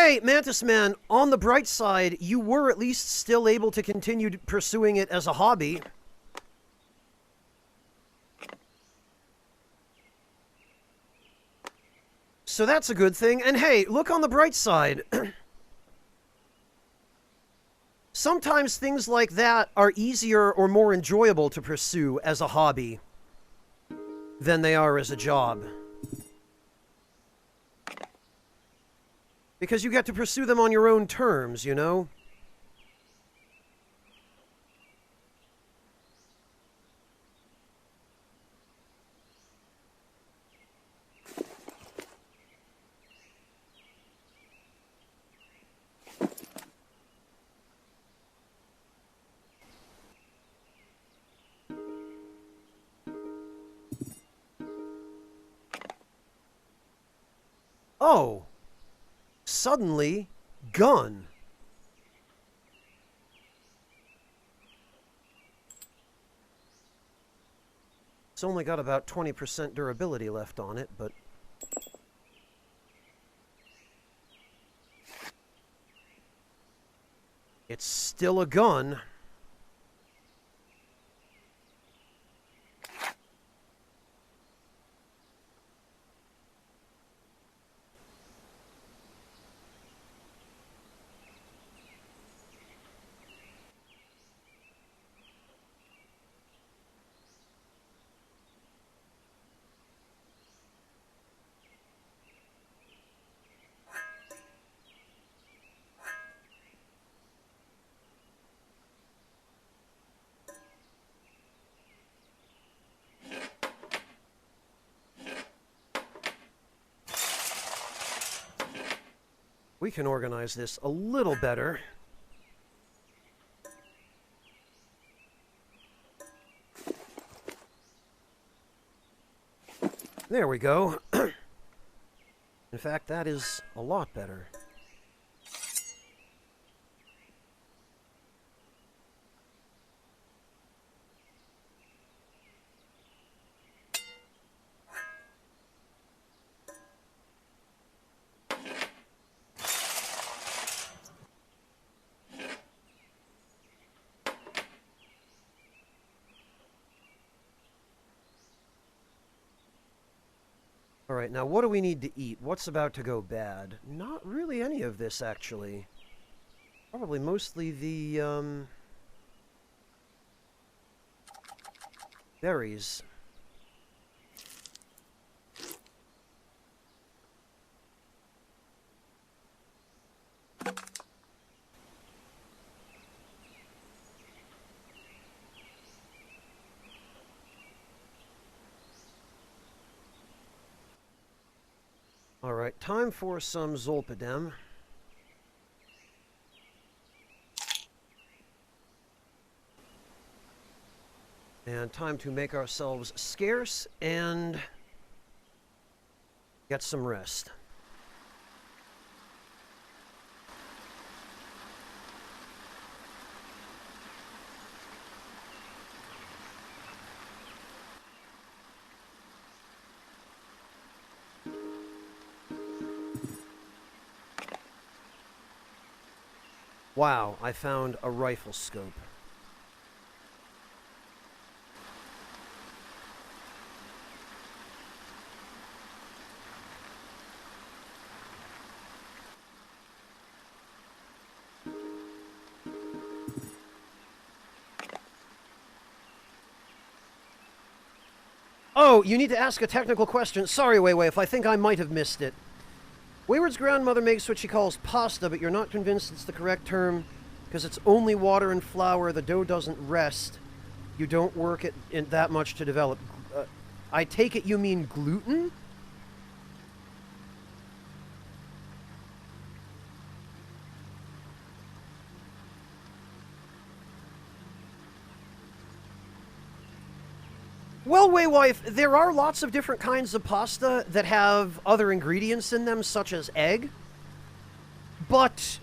hey, Mantis Man, on the bright side, you were at least still able to continue pursuing it as a hobby. So that's a good thing. And hey, look on the bright side. Sometimes things like that are easier or more enjoyable to pursue as a hobby than they are as a job. Because you get to pursue them on your own terms, you know? Oh, suddenly, gun. It's only got about 20% durability left on it, but... it's still a gun. We can organize this a little better. There we go. In fact, that is a lot better. Alright, now what do we need to eat? What's about to go bad? Not really any of this, actually. Probably mostly the, berries. Alright, time for some Zolpidem. And time to make ourselves scarce and get some rest. Wow, I found a rifle scope. Oh, you need to ask a technical question. Sorry, Wei, I think I might have missed it. Wayward's grandmother makes what she calls pasta, but you're not convinced it's the correct term because it's only water and flour. The dough doesn't rest. You don't work it in that much to develop. I take it you mean gluten? Well, Waywife, there are lots of different kinds of pasta that have other ingredients in them, such as egg. But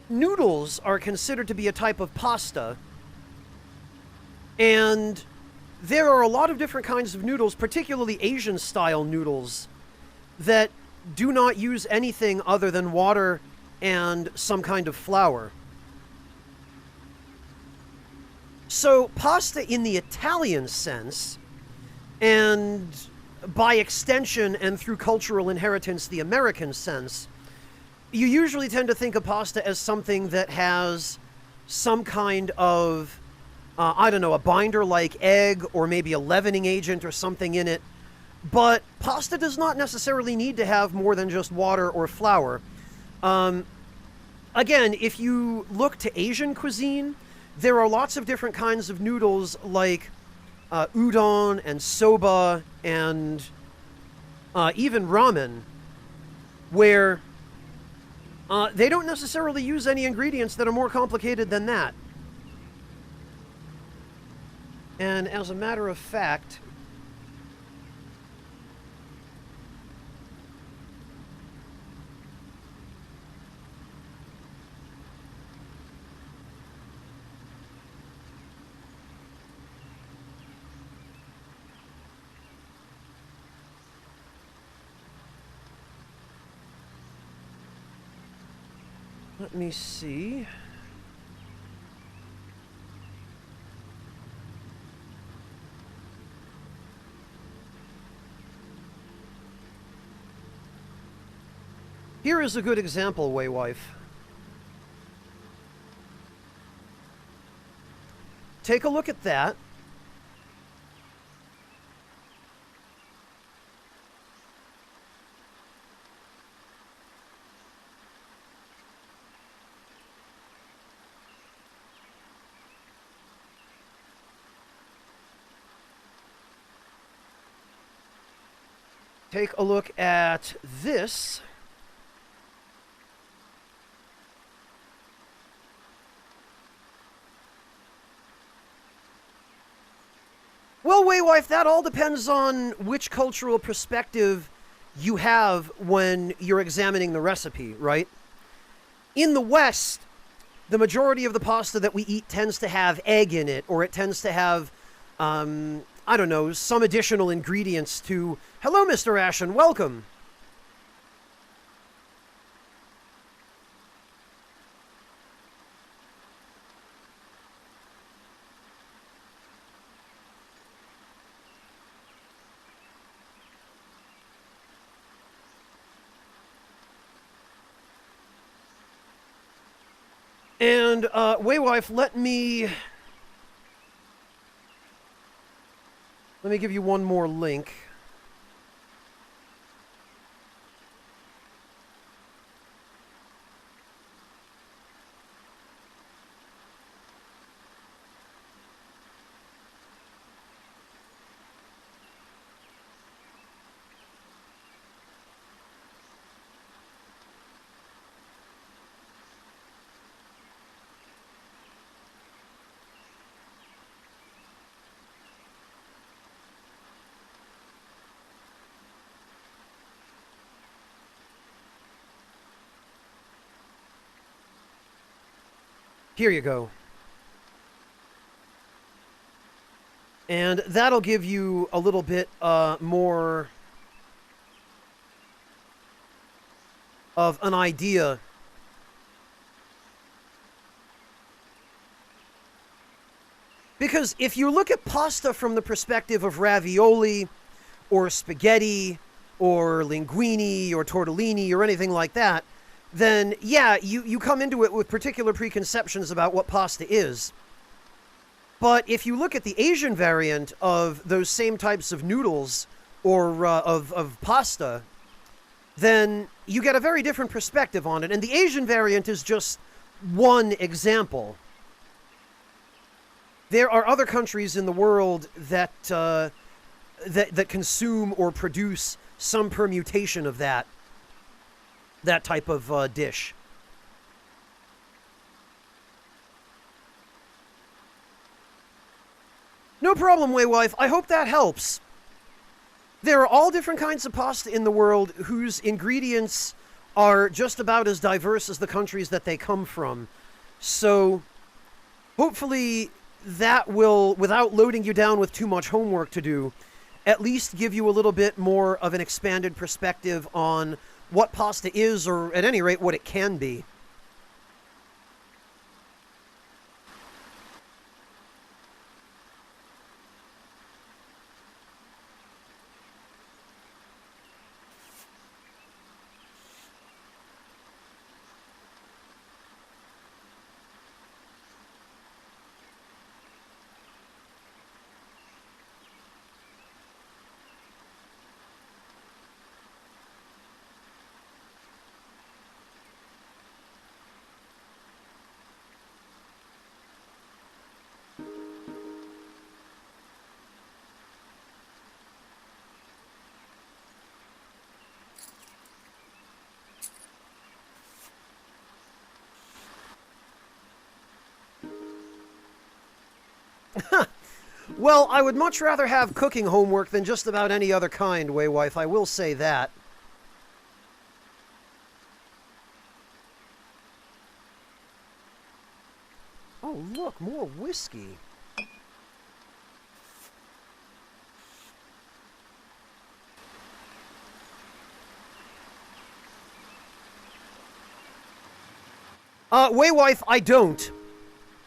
noodles are considered to be a type of pasta. And there are a lot of different kinds of noodles, particularly Asian-style noodles, that do not use anything other than water and some kind of flour. So pasta in the Italian sense, and by extension and through cultural inheritance the American sense, you usually tend to think of pasta as something that has some kind of, I don't know, a binder like egg or maybe a leavening agent or something in it. But pasta does not necessarily need to have more than just water or flour. Again, if you look to Asian cuisine, there are lots of different kinds of noodles like udon and soba and even ramen, where they don't necessarily use any ingredients that are more complicated than that. And as a matter of fact, let me see. Here is a good example, Waywife. Take a look at that. Take a look at this. Well, Waywife, that all depends on which cultural perspective you have when you're examining the recipe, right? In the West, the majority of the pasta that we eat tends to have egg in it, or it tends to have, I don't know, some additional ingredients to... Hello, Mr. Ashen, welcome. And, Waywife, let me give you one more link. Here you go. And that'll give you a little bit more of an idea. Because if you look at pasta from the perspective of ravioli or spaghetti or linguine or tortellini or anything like that, then, yeah, you come into it with particular preconceptions about what pasta is. But if you look at the Asian variant of those same types of noodles or of pasta, then you get a very different perspective on it. And the Asian variant is just one example. There are other countries in the world that that consume or produce some permutation of that type of dish. No problem, Waywife. I hope that helps. There are all different kinds of pasta in the world whose ingredients are just about as diverse as the countries that they come from. So, hopefully that will, without loading you down with too much homework to do, at least give you a little bit more of an expanded perspective on what pasta is, or at any rate, what it can be. Well, I would much rather have cooking homework than just about any other kind, Waywife, I will say that. Oh, look, more whiskey. Waywife, I don't.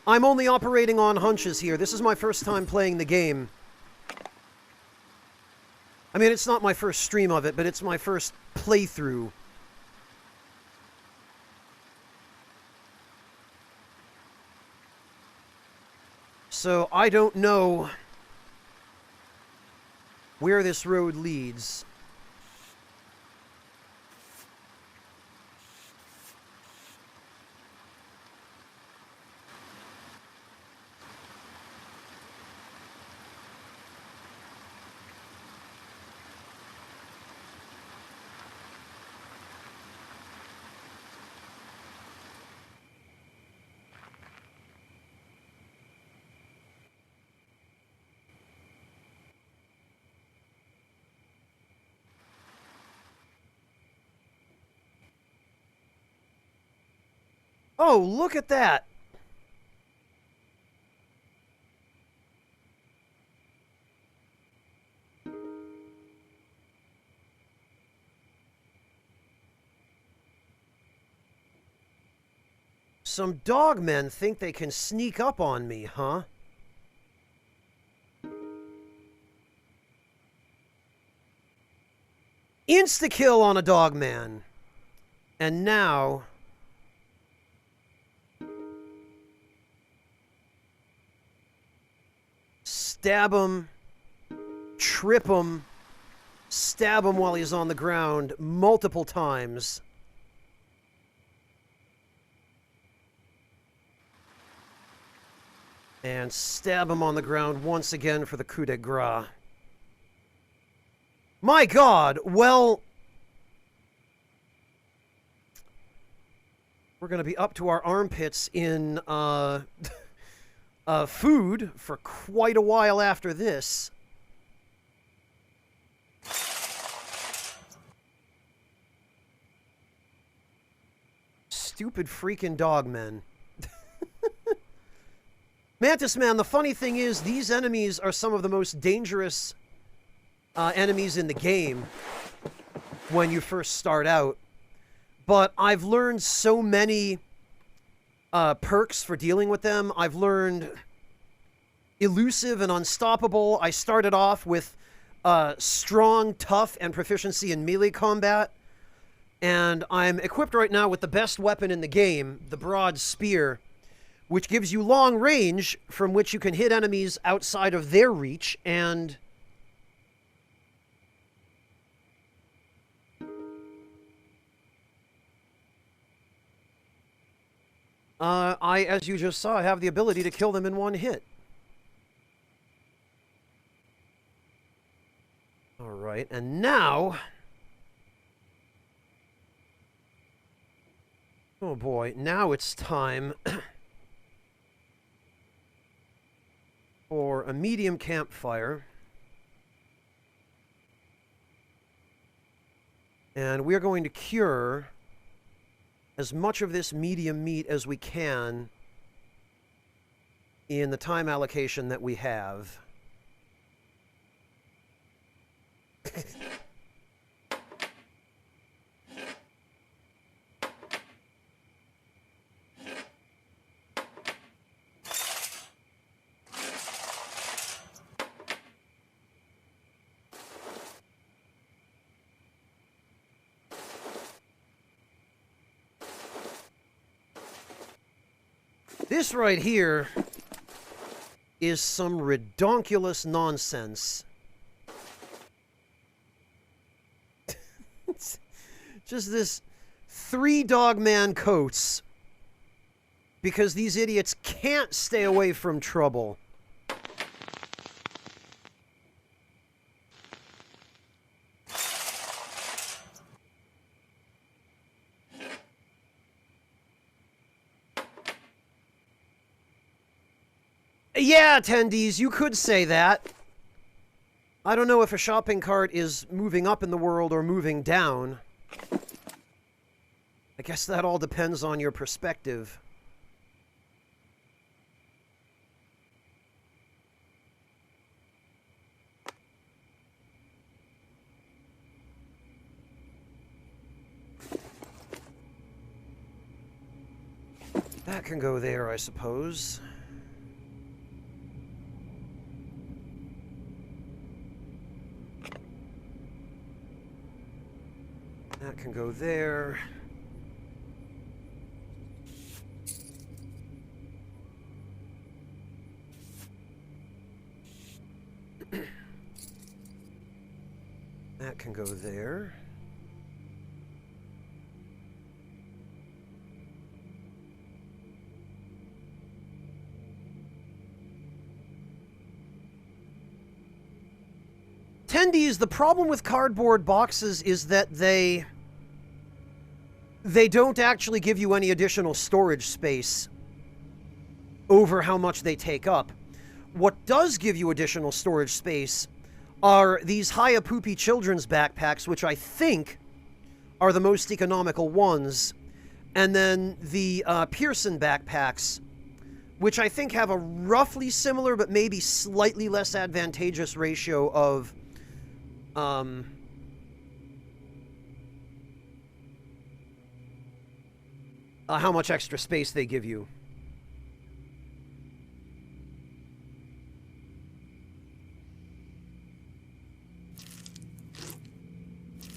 I'm only operating on hunches here. This is my first time playing the game. I mean, it's not my first stream of it, but it's my first playthrough. So I don't know where this road leads. Oh, look at that! Some dogmen think they can sneak up on me, huh? Insta-kill on a dogman! And now... stab him, trip him, stab him while he's on the ground multiple times. And stab him on the ground once again for the coup de grace. My God, well... we're going to be up to our armpits in, food for quite a while after this. Stupid freaking dogmen. Mantis Man, the funny thing is, these enemies are some of the most dangerous enemies in the game when you first start out. But I've learned so many perks for dealing with them. I've learned elusive and unstoppable. I started off with strong, tough, and proficiency in melee combat. And I'm equipped right now with the best weapon in the game, the broad spear, which gives you long range from which you can hit enemies outside of their reach, and as you just saw, have the ability to kill them in one hit. Alright, and now... oh boy, now it's time for a medium campfire. And we're going to cure as much of this medium meat as we can in the time allocation that we have. This right here is some redonkulous nonsense. Just this 3 dogman coats because these idiots can't stay away from trouble. Yeah, attendees, you could say that. I don't know if a shopping cart is moving up in the world or moving down. I guess that all depends on your perspective. That can go there, I suppose. That can go there. That can go there. Attendees, the problem with cardboard boxes is that they don't actually give you any additional storage space over how much they take up. What does give you additional storage space are these Hayapupi children's backpacks, which I think are the most economical ones, and then the Pearson backpacks, which I think have a roughly similar but maybe slightly less advantageous ratio of how much extra space they give you.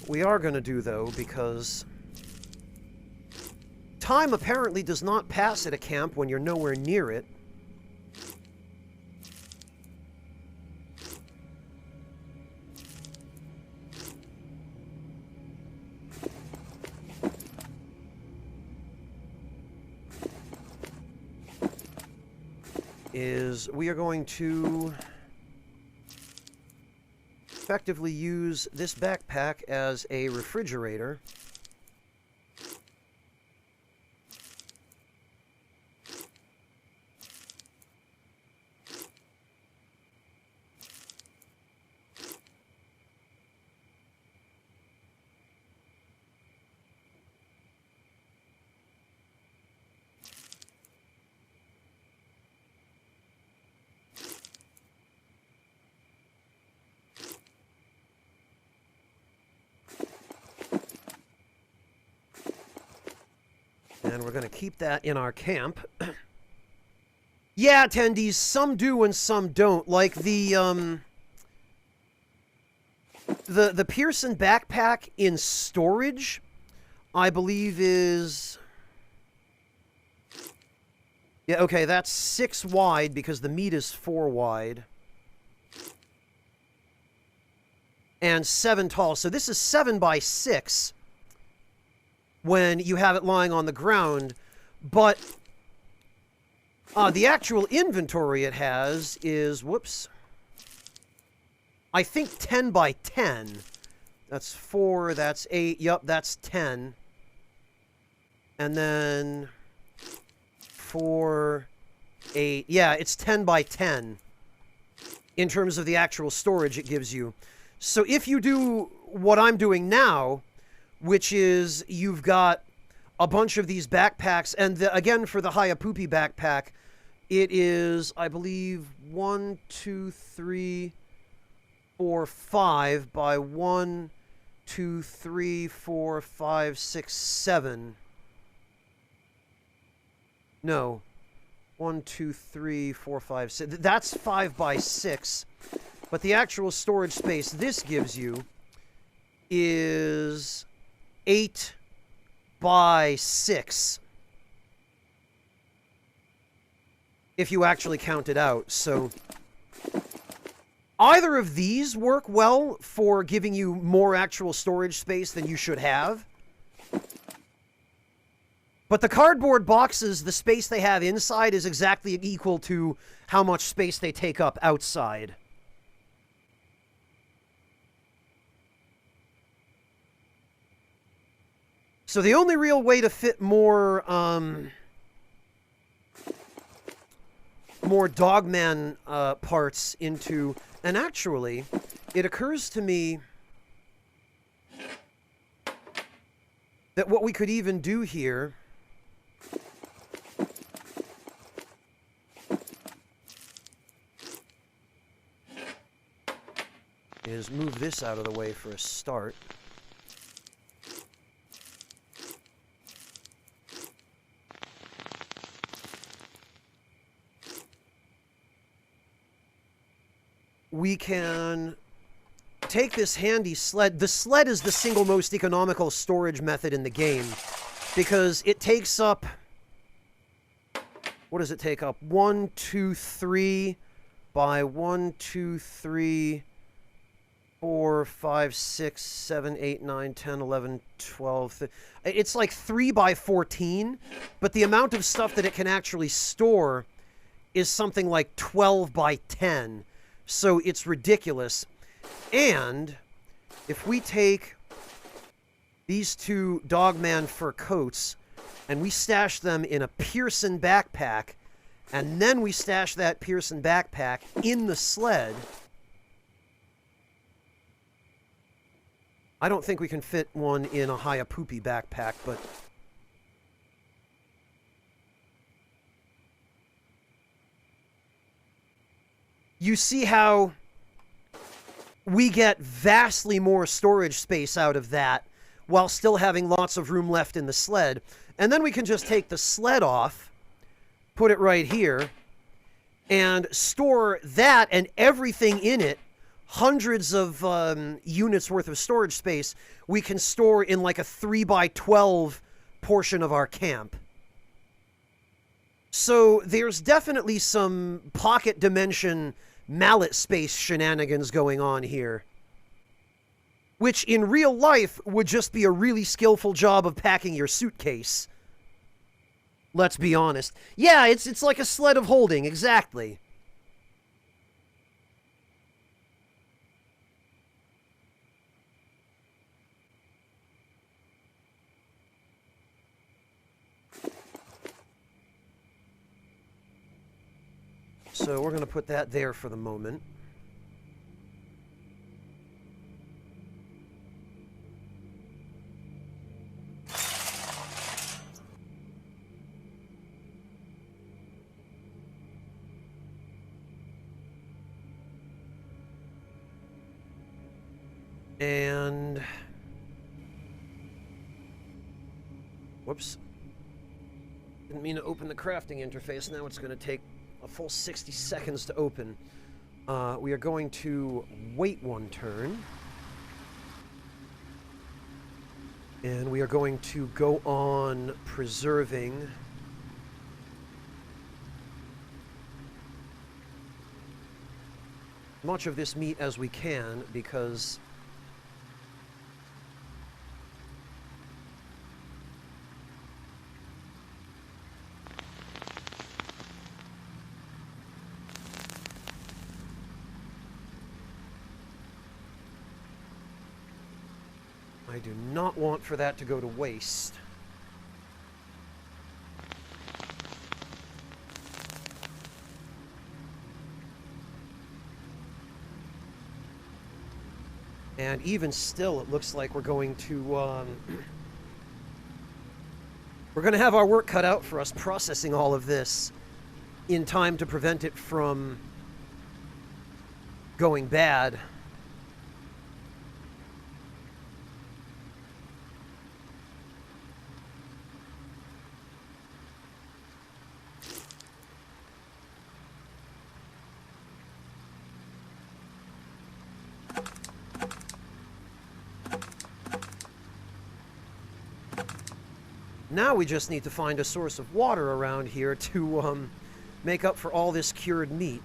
We are going to do, though, because time apparently does not pass at a camp when you're nowhere near it. We are going to effectively use this backpack as a refrigerator. And we're going to keep that in our camp. Yeah, attendees, some do and some don't. Like the Pearson backpack in storage, I believe is... Yeah, okay, that's 6 wide because the meat is 4 wide. And 7 tall. So this is 7 by 6. When you have it lying on the ground, but the actual inventory it has is, whoops, I think 10 by 10. That's 4, that's 8, yup, that's 10. And then 4, 8, yeah, it's 10 by 10 in terms of the actual storage it gives you. So if you do what I'm doing now, which is you've got a bunch of these backpacks, and again, for the Hayapupi backpack, it is, I believe, 1, 2, 3, 4, 5 by 1, 2, 3, 4, 5, 6, 7. No. 1, 2, 3, 4, 5, 6. That's 5 by 6. But the actual storage space this gives you is 8 by 6. if you actually count it out. So either of these work well for giving you more actual storage space than you should have. But the cardboard boxes, the space they have inside is exactly equal to how much space they take up outside. So the only real way to fit more Dogman parts into... And actually, it occurs to me that what we could even do here is move this out of the way for a start. We can take this handy sled. The sled is the single most economical storage method in the game because it takes up... What does it take up? 1, 2, 3 by 1, 2, 3, 4, 5, 6, 7, 8, 9, 10, 11, 12... It's like 3 by 14, but the amount of stuff that it can actually store is something like 12 by 10. So it's ridiculous. And if we take these two Dogman fur coats and we stash them in a Pearson backpack, and then we stash that Pearson backpack in the sled, I don't think we can fit one in a Hayapupi backpack, but... You see how we get vastly more storage space out of that while still having lots of room left in the sled. And then we can just take the sled off, put it right here, and store that and everything in it, hundreds of units worth of storage space, we can store in like a 3 by 12 portion of our camp. So there's definitely some pocket dimension mallet space shenanigans going on here. Which in real life would just be a really skillful job of packing your suitcase. Let's be honest. Yeah, it's like a sled of holding, exactly. So we're going to put that there for the moment. And... Whoops. Didn't mean to open the crafting interface. Now it's going to take a full 60 seconds to open. We are going to wait one turn. And we are going to go on preserving much of this meat as we can, because I do not want for that to go to waste. And even still, it looks like we're going to, we're going to have our work cut out for us processing all of this in time to prevent it from going bad. Now we just need to find a source of water around here to make up for all this cured meat.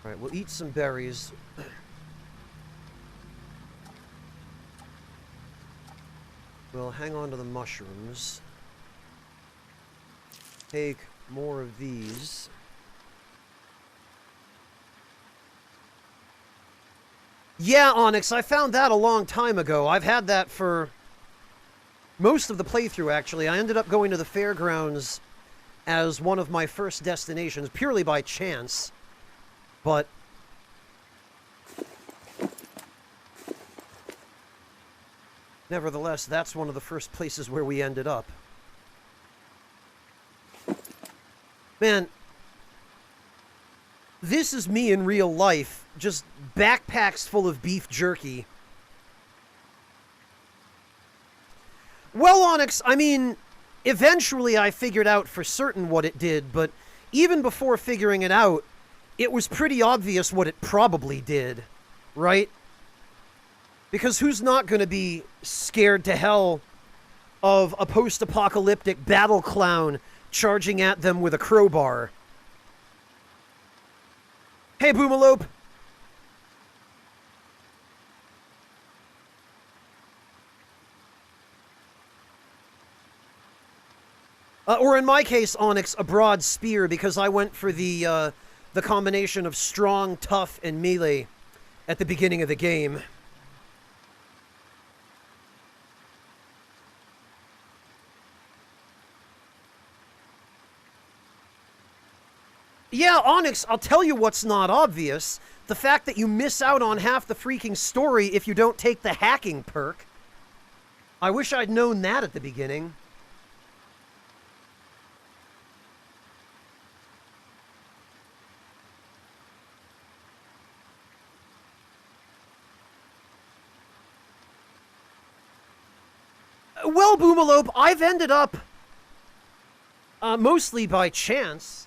Alright, we'll eat some berries. We'll hang on to the mushrooms. Take more of these. Yeah, Onyx, I found that a long time ago. I've had that for most of the playthrough, actually. I ended up going to the fairgrounds as one of my first destinations, purely by chance. But nevertheless, that's one of the first places where we ended up. Man, this is me in real life, just backpacks full of beef jerky. Well, Onyx, I mean, eventually I figured out for certain what it did, but even before figuring it out, it was pretty obvious what it probably did, right? Because who's not going to be scared to hell of a post-apocalyptic battle clown charging at them with a crowbar? Hey, Boomalope! Or in my case, Onyx, a broad spear, because I went for the combination of strong, tough, and melee at the beginning of the game. Yeah, Onyx, I'll tell you what's not obvious. The fact that you miss out on half the freaking story if you don't take the hacking perk. I wish I'd known that at the beginning. Well, Boomalope, I've ended up, mostly by chance,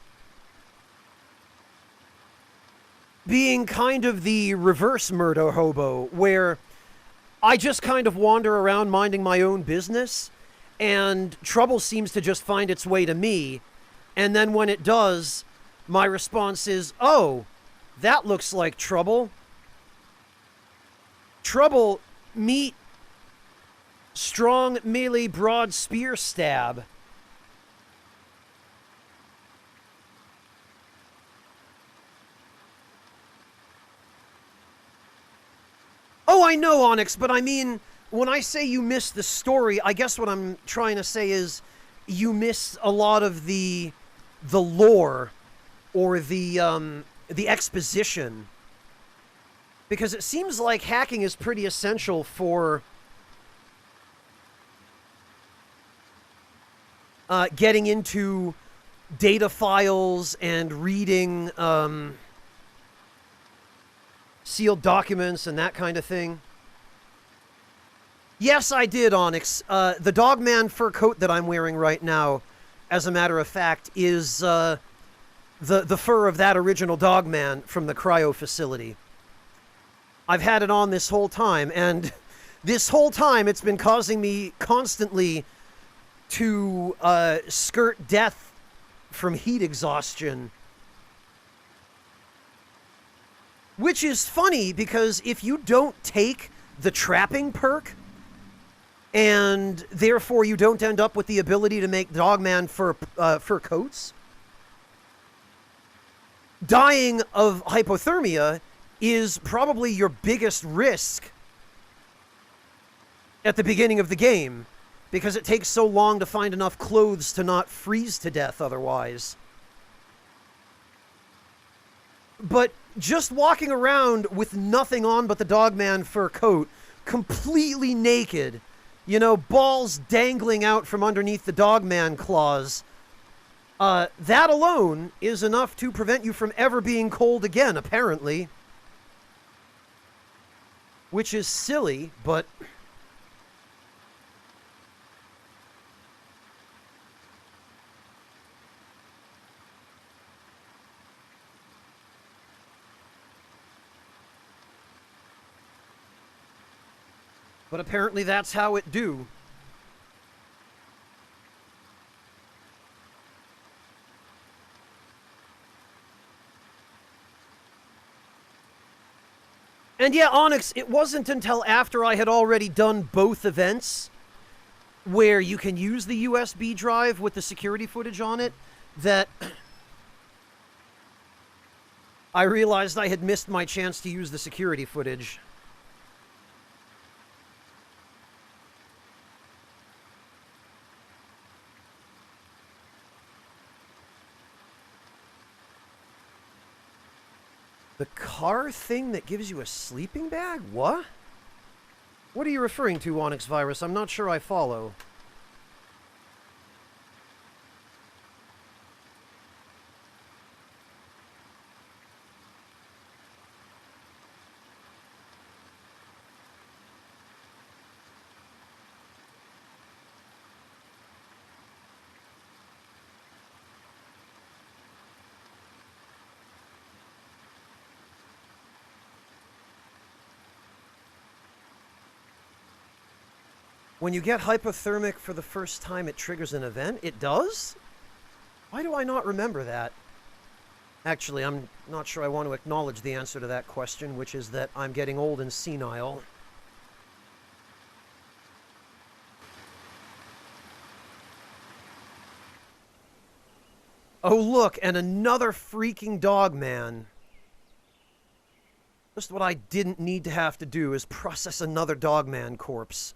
being kind of the reverse murder hobo, where I just kind of wander around minding my own business, and trouble seems to just find its way to me, and then when it does, my response is, oh, that looks like trouble. Trouble, meet strong, melee, broad spear stab. Oh, I know, Onyx, but I mean, when I say you miss the story, I guess what I'm trying to say is you miss a lot of the lore or the exposition. Because it seems like hacking is pretty essential for getting into data files and reading sealed documents and that kind of thing. Yes, I did, Onyx. The Dogman fur coat that I'm wearing right now, as a matter of fact, is the fur of that original Dogman from the cryo facility. I've had it on this whole time, and this whole time it's been causing me constantly to skirt death from heat exhaustion. Which is funny, because if you don't take the trapping perk, and therefore you don't end up with the ability to make Dogman fur coats, dying of hypothermia is probably your biggest risk at the beginning of the game, because it takes so long to find enough clothes to not freeze to death otherwise. But just walking around with nothing on but the Dogman fur coat, completely naked, you know, balls dangling out from underneath the Dogman claws, that alone is enough to prevent you from ever being cold again, apparently. Which is silly, but... But apparently that's how it do. And yeah, Onyx, it wasn't until after I had already done both events where you can use the USB drive with the security footage on it that I realized I had missed my chance to use the security footage. The car thing that gives you a sleeping bag? What? What are you referring to, Onyx Virus? I'm not sure I follow. When you get hypothermic for the first time, it triggers an event? It does? Why do I not remember that? Actually, I'm not sure I want to acknowledge the answer to that question, which is that I'm getting old and senile. Oh, look, and another freaking Dogman. Just what I didn't need to have to do is process another Dogman corpse.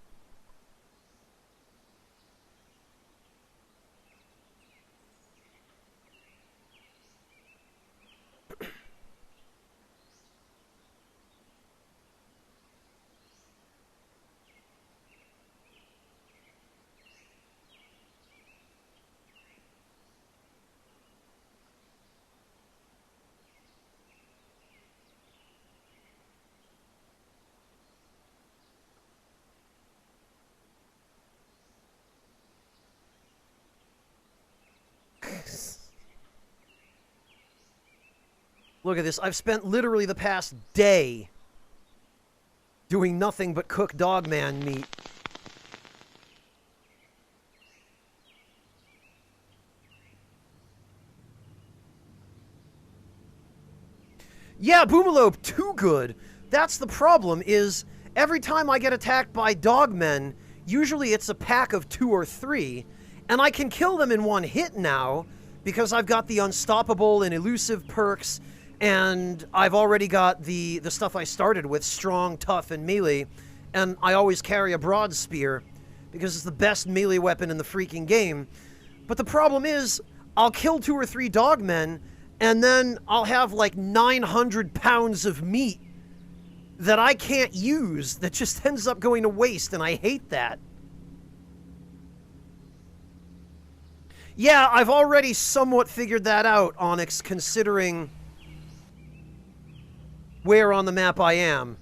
Look at this. I've spent literally the past day doing nothing but cook Dogman meat. Yeah, Boomalope, too good. That's the problem, is every time I get attacked by Dogmen, usually it's a pack of 2 or 3, and I can kill them in one hit now, because I've got the unstoppable and elusive perks, and I've already got the stuff I started with, strong, tough, and melee, and I always carry a broad spear, because it's the best melee weapon in the freaking game. But the problem is, I'll kill 2 or 3 Dogmen, and then I'll have like 900 pounds of meat that I can't use, that just ends up going to waste, and I hate that. Yeah, I've already somewhat figured that out, Onyx, considering where on the map I am.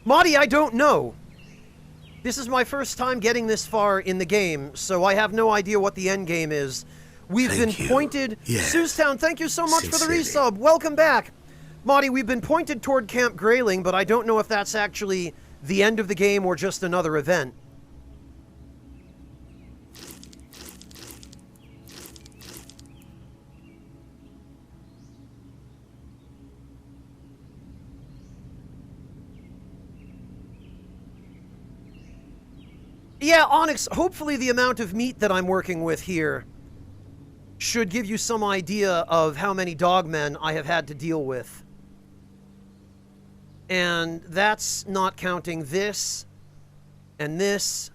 Marty, I don't know. This is my first time getting this far in the game, so I have no idea what the end game is. We've been pointed... Yes. Seustown, thank you so much for the Sincerely. resub. Welcome back. Marty, we've been pointed toward Camp Grayling, but I don't know if that's actually the end of the game or just another event. Yeah, Onyx, hopefully the amount of meat that I'm working with here should give you some idea of how many Dogmen I have had to deal with. And that's not counting this and this.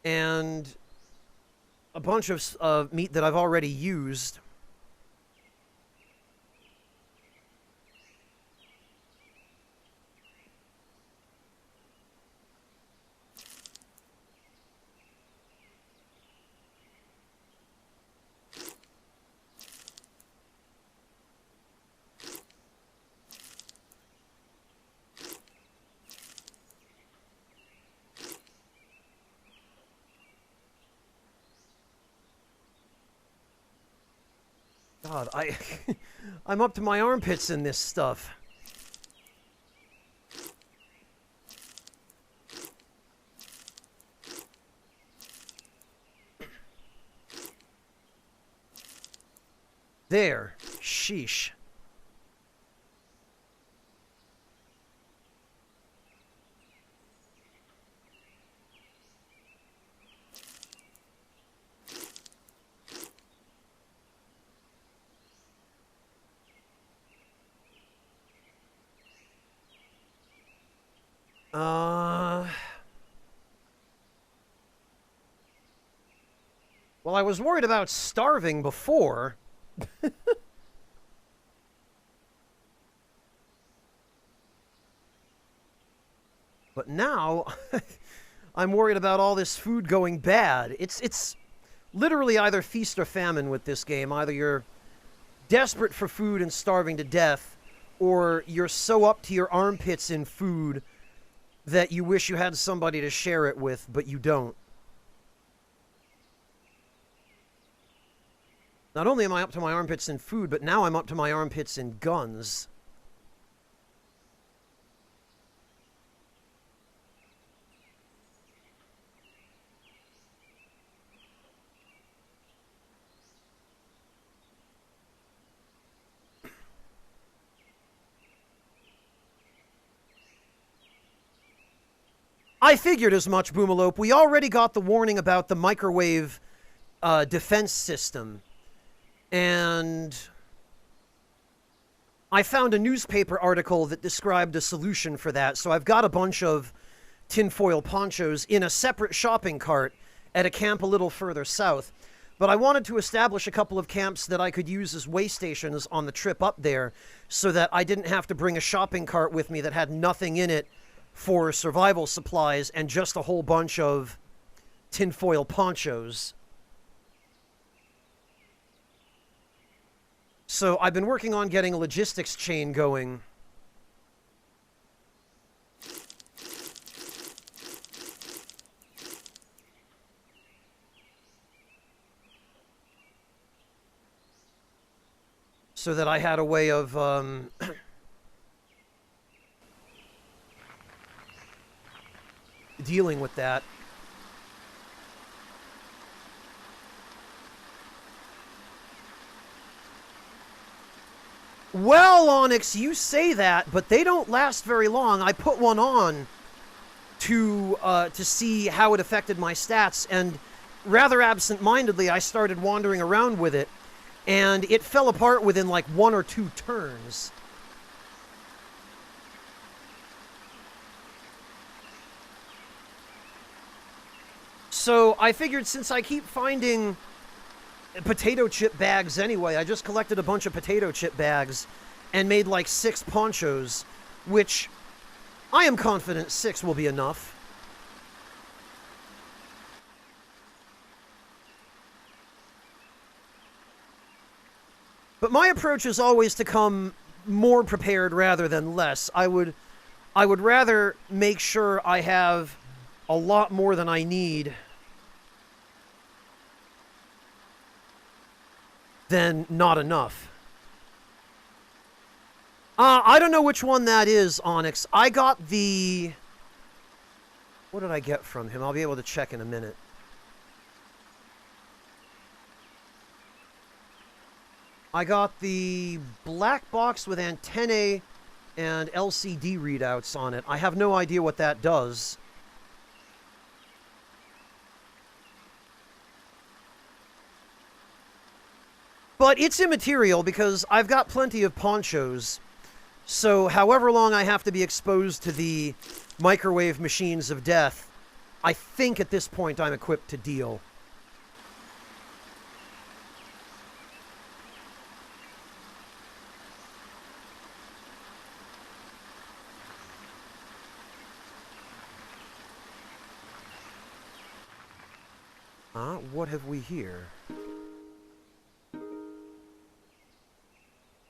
and a bunch of meat that I've already used. God, I'm up to my armpits in this stuff. There. Sheesh. Well, I was worried about starving before. But now, I'm worried about all this food going bad. It's literally either feast or famine with this game. Either you're desperate for food and starving to death, or you're so up to your armpits in food that you wish you had somebody to share it with, but you don't. Not only am I up to my armpits in food, but now I'm up to my armpits in guns. I figured as much, Boomalope. We already got the warning about the microwave defense system. And I found a newspaper article that described a solution for that. So I've got a bunch of tinfoil ponchos in a separate shopping cart at a camp a little further south. But I wanted to establish a couple of camps that I could use as way stations on the trip up there so that I didn't have to bring a shopping cart with me that had nothing in it for survival supplies and just a whole bunch of tinfoil ponchos. So I've been working on getting a logistics chain going. So that I had a way of dealing with that. Well, Onyx, you say that, but they don't last very long. I put one on to see how it affected my stats, and rather absent-mindedly, I started wandering around with it, and it fell apart within like 1 or 2 turns. So I figured since I keep finding potato chip bags anyway, I just collected a bunch of potato chip bags and made like 6 ponchos, which I am confident 6 will be enough. But my approach is always to come more prepared rather than less. I would rather make sure I have a lot more than I need than not enough. I don't know which one that is, Onyx. I got the... What did I get from him? I'll be able to check in a minute. I got the black box with antennae and LCD readouts on it. I have no idea what that does. But it's immaterial because I've got plenty of ponchos. So however long I have to be exposed to the microwave machines of death, I think at this point I'm equipped to deal. What have we here?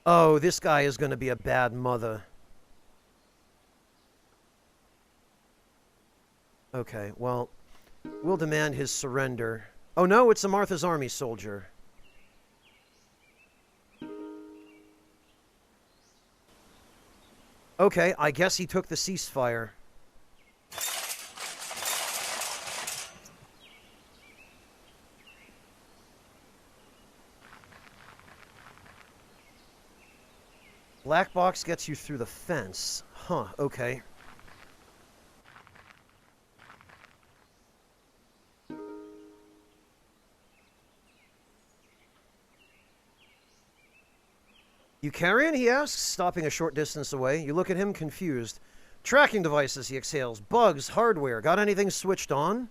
Oh, this guy is going to be a bad mother. Okay, well, we'll demand his surrender. Oh no, it's a Martha's Army soldier. Okay, I guess he took the ceasefire. Black box gets you through the fence. Huh, okay. You carrion? He asks, stopping a short distance away. You look at him, confused. Tracking devices, he exhales. Bugs, hardware. Got anything switched on?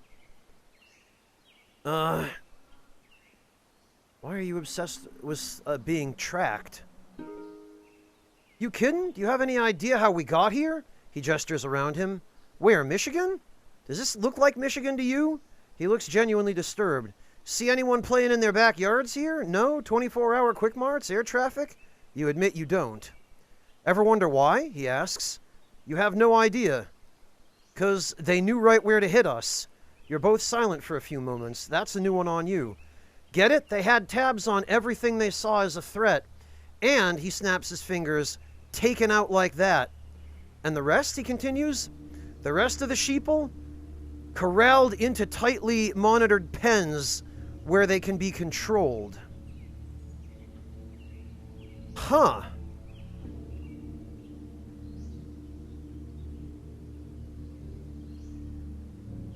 Why are you obsessed with being tracked? You kidding? Do you have any idea how we got here? He gestures around him. Where, Michigan? Does this look like Michigan to you? He looks genuinely disturbed. See anyone playing in their backyards here? No? 24-hour quick marts? Air traffic? You admit you don't. Ever wonder why? He asks. You have no idea. 'Cause they knew right where to hit us. You're both silent for a few moments. That's a new one on you. Get it? They had tabs on everything they saw as a threat. And, he snaps his fingers, taken out like that. And the rest, he continues? The rest of the sheeple? Corralled into tightly monitored pens where they can be controlled. Huh.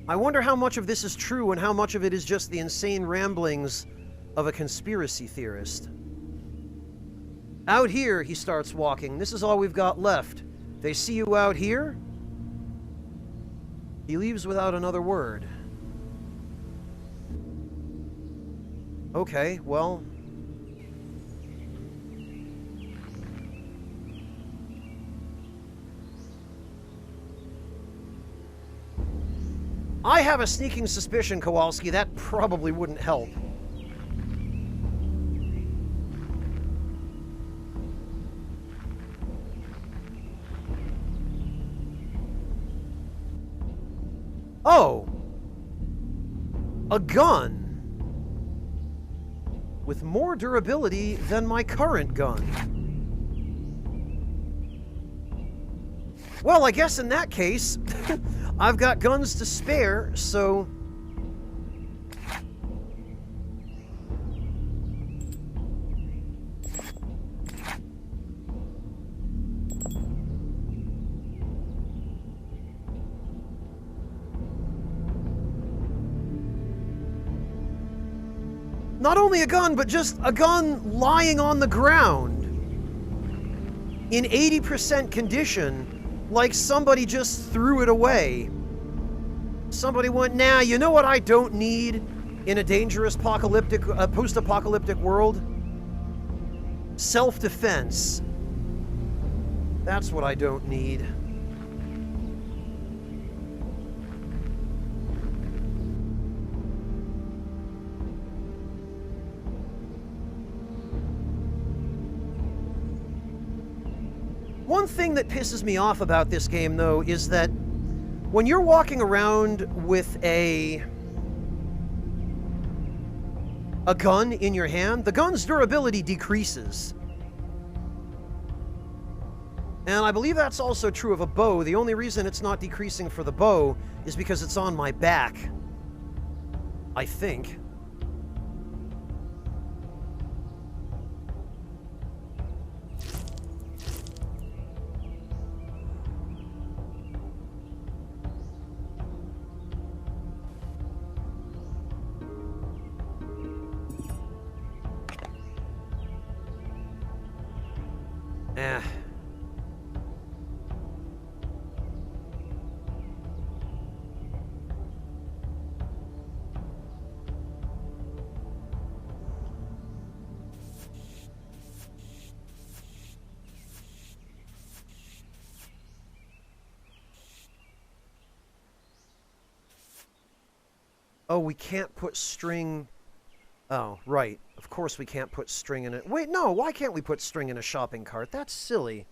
I wonder how much of this is true and how much of it is just the insane ramblings of a conspiracy theorist. Out here, he starts walking. This is all we've got left. They see you out here? He leaves without another word. Okay, well... I have a sneaking suspicion, Kowalski, that probably wouldn't help. Oh! A gun! With more durability than my current gun. Well, I guess in that case, I've got guns to spare, so... Not only a gun, but just a gun lying on the ground. In 80% condition, like somebody just threw it away. Somebody went, nah, you know what I don't need in a dangerous post-apocalyptic world? Self-defense. That's what I don't need. One thing that pisses me off about this game, though, is that when you're walking around with a gun in your hand, the gun's durability decreases. And I believe that's also true of a bow. The only reason it's not decreasing for the bow is because it's on my back. I think. Oh, we can't put string... Oh, right. Of course we can't put string in it. Wait, no, why can't we put string in a shopping cart? That's silly.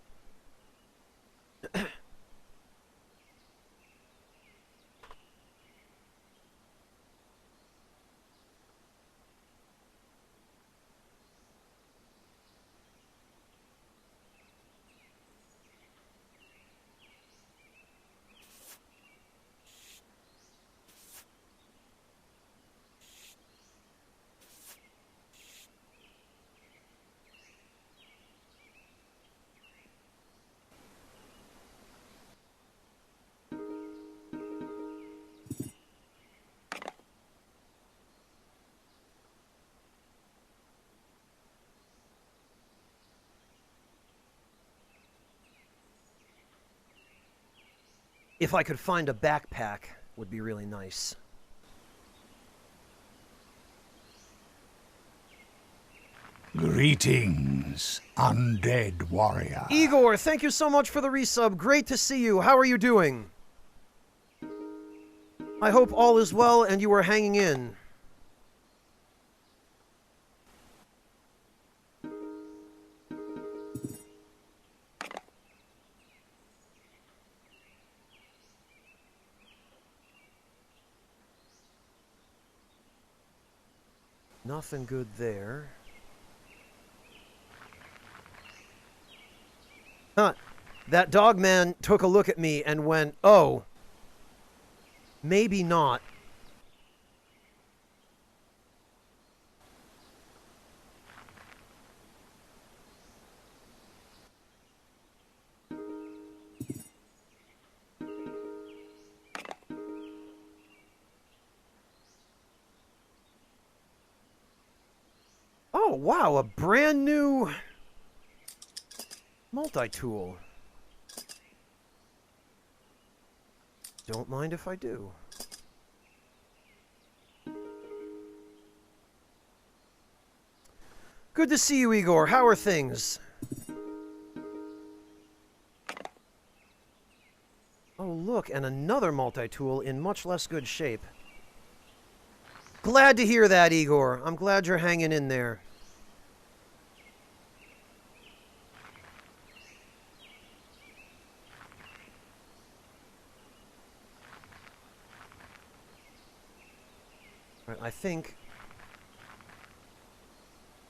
If I could find a backpack, would be really nice. Greetings, undead warrior. Igor, thank you so much for the resub. Great to see you. How are you doing? I hope all is well and you are hanging in. Nothing good there. Huh. That dog man took a look at me and went, oh, maybe not. Oh, wow, a brand new multi-tool. Don't mind if I do. Good to see you, Igor. How are things? Oh, look, and another multi-tool in much less good shape. Glad to hear that, Igor. I'm glad you're hanging in there. Right, I think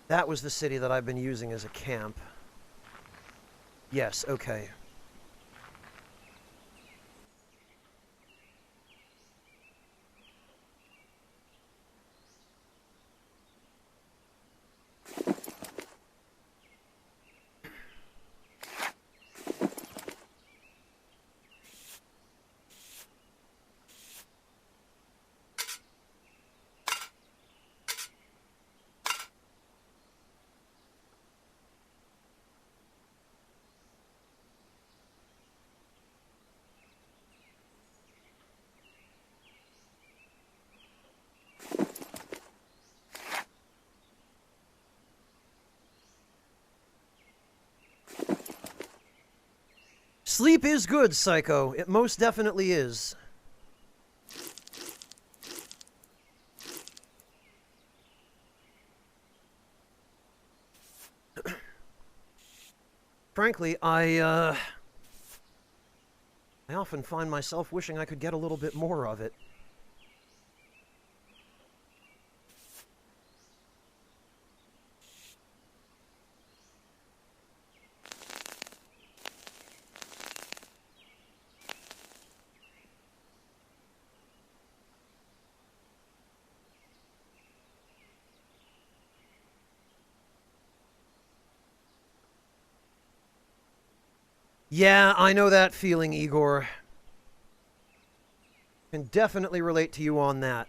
that was the city that I've been using as a camp. Yes, okay. Sleep is good, Psycho. It most definitely is. Frankly, I often find myself wishing I could get a little bit more of it. Yeah, I know that feeling, Igor. Can definitely relate to you on that.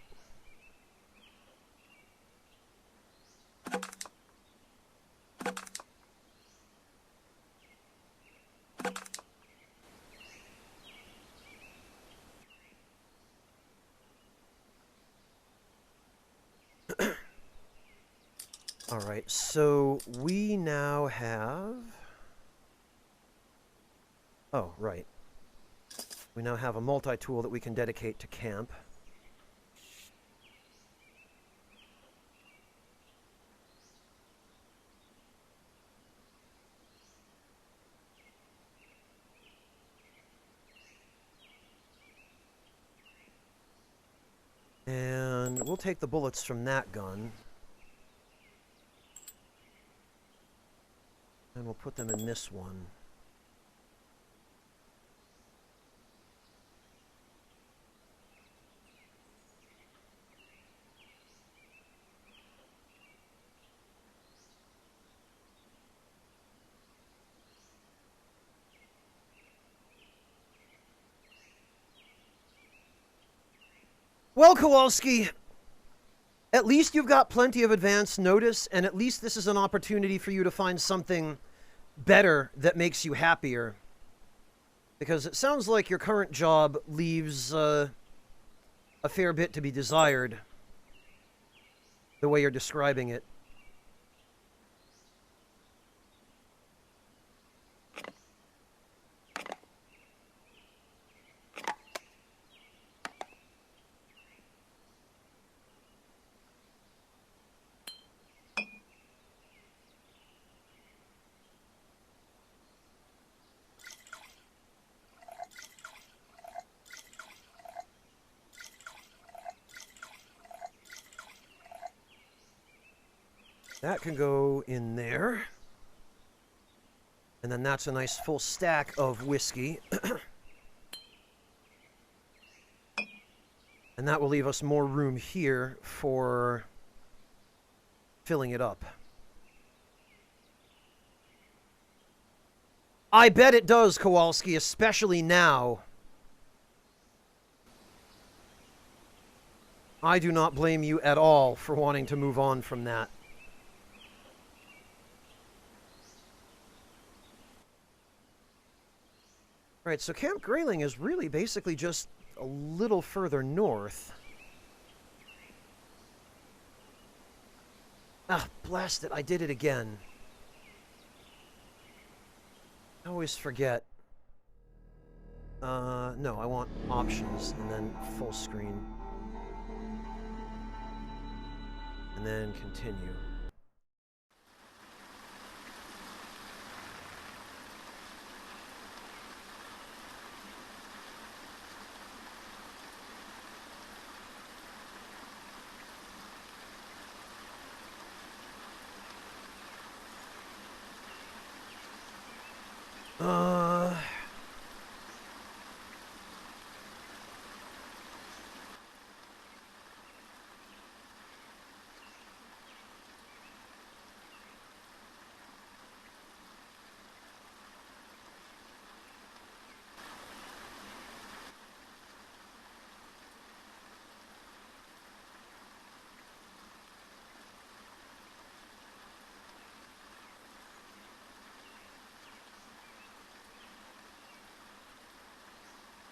All right, so we now have... Oh, right. We now have a multi-tool that we can dedicate to camp. we'll take the bullets from that gun. And we'll put them in this one. Well, Kowalski, at least you've got plenty of advance notice, and at least this is an opportunity for you to find something better that makes you happier. Because it sounds like your current job leaves a fair bit to be desired, the way you're describing it. That can go in there. And then that's a nice full stack of whiskey. And that will leave us more room here for filling it up. I bet it does, Kowalski, especially now. I do not blame you at all for wanting to move on from that. Right, so Camp Grayling is really basically just a little further north. Ah, blast it, I did it again. I always forget. No, I want options, and then full screen. And then continue.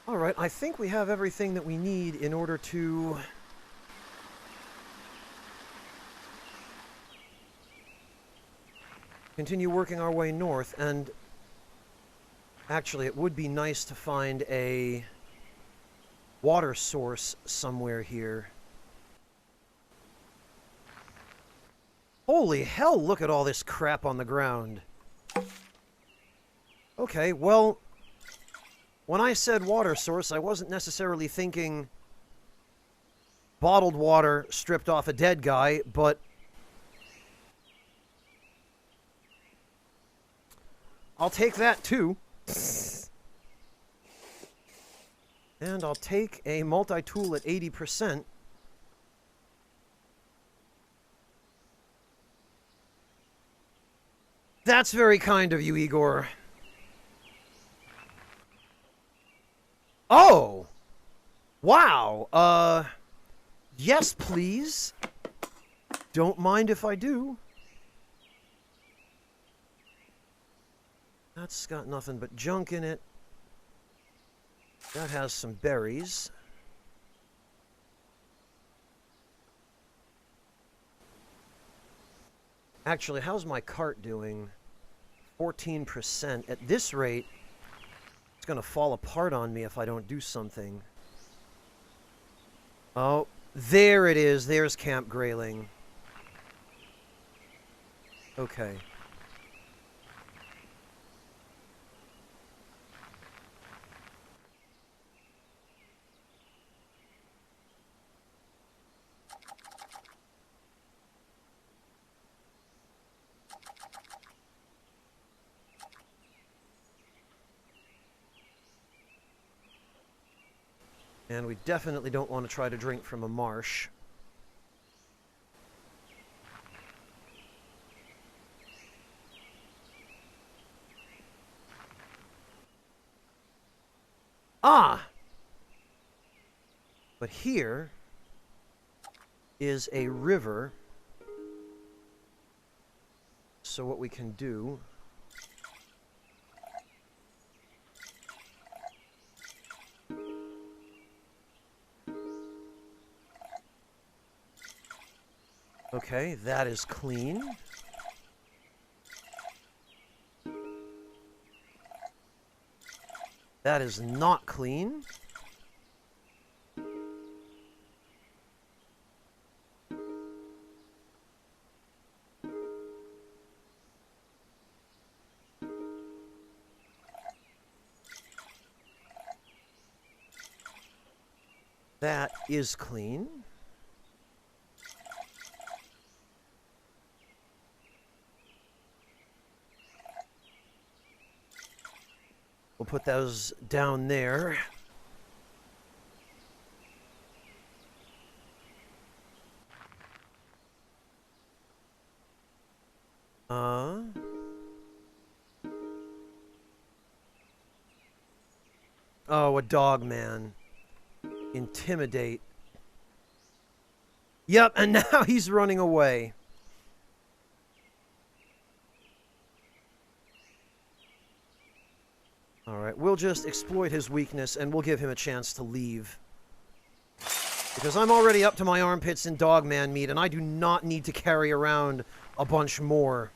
All right, I think we have everything that we need in order to continue working our way north, and actually it would be nice to find a water source somewhere here. Holy hell, look at all this crap on the ground. Okay, well, when I said water source, I wasn't necessarily thinking bottled water stripped off a dead guy, but I'll take that too. And I'll take a multi-tool at 80%. That's very kind of you, Igor. Oh! Wow, yes, please. Don't mind if I do. That's got nothing but junk in it. That has some berries. Actually, how's my cart doing? 14%. At this rate, it's going to fall apart on me if I don't do something. Oh, there it is. There's Camp Grayling. Okay. And we definitely don't want to try to drink from a marsh. Ah! But here is a river. So what we can do... Okay, that is clean. That is not clean. That is clean. We'll put those down there. Oh, a dog man. Intimidate. Yep, and now he's running away. Alright, we'll just exploit his weakness and we'll give him a chance to leave. Because I'm already up to my armpits in dogman meat and I do not need to carry around a bunch more.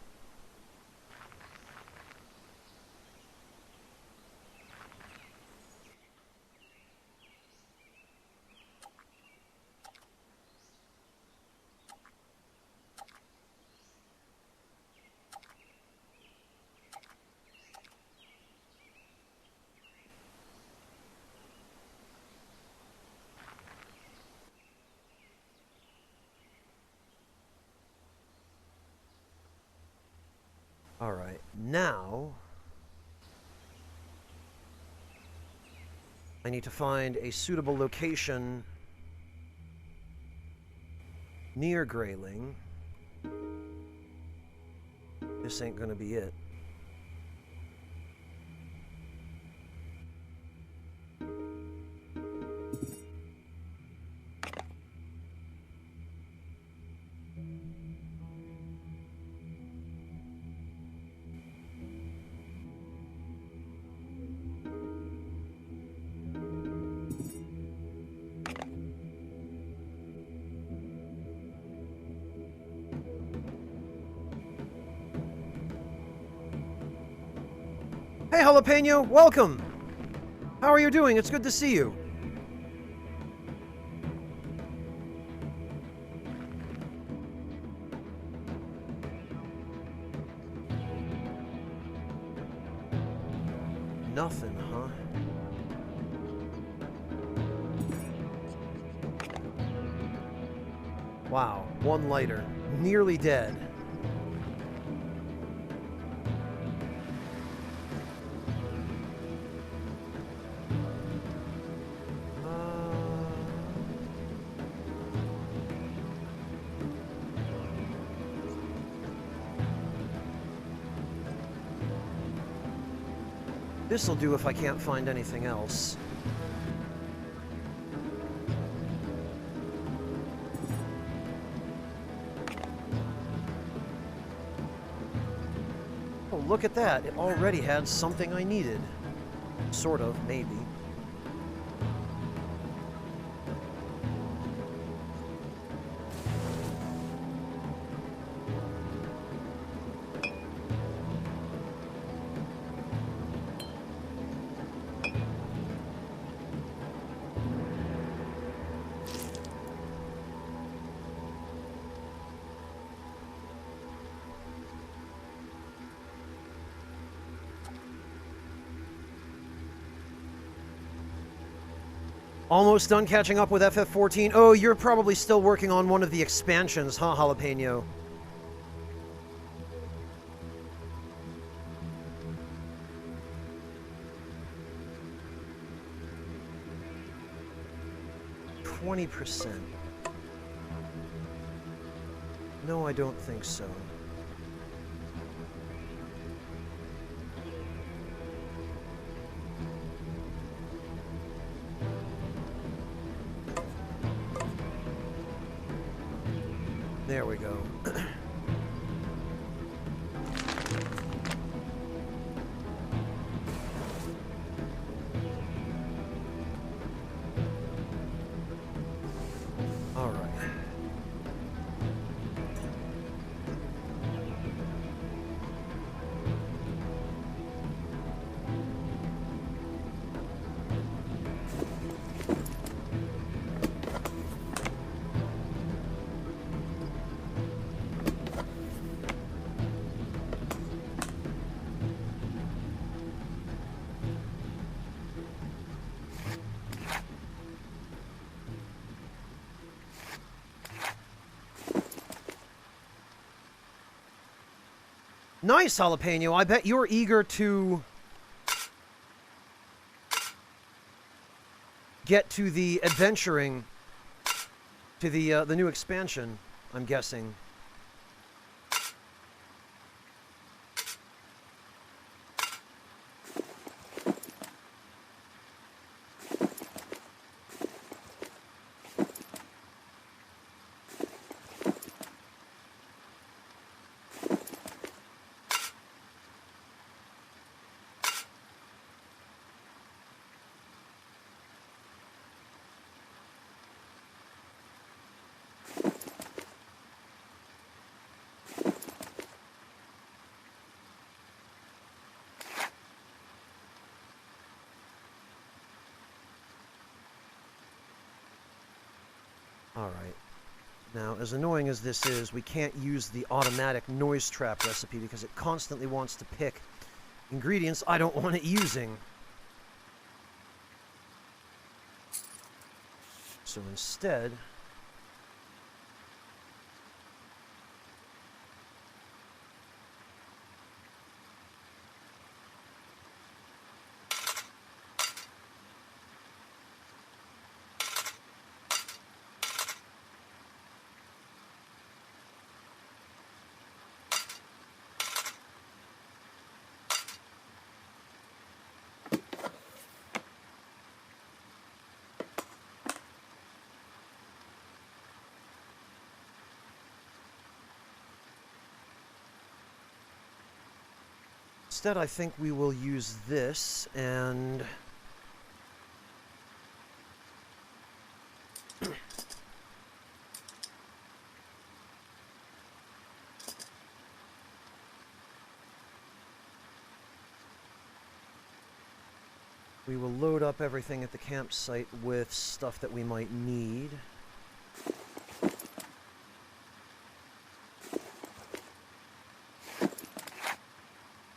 Alright, now I need to find a suitable location near Grayling. This ain't gonna be it. Hey, Jalapeno, welcome! How are you doing? It's good to see you. Nothing, huh? Wow, one lighter. Nearly dead. This'll do if I can't find anything else. Oh, look at that. It already had something I needed. Sort of, maybe. Almost done catching up with FF14. Oh, you're probably still working on one of the expansions, huh, Jalapeno? 20%. No, I don't think so. There we go. All right. Nice, Jalapeno. I bet you're eager to get to the adventuring, to the new expansion, I'm guessing. Alright. Now, as annoying as this is, we can't use the automatic noise trap recipe because it constantly wants to pick ingredients I don't want it using. So instead... Instead, I think we will use this, and... we will load up everything at the campsite with stuff that we might need.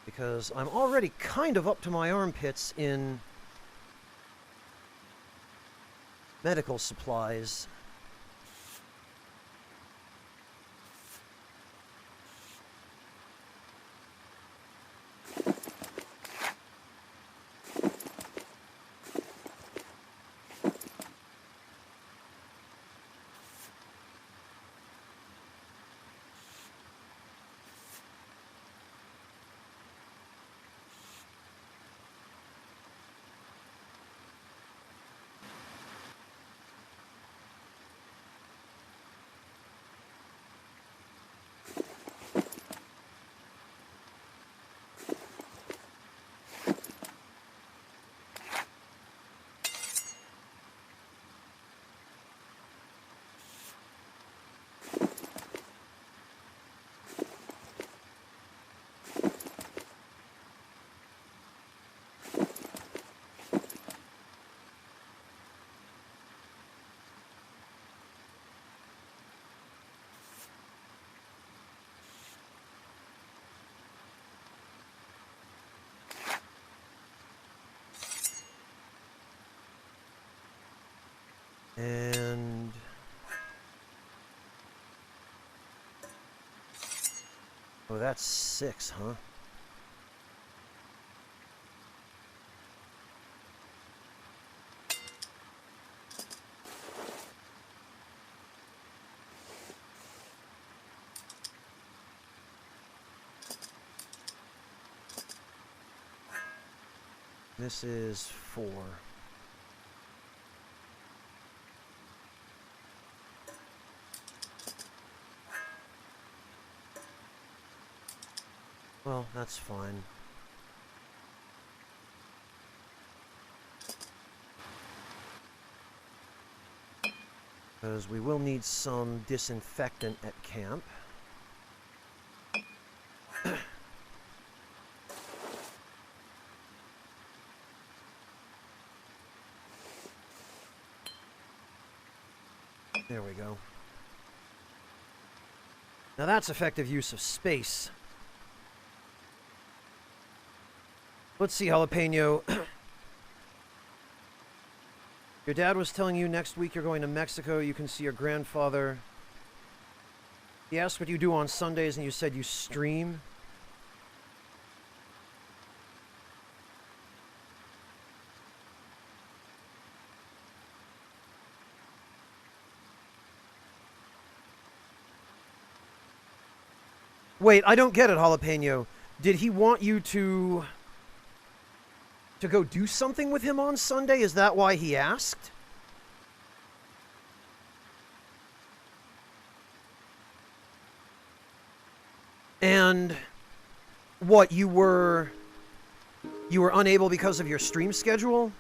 Because I'm already kind of up to my armpits in medical supplies. And... oh, that's 6, huh? This is 4. Well, that's fine. Because we will need some disinfectant at camp. There we go. Now that's effective use of space. Let's see, Jalapeno. Your dad was telling you next week you're going to Mexico. You can see your grandfather. He asked what you do on Sundays, and you said you stream. Wait, I don't get it, Jalapeno. Did he want you to go do something with him on Sunday? Is that why he asked? And what, you were unable because of your stream schedule?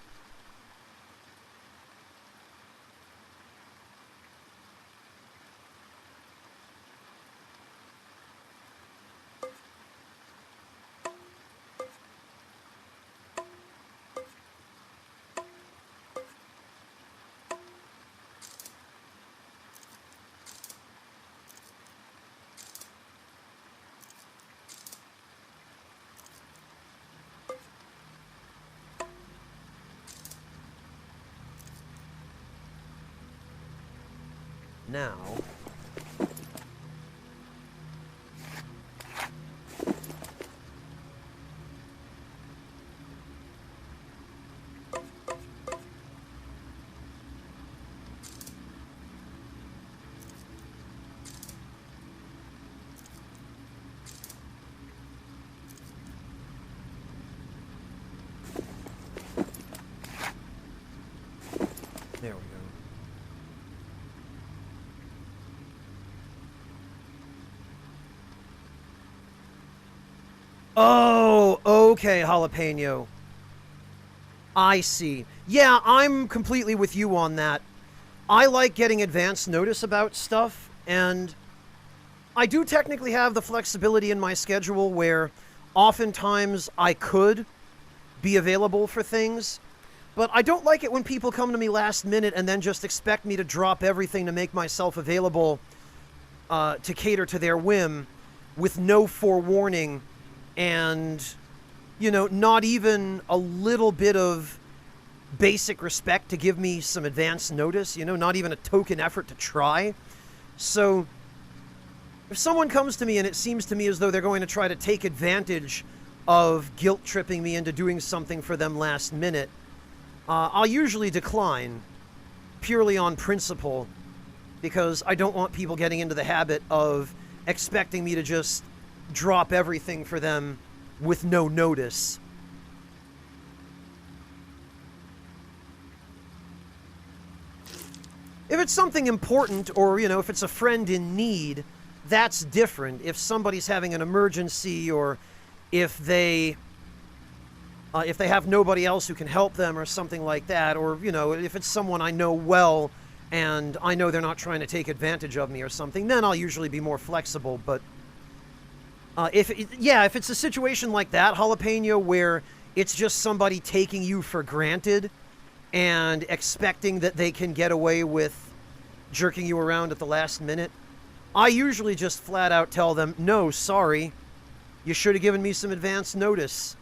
Now, there we go. Oh, okay, Jalapeno. I see. Yeah, I'm completely with you on that. I like getting advance notice about stuff, and I do technically have the flexibility in my schedule where oftentimes I could be available for things, but I don't like it when people come to me last minute and then just expect me to drop everything to make myself available to cater to their whim with no forewarning. And, you know, not even a little bit of basic respect to give me some advance notice, you know, not even a token effort to try. So, if someone comes to me and it seems to me as though they're going to try to take advantage of guilt-tripping me into doing something for them last minute, I'll usually decline, purely on principle, because I don't want people getting into the habit of expecting me to just drop everything for them with no notice. If it's something important, or, you know, if it's a friend in need, that's different. If somebody's having an emergency, or if they have nobody else who can help them or something like that, or, you know, if it's someone I know well and I know they're not trying to take advantage of me or something, then I'll usually be more flexible. But if it's a situation like that, Jalapeno, where it's just somebody taking you for granted and expecting that they can get away with jerking you around at the last minute, I usually just flat out tell them, no, sorry, you should have given me some advance notice.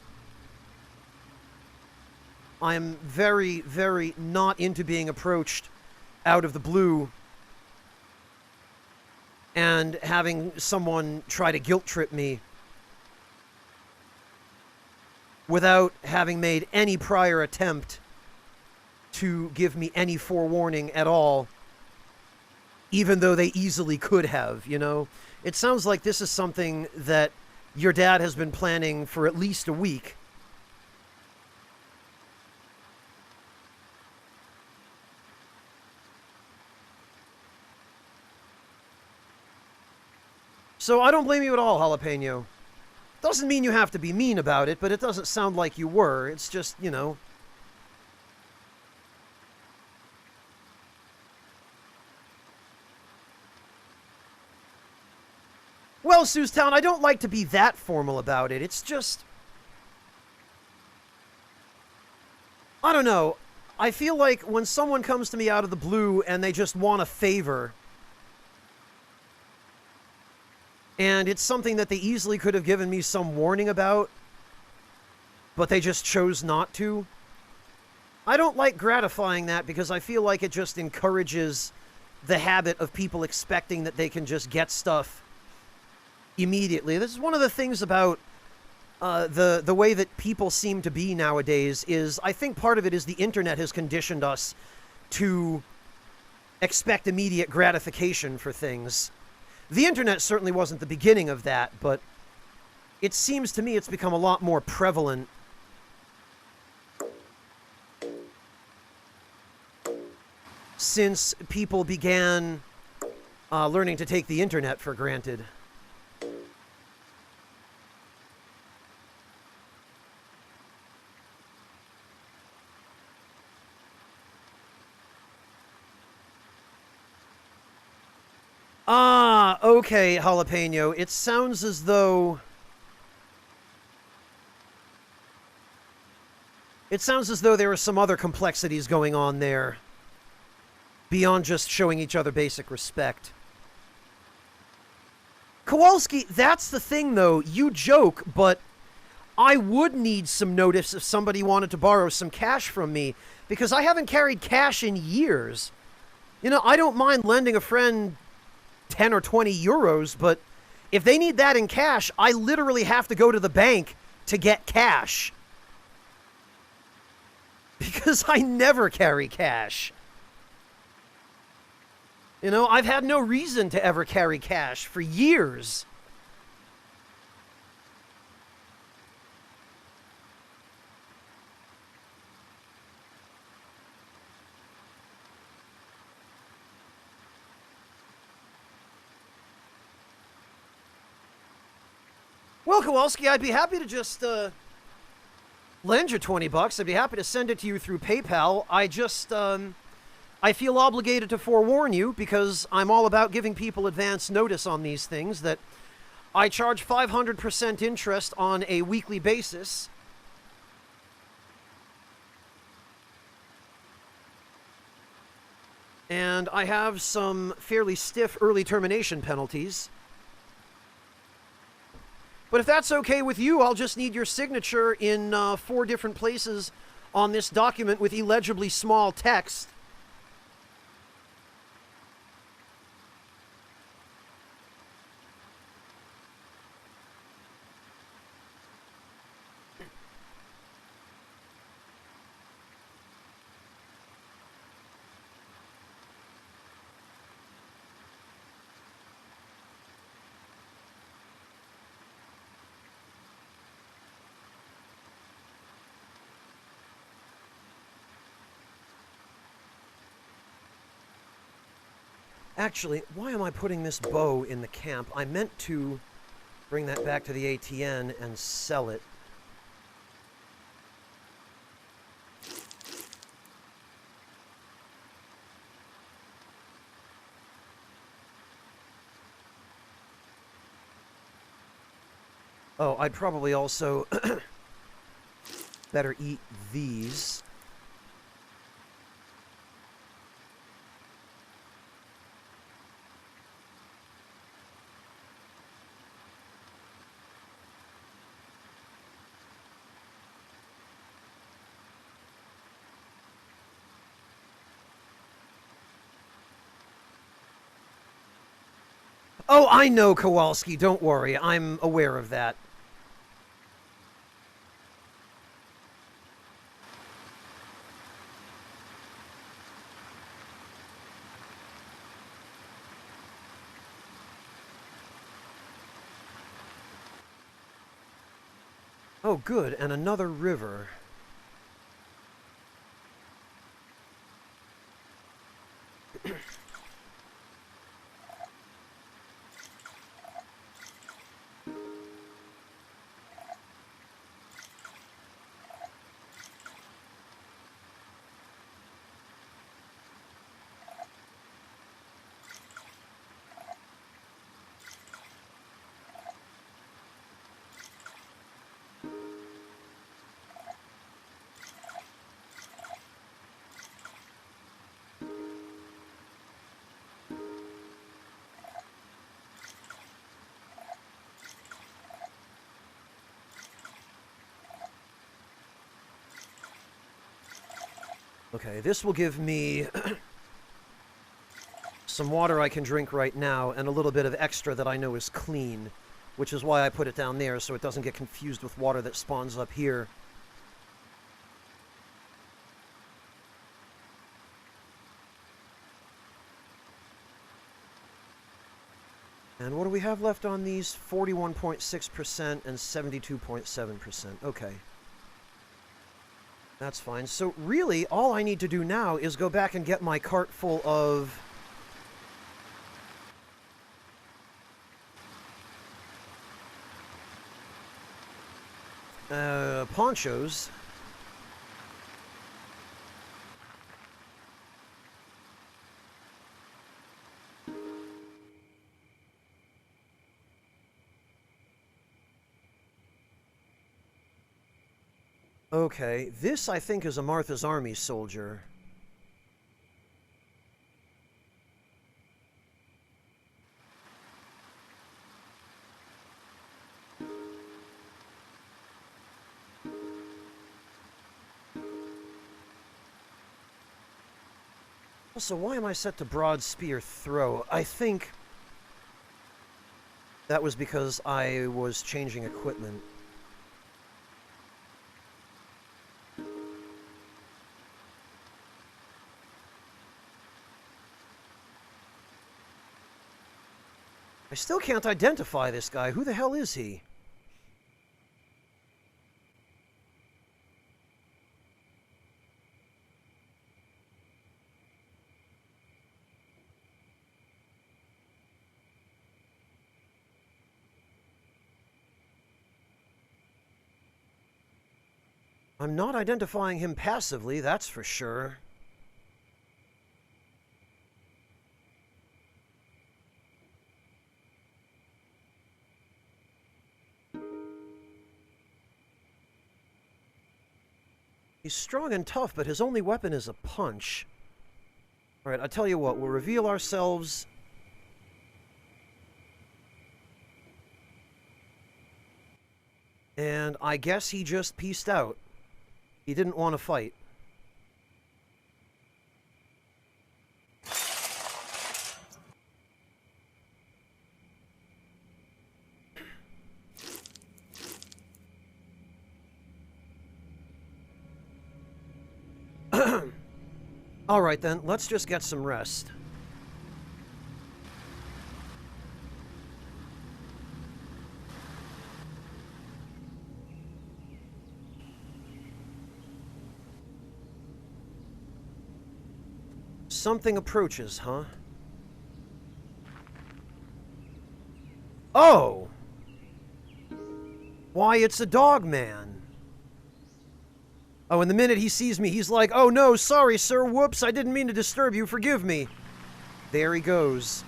I'm very, very not into being approached out of the blue and having someone try to guilt trip me without having made any prior attempt to give me any forewarning at all, even though they easily could have, you know? It sounds like this is something that your dad has been planning for at least a week. So I don't blame you at all, Jalapeno. Doesn't mean you have to be mean about it, but it doesn't sound like you were. It's just, you know. Well, Seustown, I don't like to be that formal about it. It's just... I don't know. I feel like when someone comes to me out of the blue and they just want a favor, and it's something that they easily could have given me some warning about, but they just chose not to, I don't like gratifying that because I feel like it just encourages the habit of people expecting that they can just get stuff immediately. This is one of the things about the way that people seem to be nowadays is, I think part of it is the internet has conditioned us to expect immediate gratification for things. The internet certainly wasn't the beginning of that, but it seems to me it's become a lot more prevalent since people began learning to take the internet for granted. Ah, okay, Jalapeno. It sounds as though... It sounds as though there are some other complexities going on there, beyond just showing each other basic respect. Kowalski, that's the thing, though. You joke, but I would need some notice if somebody wanted to borrow some cash from me, because I haven't carried cash in years. You know, I don't mind lending a friend 10 or 20 euros, but if they need that in cash, I literally have to go to the bank to get cash. Because I never carry cash. You know, I've had no reason to ever carry cash for years. Well, Kowalski, I'd be happy to just, lend you 20 bucks. I'd be happy to send it to you through PayPal. I just, I feel obligated to forewarn you, because I'm all about giving people advance notice on these things, that I charge 500% interest on a weekly basis. And I have some fairly stiff early termination penalties. But if that's okay with you, I'll just need your signature in 4 different places on this document with illegibly small text. Actually, why am I putting this bow in the camp? I meant to bring that back to the ATN and sell it. Oh, I'd probably also better eat these. Oh, I know, Kowalski. Don't worry. I'm aware of that. Oh, good. And another river. Okay, this will give me some water I can drink right now and a little bit of extra that I know is clean, which is why I put it down there so it doesn't get confused with water that spawns up here. And what do we have left on these? 41.6% and 72.7%. Okay. That's fine. So really, all I need to do now is go back and get my cart full of ponchos. Okay, this I think is a Martha's Army soldier. Also, why am I set to broad spear throw? I think that was because I was changing equipment. I still can't identify this guy. Who the hell is he? I'm not identifying him passively, that's for sure. He's strong and tough, but his only weapon is a punch. Alright, I'll tell you what, we'll reveal ourselves. And I guess he just peaced out. He didn't want to fight. Alright then, let's just get some rest. Something approaches, huh? Oh! Why, it's a dog man. Oh, and the minute he sees me, he's like, "Oh no, sorry, sir, whoops, I didn't mean to disturb you, forgive me." There he goes.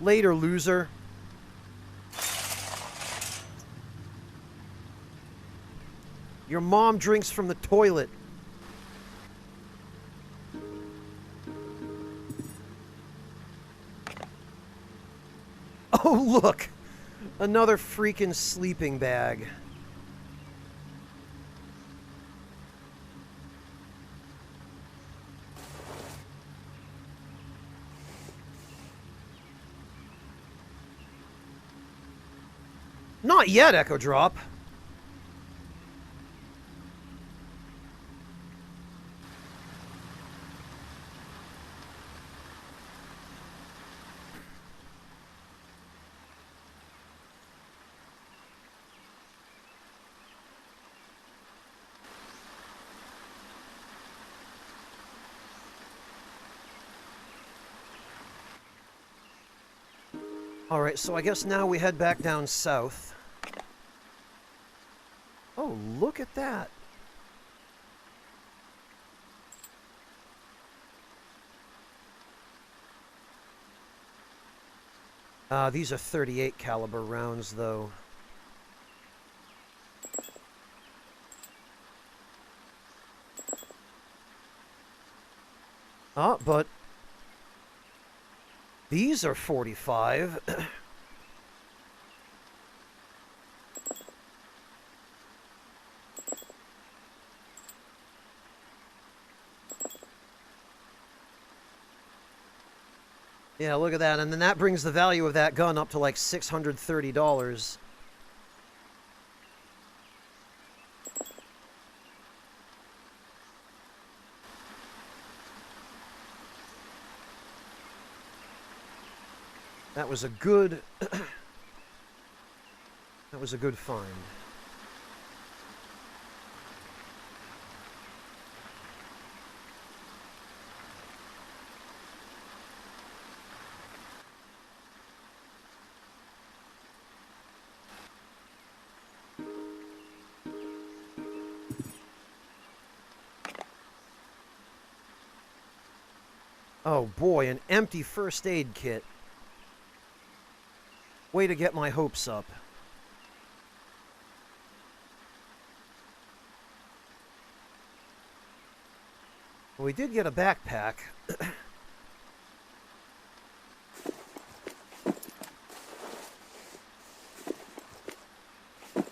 Later, loser. Your mom drinks from the toilet. Oh, look! Another freaking sleeping bag. Not yet, Echo Drop. Alright, so I guess now we head back down south. Oh, look at that. These are 38 caliber rounds, though. But these are 45. Yeah, look at that. And then that brings the value of that gun up to like $630. That was a good... that was a good find. Oh boy, an empty first aid kit. Way to get my hopes up. Well, we did get a backpack.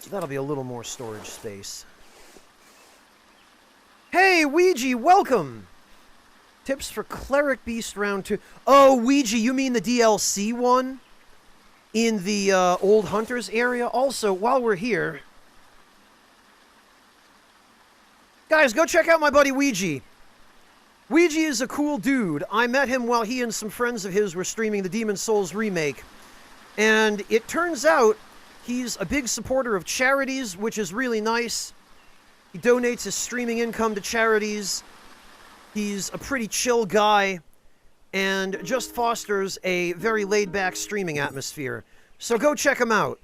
So that'll be a little more storage space. Hey, Ouija, welcome! Tips for Cleric Beast Round 2. Oh, Ouija, you mean the DLC one? In the Old Hunters area? Also, while we're here... Guys, go check out my buddy Ouija. Ouija is a cool dude. I met him while he and some friends of his were streaming the Demon's Souls remake. And it turns out he's a big supporter of charities, which is really nice. He donates his streaming income to charities. He's a pretty chill guy and just fosters a very laid-back streaming atmosphere. So go check him out.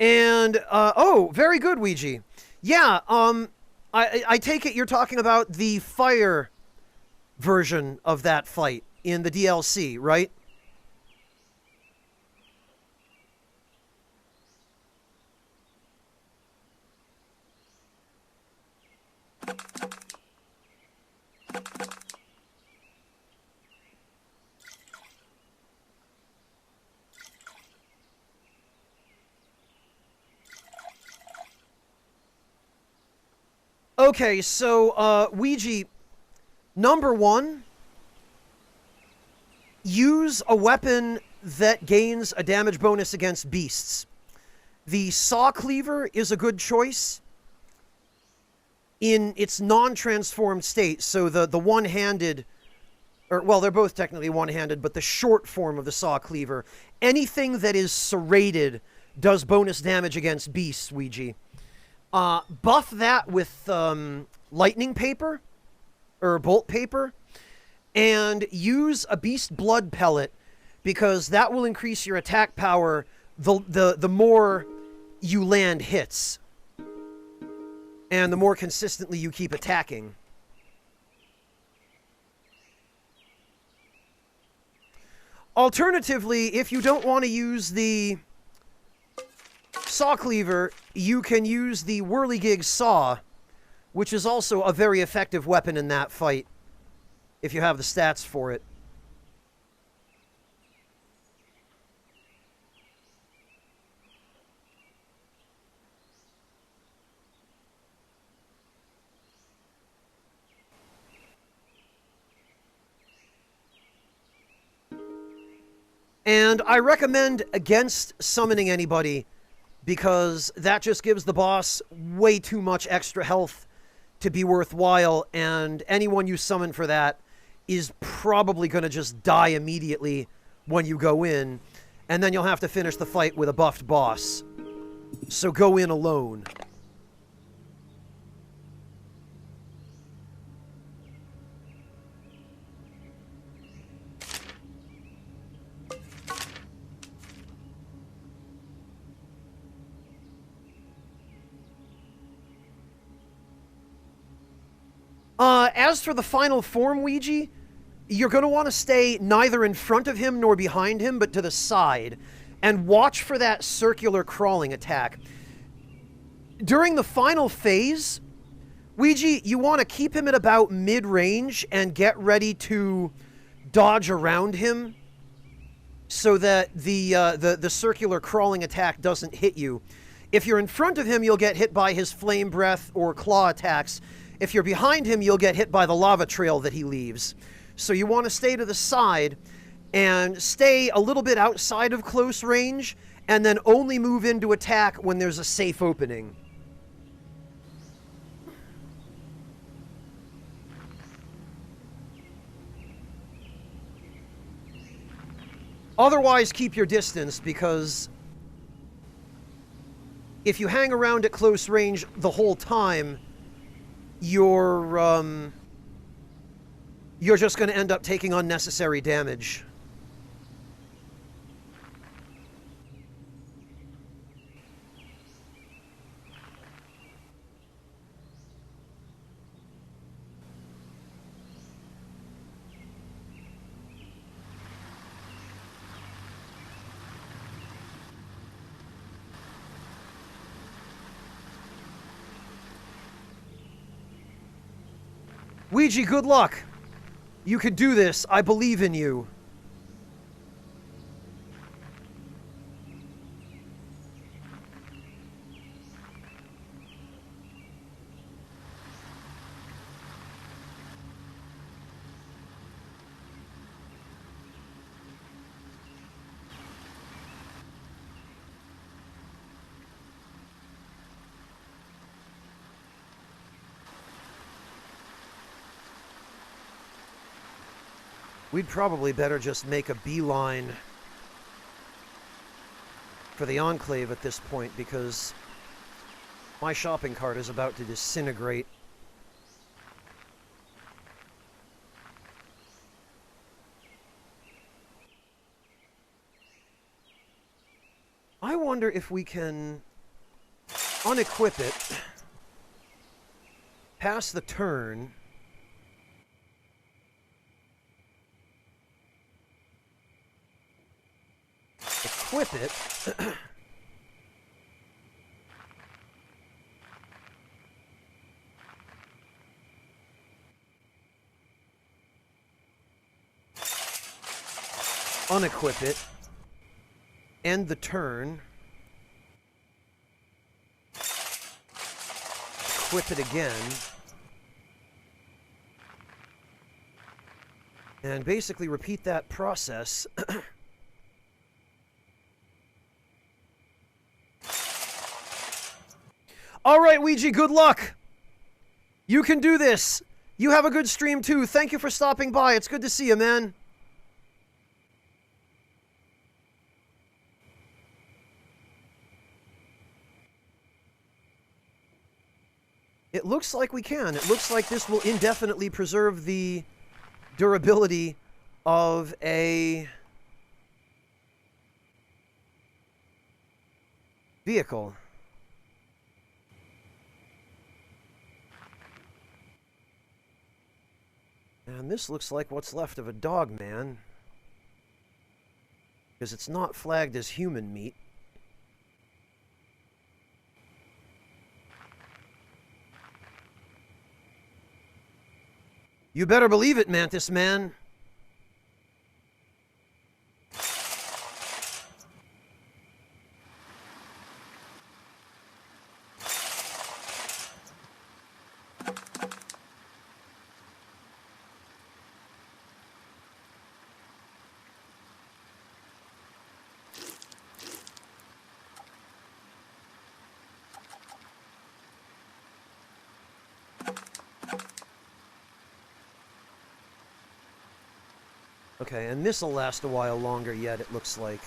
And, oh, very good, Ouija. Yeah, I take it you're talking about the fire version of that fight in the DLC, right? Okay, so, Ouija, number one, use a weapon that gains a damage bonus against beasts. The Saw Cleaver is a good choice in its non-transformed state, so the one-handed, or, well, they're both technically one-handed, but the short form of the Saw Cleaver. Anything that is serrated does bonus damage against beasts, Ouija. Buff that with lightning paper, or bolt paper, and use a beast blood pellet, because that will increase your attack power the more you land hits, and the more consistently you keep attacking. Alternatively, if you don't want to use the Saw Cleaver, you can use the Whirligig Saw, which is also a very effective weapon in that fight, if you have the stats for it. And I recommend against summoning anybody, because that just gives the boss way too much extra health to be worthwhile, and anyone you summon for that is probably going to just die immediately when you go in, and then you'll have to finish the fight with a buffed boss. So go in alone. As for the final form, Ouija, you're going to want to stay neither in front of him nor behind him, but to the side, and watch for that circular crawling attack. During the final phase, Ouija, you want to keep him at about mid-range and get ready to dodge around him so that the circular crawling attack doesn't hit you. If you're in front of him, you'll get hit by his flame breath or claw attacks. If you're behind him, you'll get hit by the lava trail that he leaves. So you want to stay to the side and stay a little bit outside of close range, and then only move into attack when there's a safe opening. Otherwise, keep your distance, because if you hang around at close range the whole time, you're just going to end up taking unnecessary damage. Ouija, good luck. You can do this. I believe in you. We'd probably better just make a beeline for the Enclave at this point, because my shopping cart is about to disintegrate. I wonder if we can unequip it, pass the turn, equip it, unequip it, end the turn, equip it again, and basically repeat that process. All right, Ouija, good luck. You can do this. You have a good stream, too. Thank you for stopping by. It's good to see you, man. It looks like we can. It looks like this will indefinitely preserve the durability of a vehicle. And this looks like what's left of a dog man, because it's not flagged as human meat. You better believe it, Mantis Man. Okay, and this'll last a while longer yet, it looks like.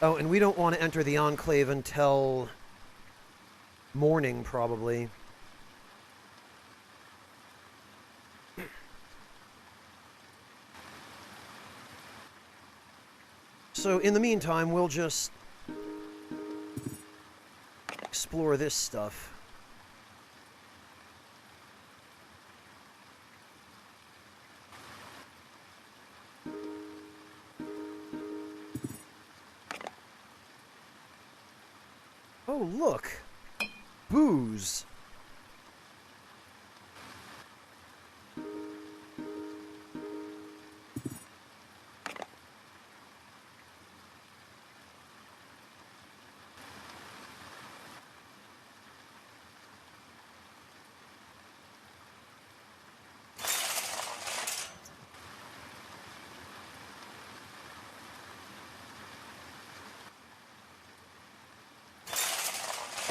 Oh, and we don't want to enter the Enclave until morning, probably. So, in the meantime, we'll just explore this stuff. Oh, look! Booze!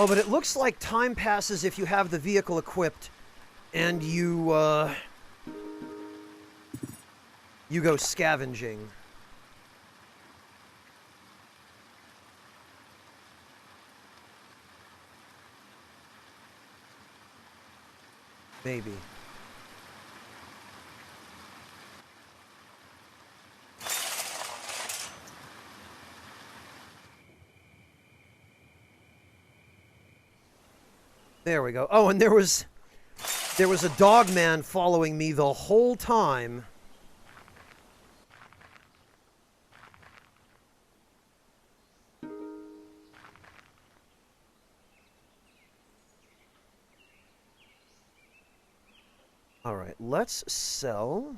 Oh, but it looks like time passes if you have the vehicle equipped and you go scavenging. Maybe. There we go. Oh, and there was a dog man following me the whole time. All right, let's sell.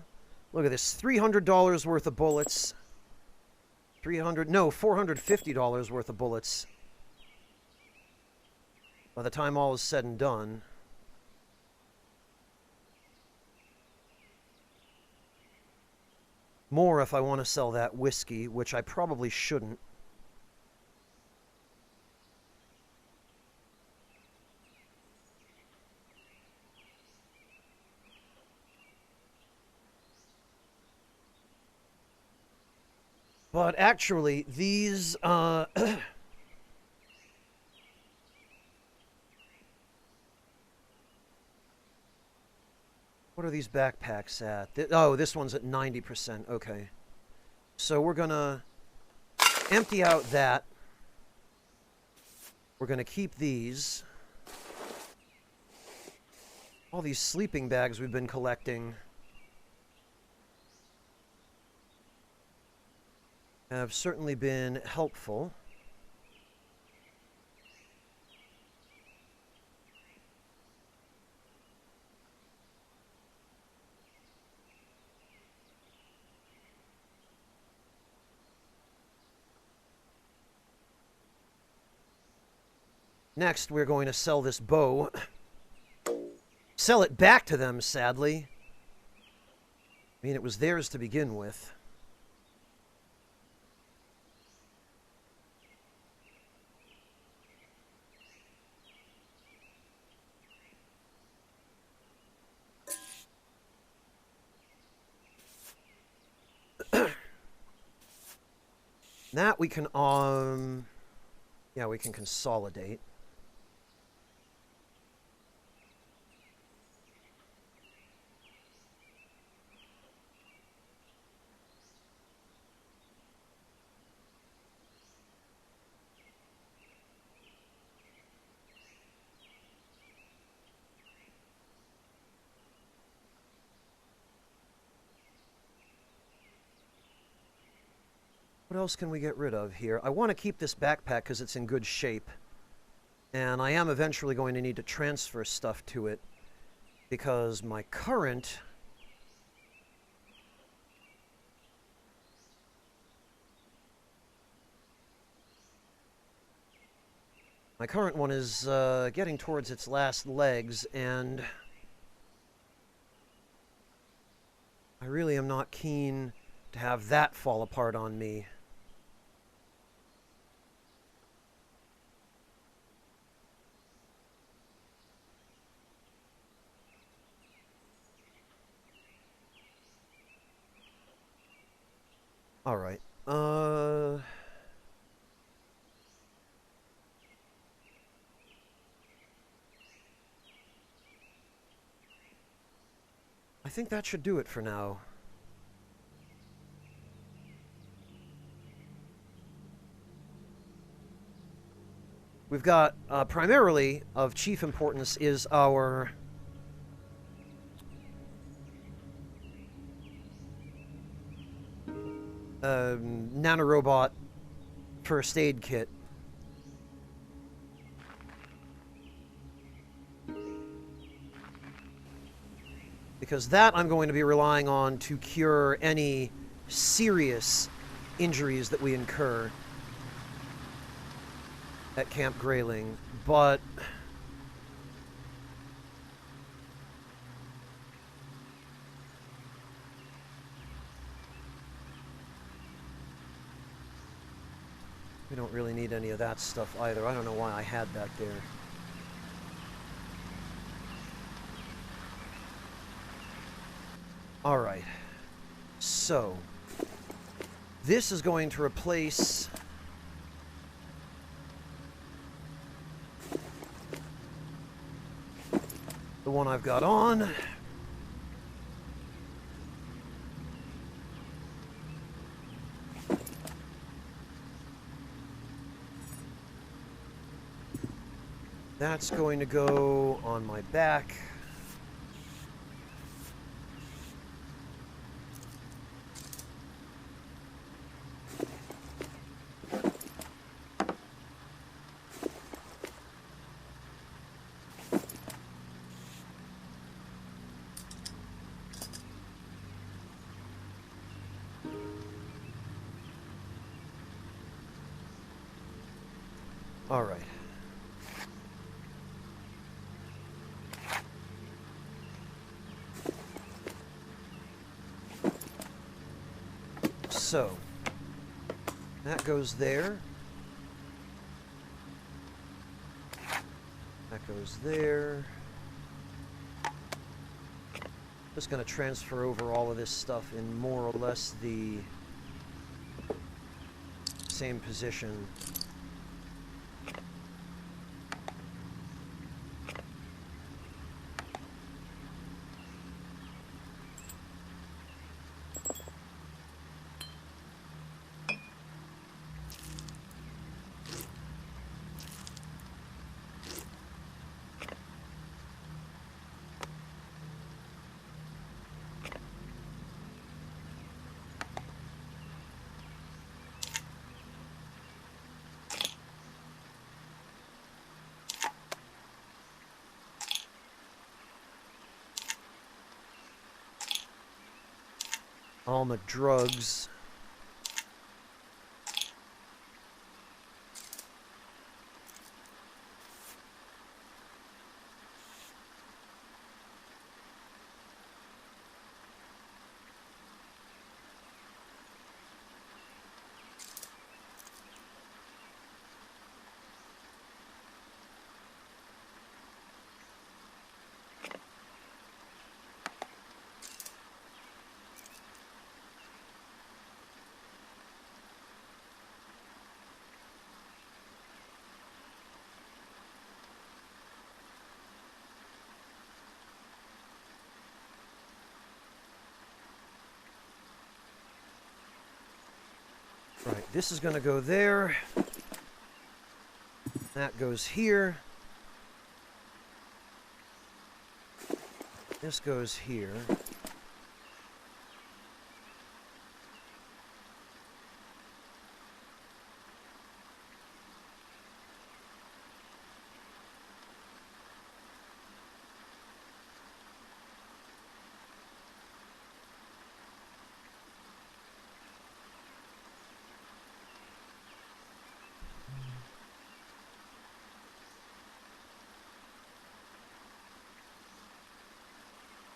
Look at this, $300 worth of bullets. $450 worth of bullets. By the time all is said and done. More if I want to sell that whiskey, which I probably shouldn't. But actually, these, what are these backpacks at? Oh, this one's at 90%. Okay. So we're gonna empty out that. We're gonna keep these. All these sleeping bags we've been collecting have certainly been helpful. Next, we're going to sell this bow. Sell it back to them, sadly. I mean, it was theirs to begin with. That we can, yeah, we can consolidate. What else can we get rid of here? I want to keep this backpack because it's in good shape. And I am eventually going to need to transfer stuff to it because my current one is getting towards its last legs, and I really am not keen to have that fall apart on me. All right. I think that should do it for now. We've got, primarily of chief importance is our nanorobot first aid kit. Because that I'm going to be relying on to cure any serious injuries that we incur at Camp Grayling. But we don't really need any of that stuff either. I don't know why I had that there. Alright. So, this is going to replace the one I've got on. That's going to go on my back. All right. So, that goes there. That goes there. Just going to transfer over all of this stuff in more or less the same position. All my drugs. Right, this is going to go there. That goes here. This goes here.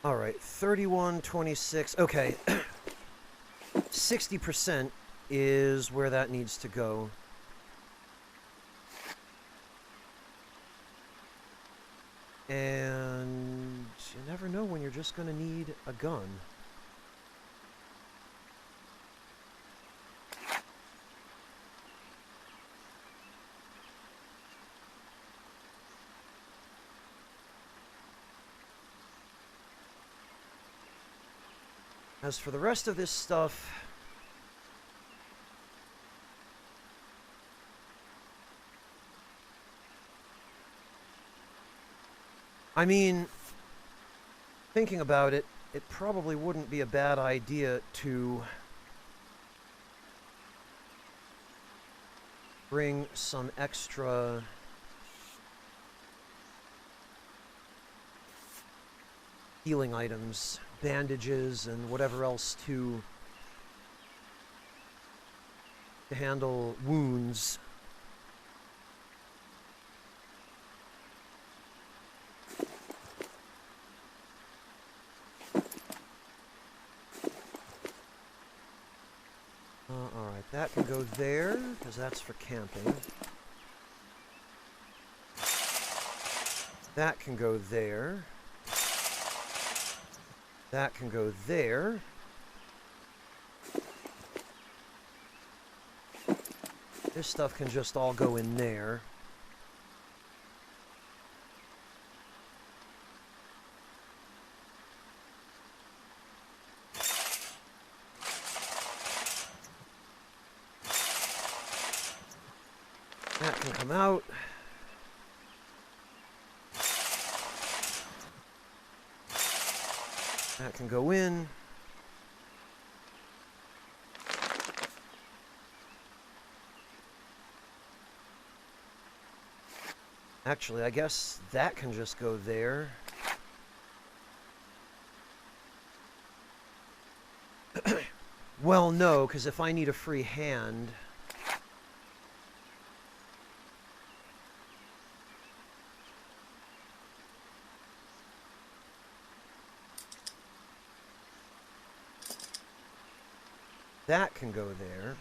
All right, 3126. Okay. 60% is where that needs to go. And you never know when you're just going to need a gun. As for the rest of this stuff, I mean, thinking about it, it probably wouldn't be a bad idea to bring some extra healing items, bandages, and whatever else to handle wounds. Alright, that That can go there, because that's for camping. That can go there. That can go there. This stuff can just all go in there. That can come out. That can go in. Actually, I guess that can just go there. Well, no, because if I need a free hand... That can go there.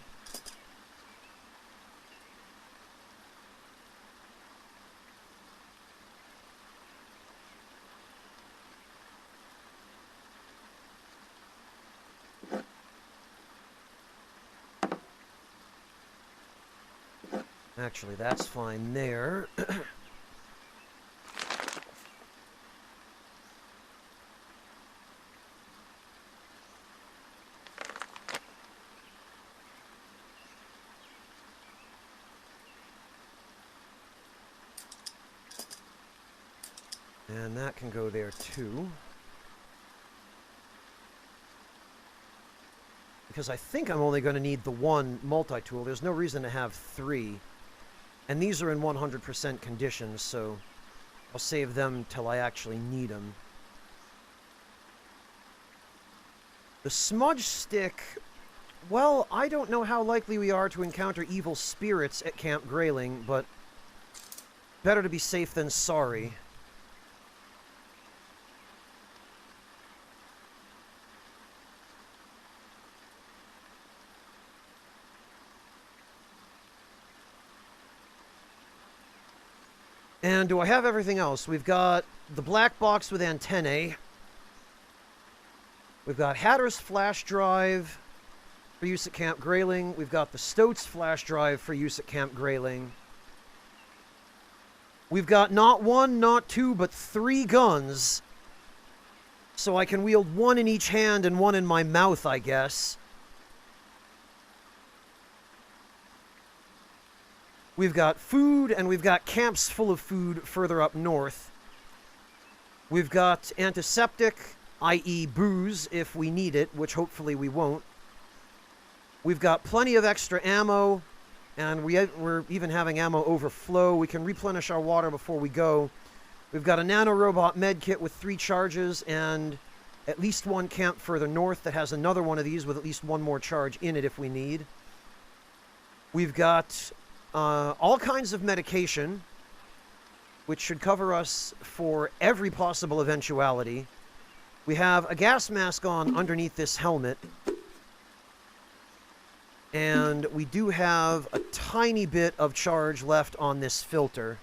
Actually, that's fine there. And that can go there too. Because I think I'm only going to need the one multi-tool. There's no reason to have three. And these are in 100% condition, so I'll save them till I actually need them. The smudge stick... Well, I don't know how likely we are to encounter evil spirits at Camp Grayling, but better to be safe than sorry. And do I have everything else? We've got the black box with antennae. We've got Hatter's flash drive for use at Camp Grayling. We've got the Stoats flash drive for use at Camp Grayling. We've got not one, not two, but 3 guns. So I can wield one in each hand and one in my mouth, I guess. We've got food, and we've got camps full of food further up north. We've got antiseptic, i.e. booze, if we need it, which hopefully we won't. We've got plenty of extra ammo, and we're even having ammo overflow. We can replenish our water before we go. We've got a nanorobot med kit with 3 charges, and at least one camp further north that has another one of these with at least one more charge in it if we need. We've got... all kinds of medication, which should cover us for every possible eventuality. We have a gas mask on underneath this helmet. And we do have a tiny bit of charge left on this filter.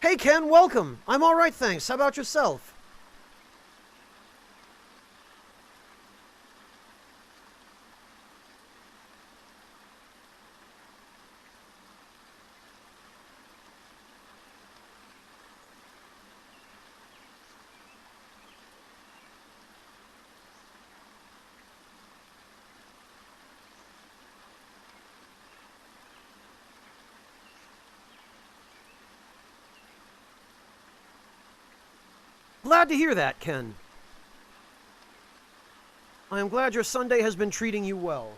Hey Ken, welcome! I'm alright, thanks. How about yourself? Glad to hear that, Ken. I am glad your Sunday has been treating you well.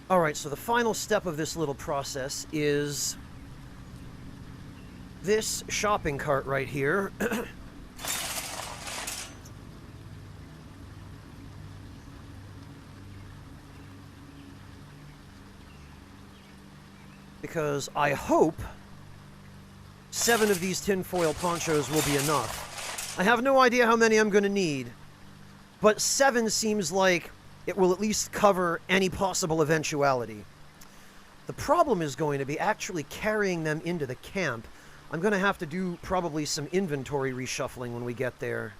Alright, so the final step of this little process is this shopping cart right here. Because I hope 7 of these tinfoil ponchos will be enough. I have no idea how many I'm going to need, but 7 seems like it will at least cover any possible eventuality. The problem is going to be actually carrying them into the camp. I'm going to have to do probably some inventory reshuffling when we get there.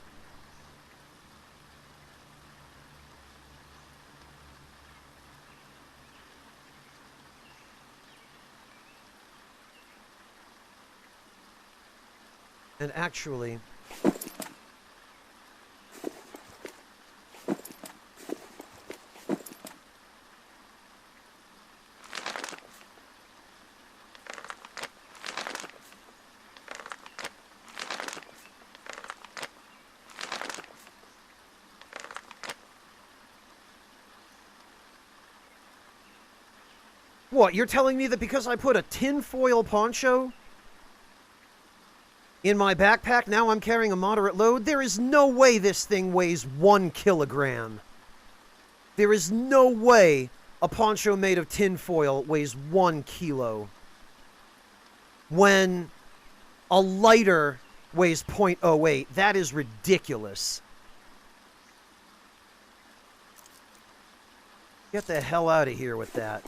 And actually, what, you're telling me that because I put a tinfoil poncho in my backpack, now I'm carrying a moderate load? There is no way this thing weighs 1 kilogram. There is no way a poncho made of tinfoil weighs 1 kilo. When a lighter weighs 0.08. That is ridiculous. Get the hell out of here with that.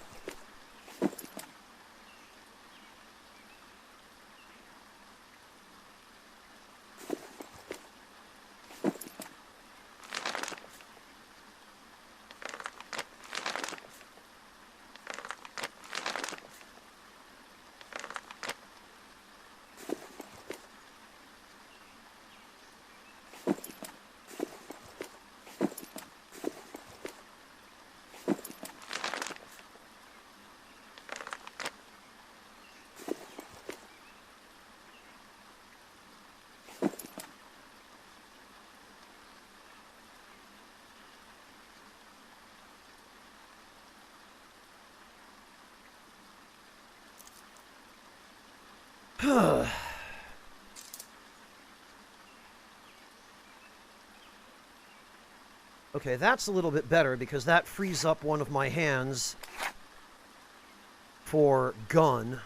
Okay, that's a little bit better because that frees up one of my hands for gun.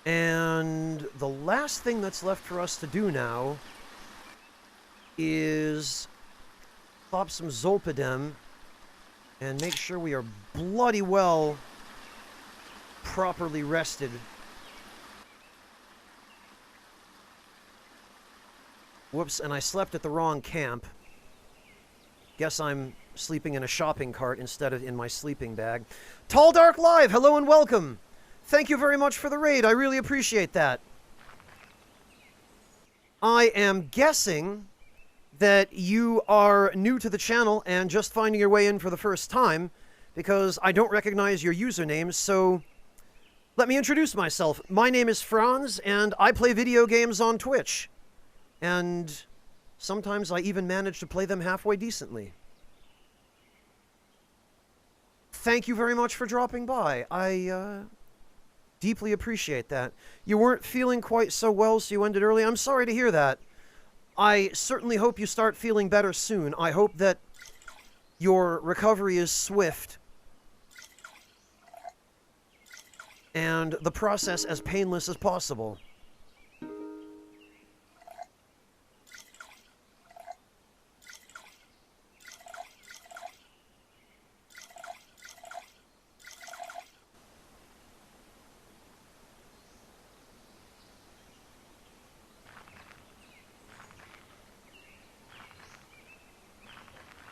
And the last thing that's left for us to do now is pop some Zolpidem and make sure we are bloody well properly rested. Whoops, and I slept at the wrong camp. Guess I'm sleeping in a shopping cart instead of in my sleeping bag. Tall Dark Live, hello and welcome. Thank you very much for the raid. I really appreciate that. I am guessing that you are new to the channel and just finding your way in for the first time, because I don't recognize your username, so let me introduce myself. My name is Franz, and I play video games on Twitch. And sometimes I even manage to play them halfway decently. Thank you very much for dropping by. I deeply appreciate that. You weren't feeling quite so well, so you ended early. I'm sorry to hear that. I certainly hope you start feeling better soon. I hope that your recovery is swift and the process as painless as possible.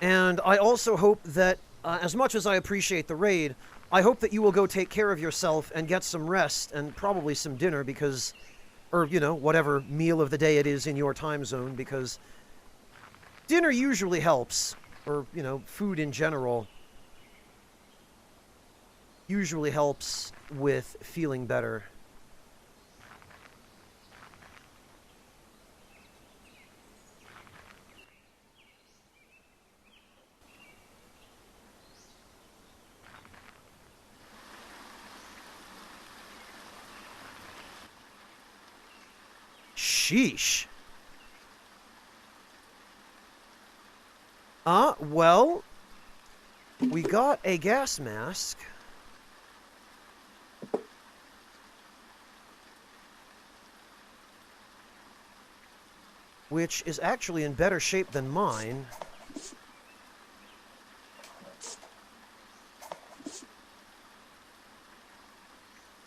And I also hope that, as much as I appreciate the raid, I hope that you will go take care of yourself and get some rest and probably some dinner because, or, you know, whatever meal of the day it is in your time zone, because dinner usually helps, or, you know, food in general. usually helps with feeling better. Sheesh. Well, we got a gas mask. Which is actually in better shape than mine.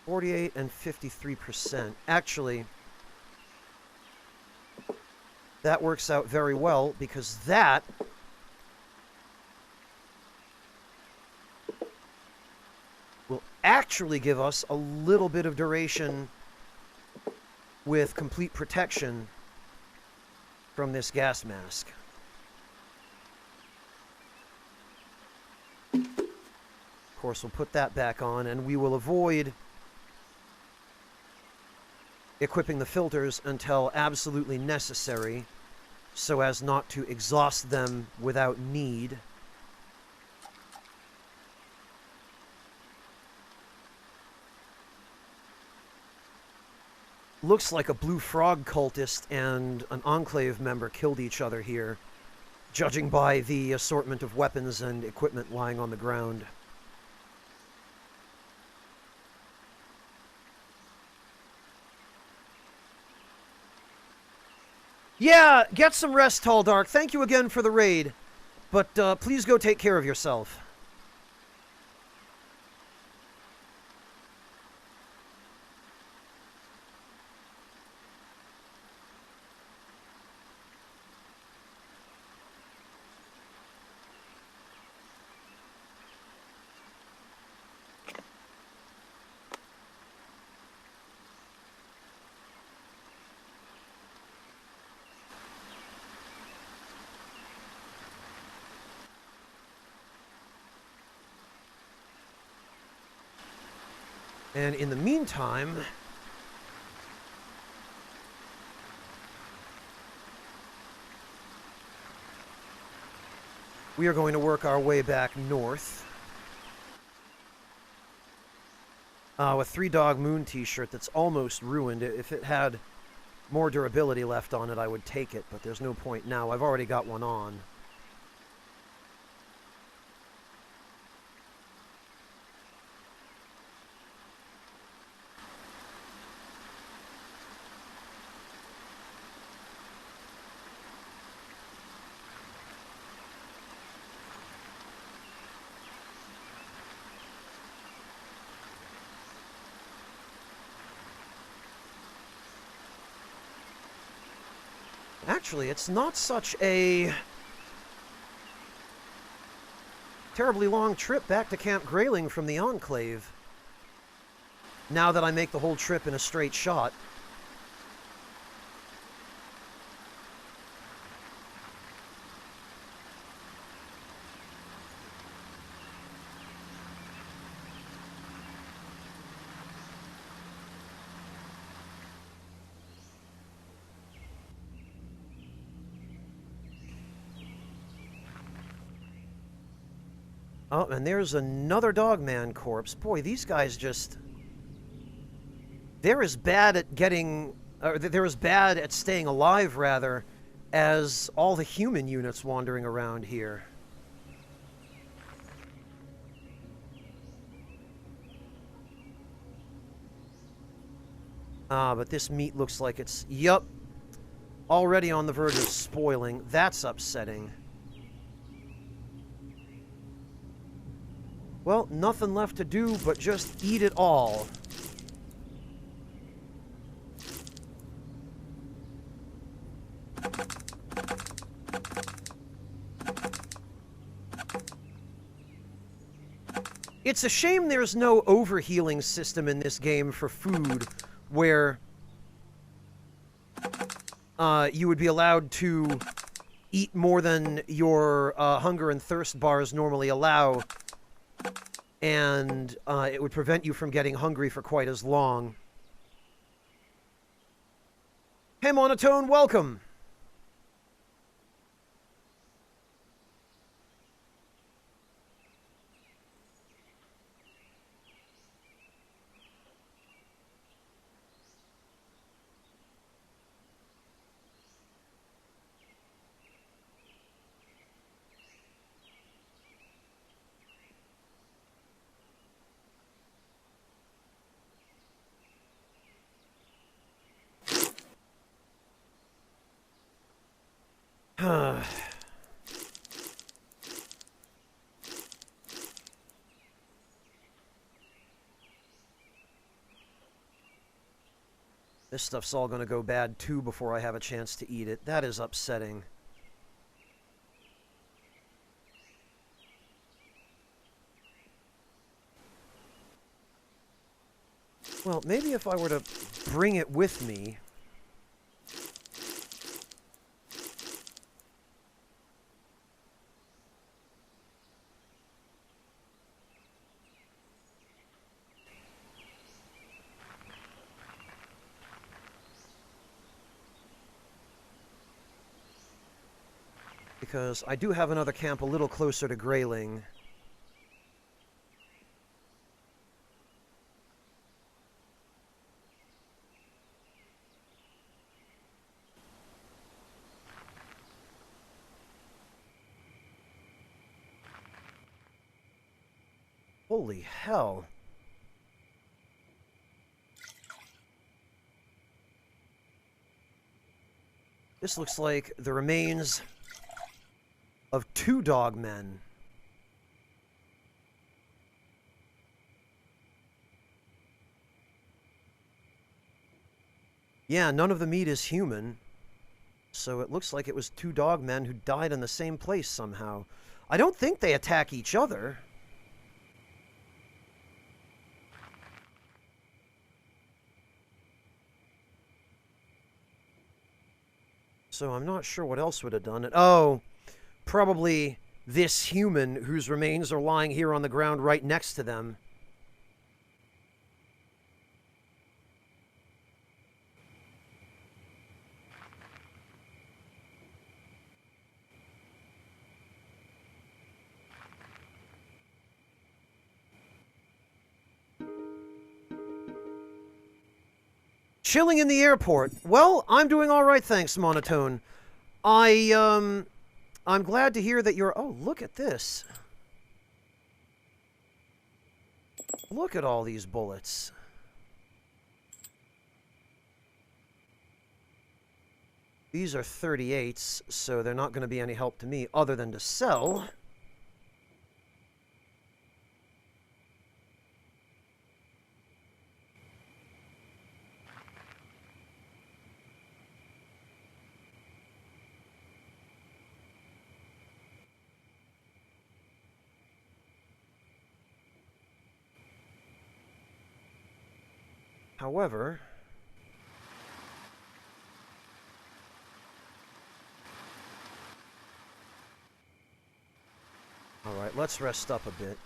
$48 and 53%. Actually, that works out very well because that will actually give us a little bit of duration with complete protection from this gas mask. Of course, we'll put that back on, and we will avoid equipping the filters until absolutely necessary, so as not to exhaust them without need. Looks like a blue frog cultist and an Enclave member killed each other here, judging by the assortment of weapons and equipment lying on the ground. Yeah, get some rest, Tall Dark. Thank you again for the raid, but please go take care of yourself. And in the meantime, we are going to work our way back north. A Three Dog Moon t-shirt that's almost ruined. If it had more durability left on it, I would take it, but there's no point now. I've already got one on. Actually, it's not such a terribly long trip back to Camp Grayling from the Enclave, now that I make the whole trip in a straight shot. Oh, and there's another Dogman corpse. Boy, these guys just... They're as bad at getting... they're as bad at staying alive, rather, as all the human units wandering around here. Ah, but this meat looks like it's... Yup. Already on the verge of spoiling. That's upsetting. Well, nothing left to do but just eat it all. It's a shame there's no overhealing system in this game for food, where you would be allowed to eat more than your hunger and thirst bars normally allow, and it would prevent you from getting hungry for quite as long. Hey, Monotone, welcome! This stuff's all going to go bad, too, before I have a chance to eat it. That is upsetting. Well, maybe if I were to bring it with me... because I do have another camp a little closer to Grayling. Holy hell. This looks like the remains of 2 dogmen. Yeah, none of the meat is human. So it looks like it was 2 dogmen who died in the same place somehow. I don't think they attack each other. So I'm not sure what else would have done it. Oh, probably this human whose remains are lying here on the ground right next to them. Chilling in the airport. Well, I'm doing all right, thanks, Monotone. I'm glad to hear that you're... Oh, look at this. Look at all these bullets. These are 38s, so they're not going to be any help to me other than to sell. However... Alright, let's rest up a bit.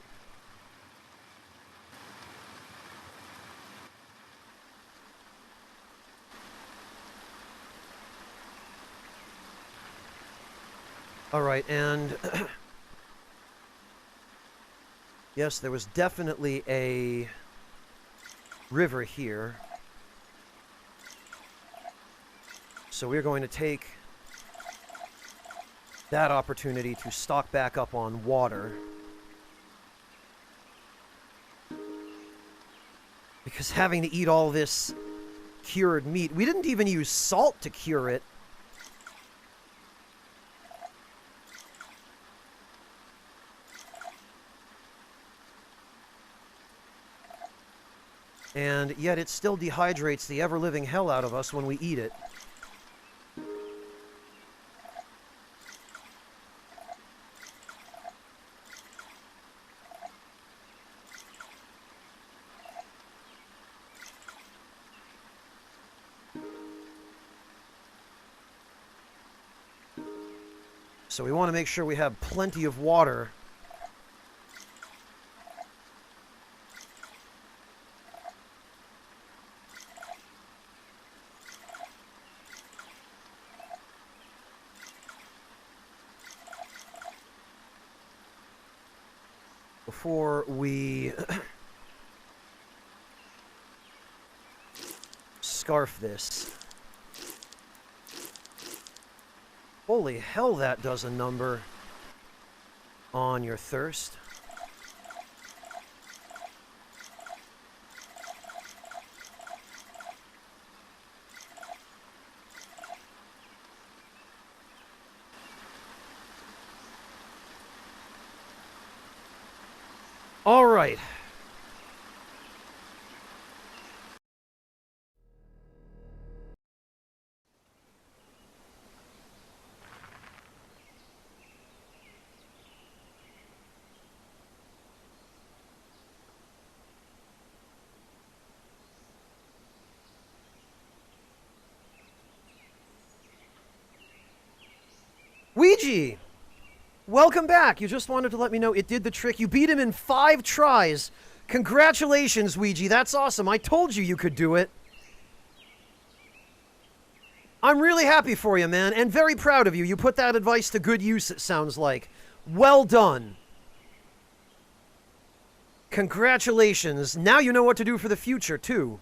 Alright, and... yes, there was definitely a river here. So we're going to take that opportunity to stock back up on water. Because having to eat all this cured meat, we didn't even use salt to cure it. And yet it still dehydrates the ever-living hell out of us when we eat it. So we want to make sure we have plenty of water before we scarf this. Holy hell, that does a number on your thirst. All right. Ouija! Welcome back. You just wanted to let me know it did the trick. You beat him in 5 tries. Congratulations, Ouija. That's awesome. I told you you could do it. I'm really happy for you, man, and very proud of you. You put that advice to good use, it sounds like. Well done. Congratulations. Now you know what to do for the future, too.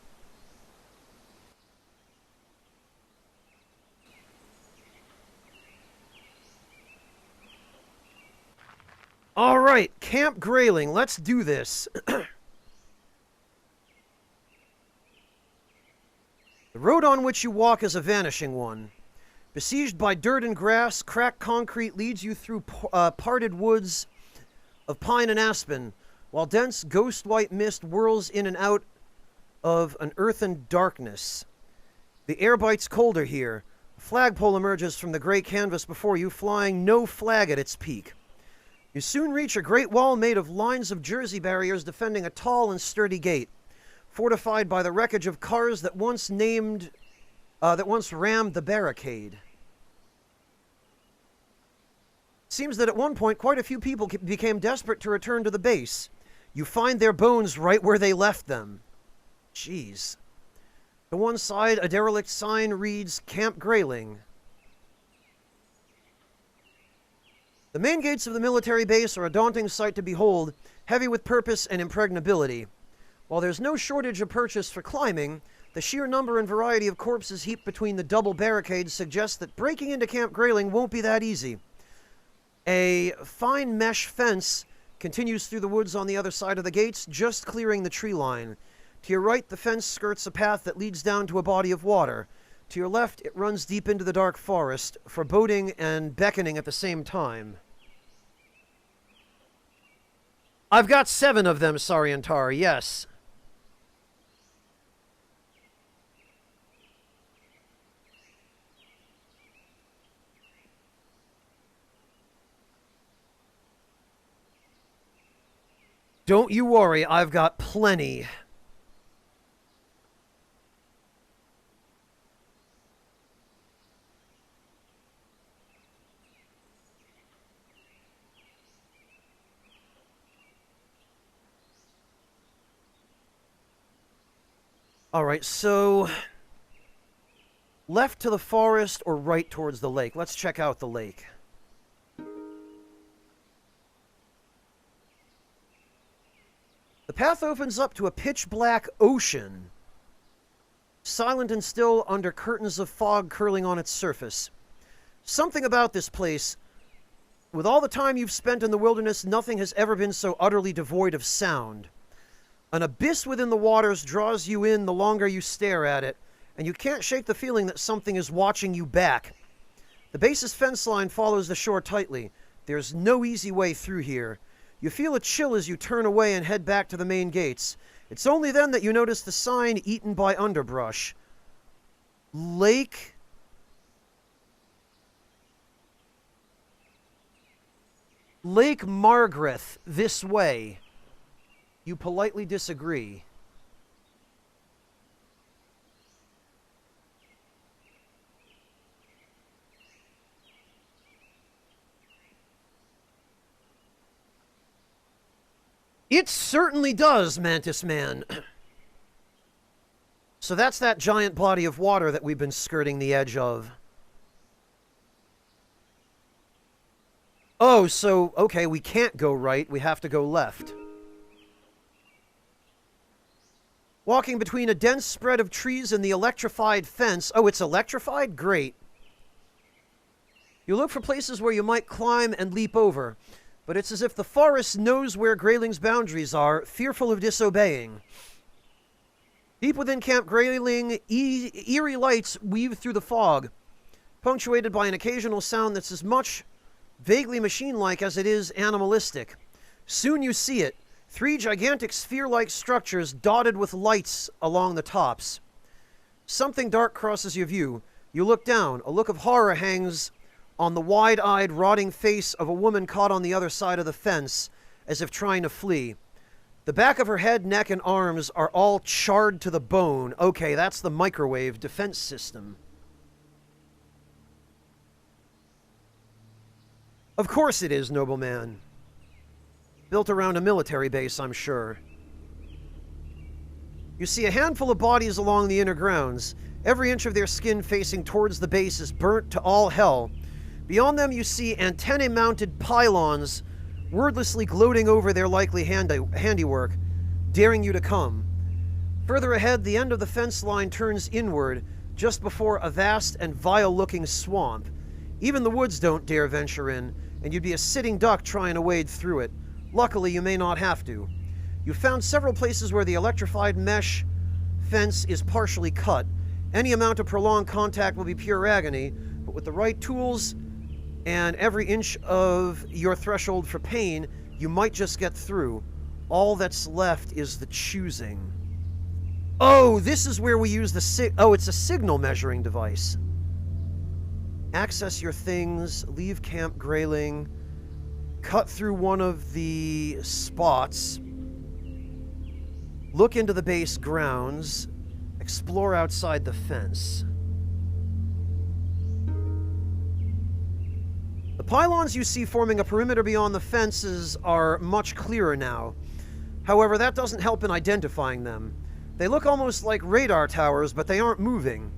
All right, Camp Grayling, let's do this. The road on which you walk is a vanishing one. Besieged by dirt and grass, cracked concrete leads you through parted woods of pine and aspen, while dense ghost-white mist whirls in and out of an earthen darkness. The air bites colder here. A flagpole emerges from the gray canvas before you, flying no flag at its peak. You soon reach a great wall made of lines of Jersey barriers defending a tall and sturdy gate, fortified by the wreckage of cars that once rammed the barricade. Seems that at one point quite a few people became desperate to return to the base. You find their bones right where they left them. Jeez. To one side, a derelict sign reads Camp Grayling. The main gates of the military base are a daunting sight to behold, heavy with purpose and impregnability. While there's no shortage of purchase for climbing, the sheer number and variety of corpses heaped between the double barricades suggests that breaking into Camp Grayling won't be that easy. A fine mesh fence continues through the woods on the other side of the gates, just clearing the tree line. To your right, the fence skirts a path that leads down to a body of water. To your left, it runs deep into the dark forest, foreboding and beckoning at the same time. I've got 7 of them, Sariantar, yes. Don't you worry, I've got plenty. Alright, so left to the forest or right towards the lake? Let's check out the lake. The path opens up to a pitch-black ocean, silent and still under curtains of fog curling on its surface. Something about this place, with all the time you've spent in the wilderness, nothing has ever been so utterly devoid of sound. An abyss within the waters draws you in the longer you stare at it, and you can't shake the feeling that something is watching you back. The base's fence line follows the shore tightly. There's no easy way through here. You feel a chill as you turn away and head back to the main gates. It's only then that you notice the sign eaten by underbrush. Lake Margaret, this way. You politely disagree. It certainly does, Mantis Man. So that's that giant body of water that we've been skirting the edge of. Oh, so, okay, we can't go right. We have to go left. Walking between a dense spread of trees and the electrified fence. Oh, it's electrified? Great. You look for places where you might climb and leap over, but it's as if the forest knows where Grayling's boundaries are, fearful of disobeying. Deep within Camp Grayling, eerie lights weave through the fog, punctuated by an occasional sound that's as much vaguely machine-like as it is animalistic. Soon you see it. 3 gigantic sphere-like structures dotted with lights along the tops. Something dark crosses your view. You look down. A look of horror hangs on the wide-eyed, rotting face of a woman caught on the other side of the fence, as if trying to flee. The back of her head, neck, and arms are all charred to the bone. Okay, that's the microwave defense system. Of course it is, nobleman. Built around a military base, I'm sure. You see a handful of bodies along the inner grounds. Every inch of their skin facing towards the base is burnt to all hell. Beyond them you see antennae-mounted pylons wordlessly gloating over their likely handiwork, daring you to come. Further ahead, the end of the fence line turns inward, just before a vast and vile-looking swamp. Even the woods don't dare venture in, and you'd be a sitting duck trying to wade through it. Luckily, you may not have to. You've found several places where the electrified mesh fence is partially cut. Any amount of prolonged contact will be pure agony, but with the right tools and every inch of your threshold for pain, you might just get through. All that's left is the choosing. Oh, this is where we use the it's a signal measuring device. Access your things, leave Camp Grayling, cut through one of the spots, look into the base grounds, explore outside the fence. The pylons you see forming a perimeter beyond the fences are much clearer now. However, that doesn't help in identifying them. They look almost like radar towers, but they aren't moving.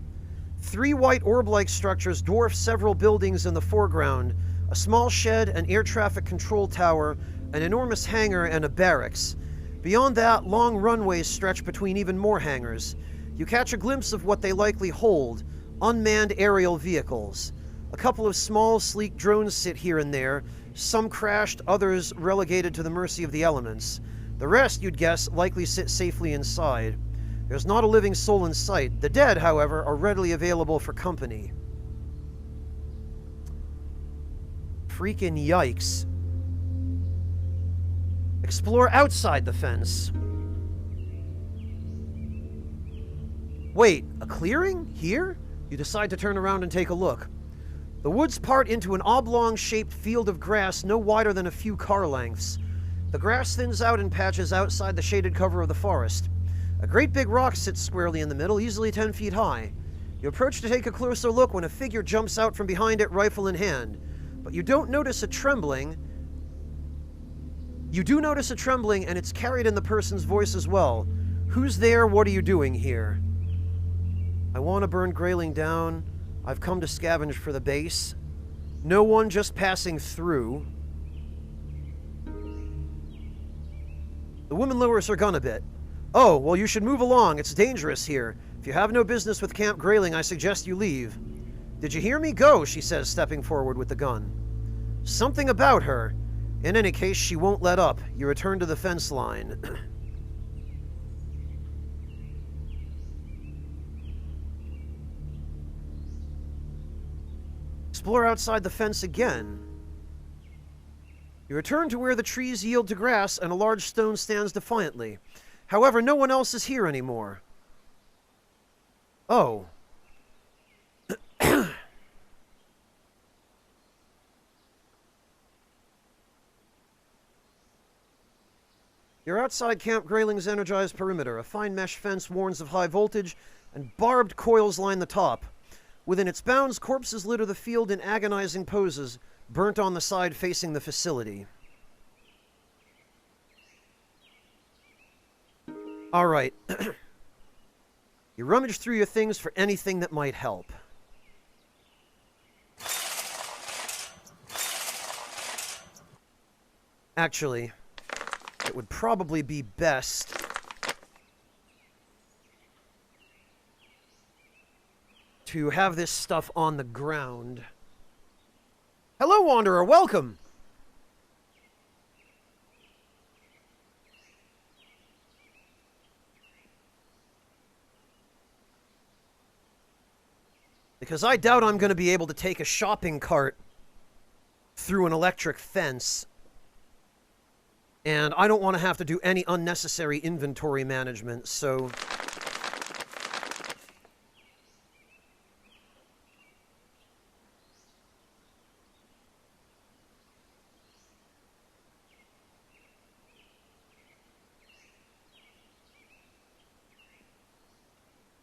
3 white orb-like structures dwarf several buildings in the foreground: a small shed, an air traffic control tower, an enormous hangar, and a barracks. Beyond that, long runways stretch between even more hangars. You catch a glimpse of what they likely hold: unmanned aerial vehicles. A couple of small, sleek drones sit here and there, some crashed, others relegated to the mercy of the elements. The rest, you'd guess, likely sit safely inside. There's not a living soul in sight. The dead, however, are readily available for company. Freaking yikes. Explore outside the fence. Wait, a clearing? Here? You decide to turn around and take a look. The woods part into an oblong-shaped field of grass no wider than a few car lengths. The grass thins out in patches outside the shaded cover of the forest. A great big rock sits squarely in the middle, easily 10 feet high. You approach to take a closer look when a figure jumps out from behind it, rifle in hand. But you don't notice a trembling. You do notice a trembling, and it's carried in the person's voice as well. Who's there? What are you doing here? I want to burn Grayling down. I've come to scavenge for the base. No one, just passing through. The woman lowers her gun a bit. Oh, well, you should move along. It's dangerous here. If you have no business with Camp Grayling, I suggest you leave. Did you hear me? Go, she says, stepping forward with the gun. Something about her. In any case, she won't let up. You return to the fence line. Explore outside the fence again. You return to where the trees yield to grass and a large stone stands defiantly. However, no one else is here anymore. Oh. You're outside Camp Grayling's energized perimeter. A fine mesh fence warns of high voltage, and barbed coils line the top. Within its bounds, corpses litter the field in agonizing poses, burnt on the side facing the facility. All right. You rummage through your things for anything that might help. Actually, it would probably be best to have this stuff on the ground. Hello, Wanderer. Welcome. Because I doubt I'm going to be able to take a shopping cart through an electric fence. And I don't want to have to do any unnecessary inventory management, so...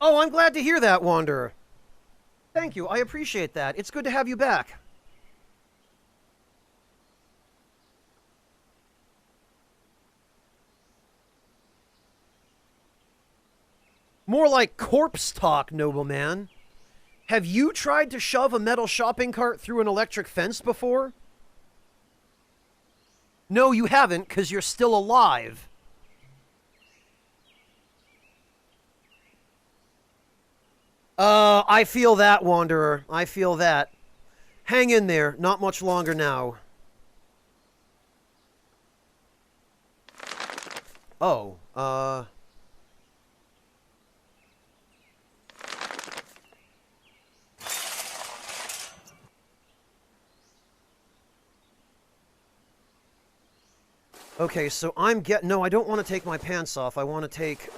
Oh, I'm glad to hear that, Wanderer. Thank you, I appreciate that. It's good to have you back. More like corpse talk, nobleman. Have you tried to shove a metal shopping cart through an electric fence before? No, you haven't, because you're still alive. I feel that, Wanderer. I feel that. Hang in there. Not much longer now. Oh, Okay, so no, I don't want to take my pants off. I want to take...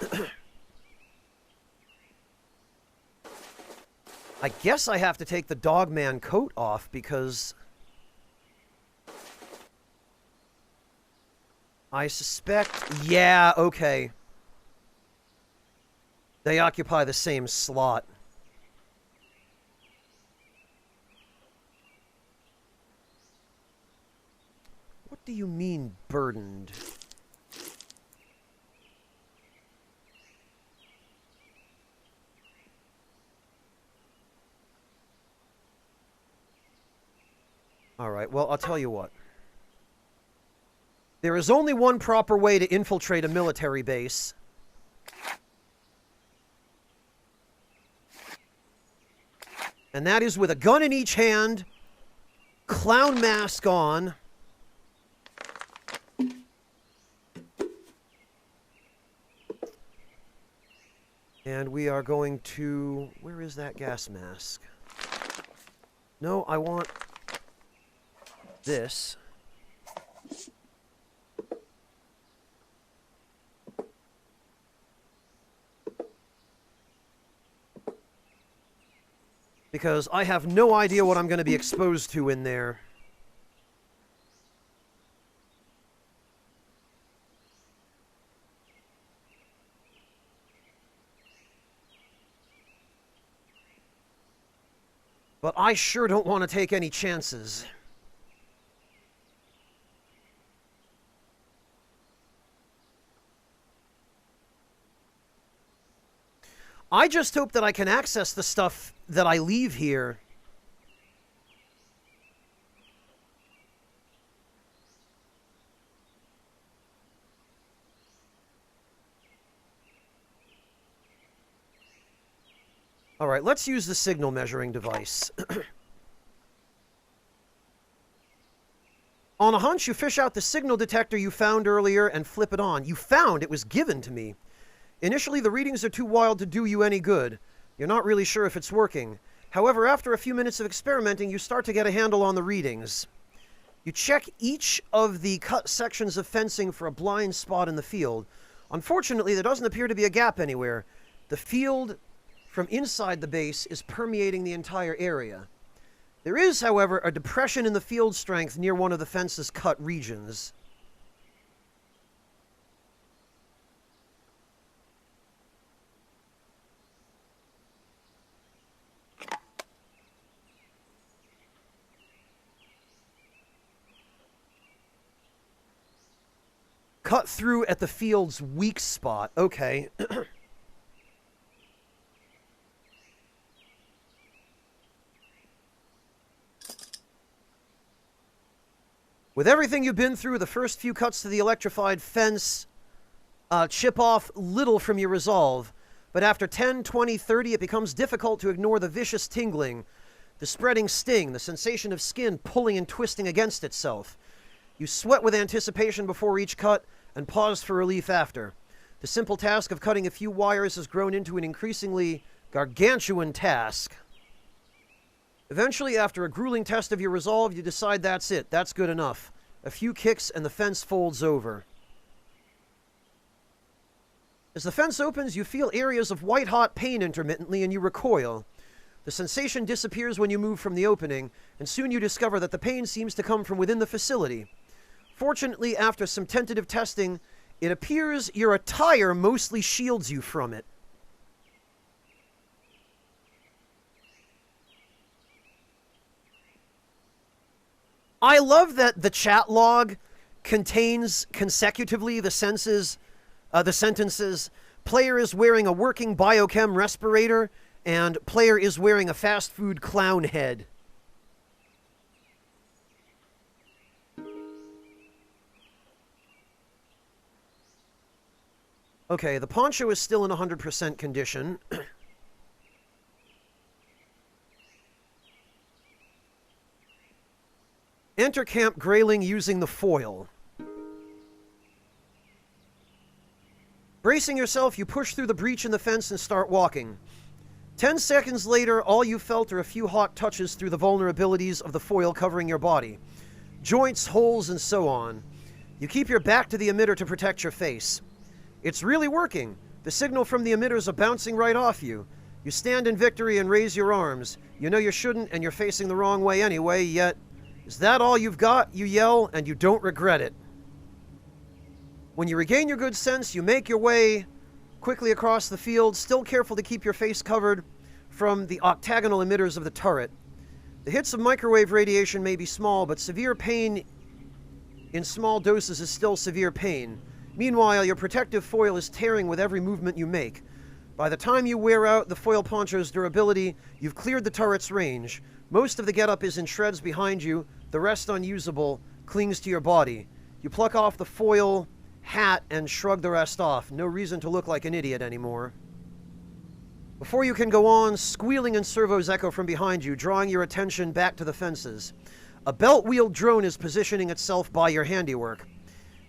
I guess I have to take the dogman coat off because... I suspect... Yeah, okay. They occupy the same slot. What do you mean, burdened? Alright, well, I'll tell you what. There is only one proper way to infiltrate a military base. And that is with a gun in each hand, clown mask on, and we are going to... Where is that gas mask? No, I want this. Because I have no idea what I'm going to be exposed to in there. But I sure don't want to take any chances. I just hope that I can access the stuff that I leave here. All right, let's use the signal measuring device. On a hunch, you fish out the signal detector you found earlier and flip it on. You found it was given to me. Initially, the readings are too wild to do you any good. You're not really sure if it's working. However, after a few minutes of experimenting, you start to get a handle on the readings. You check each of the cut sections of fencing for a blind spot in the field. Unfortunately, there doesn't appear to be a gap anywhere. The field from inside the base is permeating the entire area. There is, however, a depression in the field strength near one of the fence's cut regions. Cut through at the field's weak spot. Okay. With everything you've been through, the first few cuts to the electrified fence chip off little from your resolve. But after 10, 20, 30, it becomes difficult to ignore the vicious tingling, the spreading sting, the sensation of skin pulling and twisting against itself. You sweat with anticipation before each cut and pause for relief after. The simple task of cutting a few wires has grown into an increasingly gargantuan task. Eventually, after a grueling test of your resolve, you decide that's it. That's good enough. A few kicks and the fence folds over. As the fence opens, you feel areas of white-hot pain intermittently and you recoil. The sensation disappears when you move from the opening, and soon you discover that the pain seems to come from within the facility. Fortunately, after some tentative testing, it appears your attire mostly shields you from it. I love that the chat log contains consecutively the sentences, player is wearing a working biochem respirator, and player is wearing a fast food clown head. Okay, the poncho is still in 100% condition. Enter Camp Grayling using the foil. Bracing yourself, you push through the breach in the fence and start walking. 10 seconds later, all you felt are a few hot touches through the vulnerabilities of the foil covering your body. Joints, holes, and so on. You keep your back to the emitter to protect your face. It's really working. The signal from the emitters are bouncing right off you. You stand in victory and raise your arms. You know you shouldn't, and you're facing the wrong way anyway, yet... Is that all you've got? You yell, and you don't regret it. When you regain your good sense, you make your way quickly across the field, still careful to keep your face covered from the octagonal emitters of the turret. The hits of microwave radiation may be small, but severe pain in small doses is still severe pain. Meanwhile, your protective foil is tearing with every movement you make. By the time you wear out the foil poncho's durability, you've cleared the turret's range. Most of the getup is in shreds behind you, the rest unusable, clings to your body. You pluck off the foil hat and shrug the rest off. No reason to look like an idiot anymore. Before you can go on, squealing and servos echo from behind you, drawing your attention back to the fences. A belt-wheeled drone is positioning itself by your handiwork.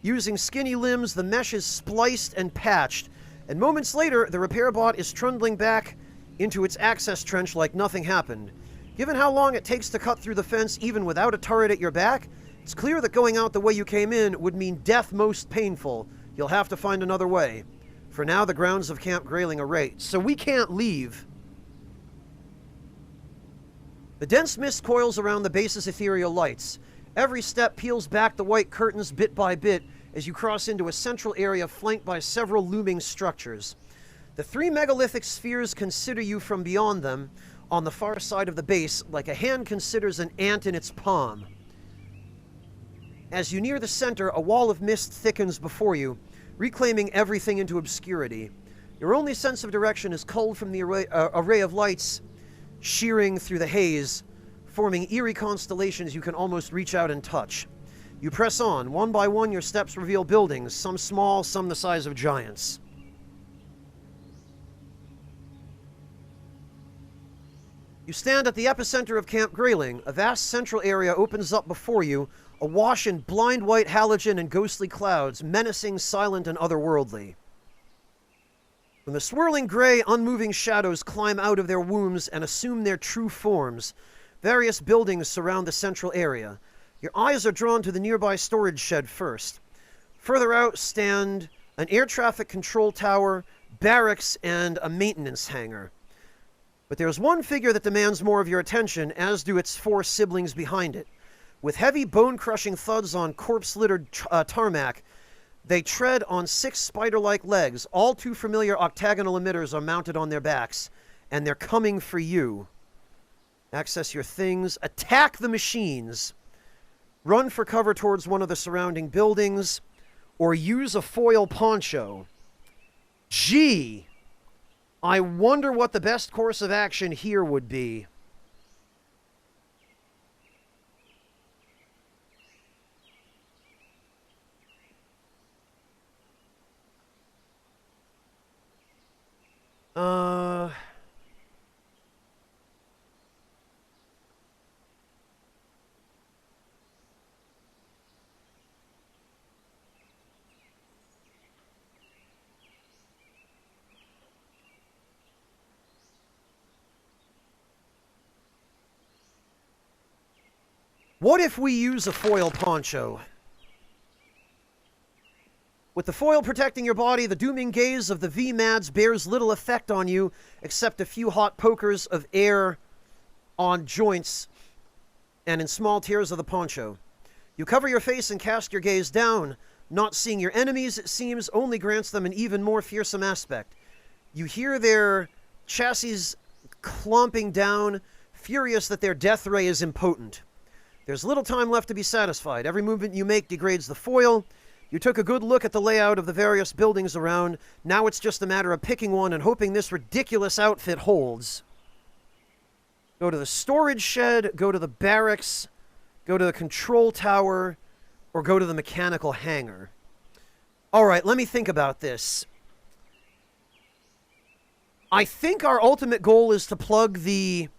Using skinny limbs, the mesh is spliced and patched, and moments later, the repair bot is trundling back into its access trench like nothing happened. Given how long it takes to cut through the fence even without a turret at your back, it's clear that going out the way you came in would mean death most painful. You'll have to find another way. For now, the grounds of Camp Grayling are raised, so we can't leave. The dense mist coils around the base's ethereal lights. Every step peels back the white curtains bit by bit as you cross into a central area flanked by several looming structures. The 3 megalithic spheres consider you from beyond them, on the far side of the base, like a hand considers an ant in its palm. As you near the center, a wall of mist thickens before you, reclaiming everything into obscurity. Your only sense of direction is culled from the array of lights shearing through the haze, forming eerie constellations you can almost reach out and touch. You press on. One by one, your steps reveal buildings, some small, some the size of giants. You stand at the epicenter of Camp Grayling. A vast central area opens up before you, awash in blind white halogen and ghostly clouds, menacing, silent, and otherworldly. When the swirling gray, unmoving shadows climb out of their wombs and assume their true forms, various buildings surround the central area. Your eyes are drawn to the nearby storage shed first. Further out stand an air traffic control tower, barracks, and a maintenance hangar. But there's one figure that demands more of your attention, as do its 4 siblings behind it. With heavy bone-crushing thuds on corpse-littered tarmac, they tread on 6 spider-like legs. All too familiar octagonal emitters are mounted on their backs, and they're coming for you. Access your things. Attack the machines. Run for cover towards one of the surrounding buildings, or use a foil poncho. Gee! I wonder what the best course of action here would be. What if we use a foil poncho? With the foil protecting your body, the dooming gaze of the V-Mads bears little effect on you, except a few hot pokers of air on joints and in small tears of the poncho. You cover your face and cast your gaze down. Not seeing your enemies, it seems, only grants them an even more fearsome aspect. You hear their chassis clomping down, furious that their death ray is impotent. There's little time left to be satisfied. Every movement you make degrades the foil. You took a good look at the layout of the various buildings around. Now it's just a matter of picking one and hoping this ridiculous outfit holds. Go to the storage shed, go to the barracks, go to the control tower, or go to the mechanical hangar. Alright, let me think about this. I think our ultimate goal is to plug the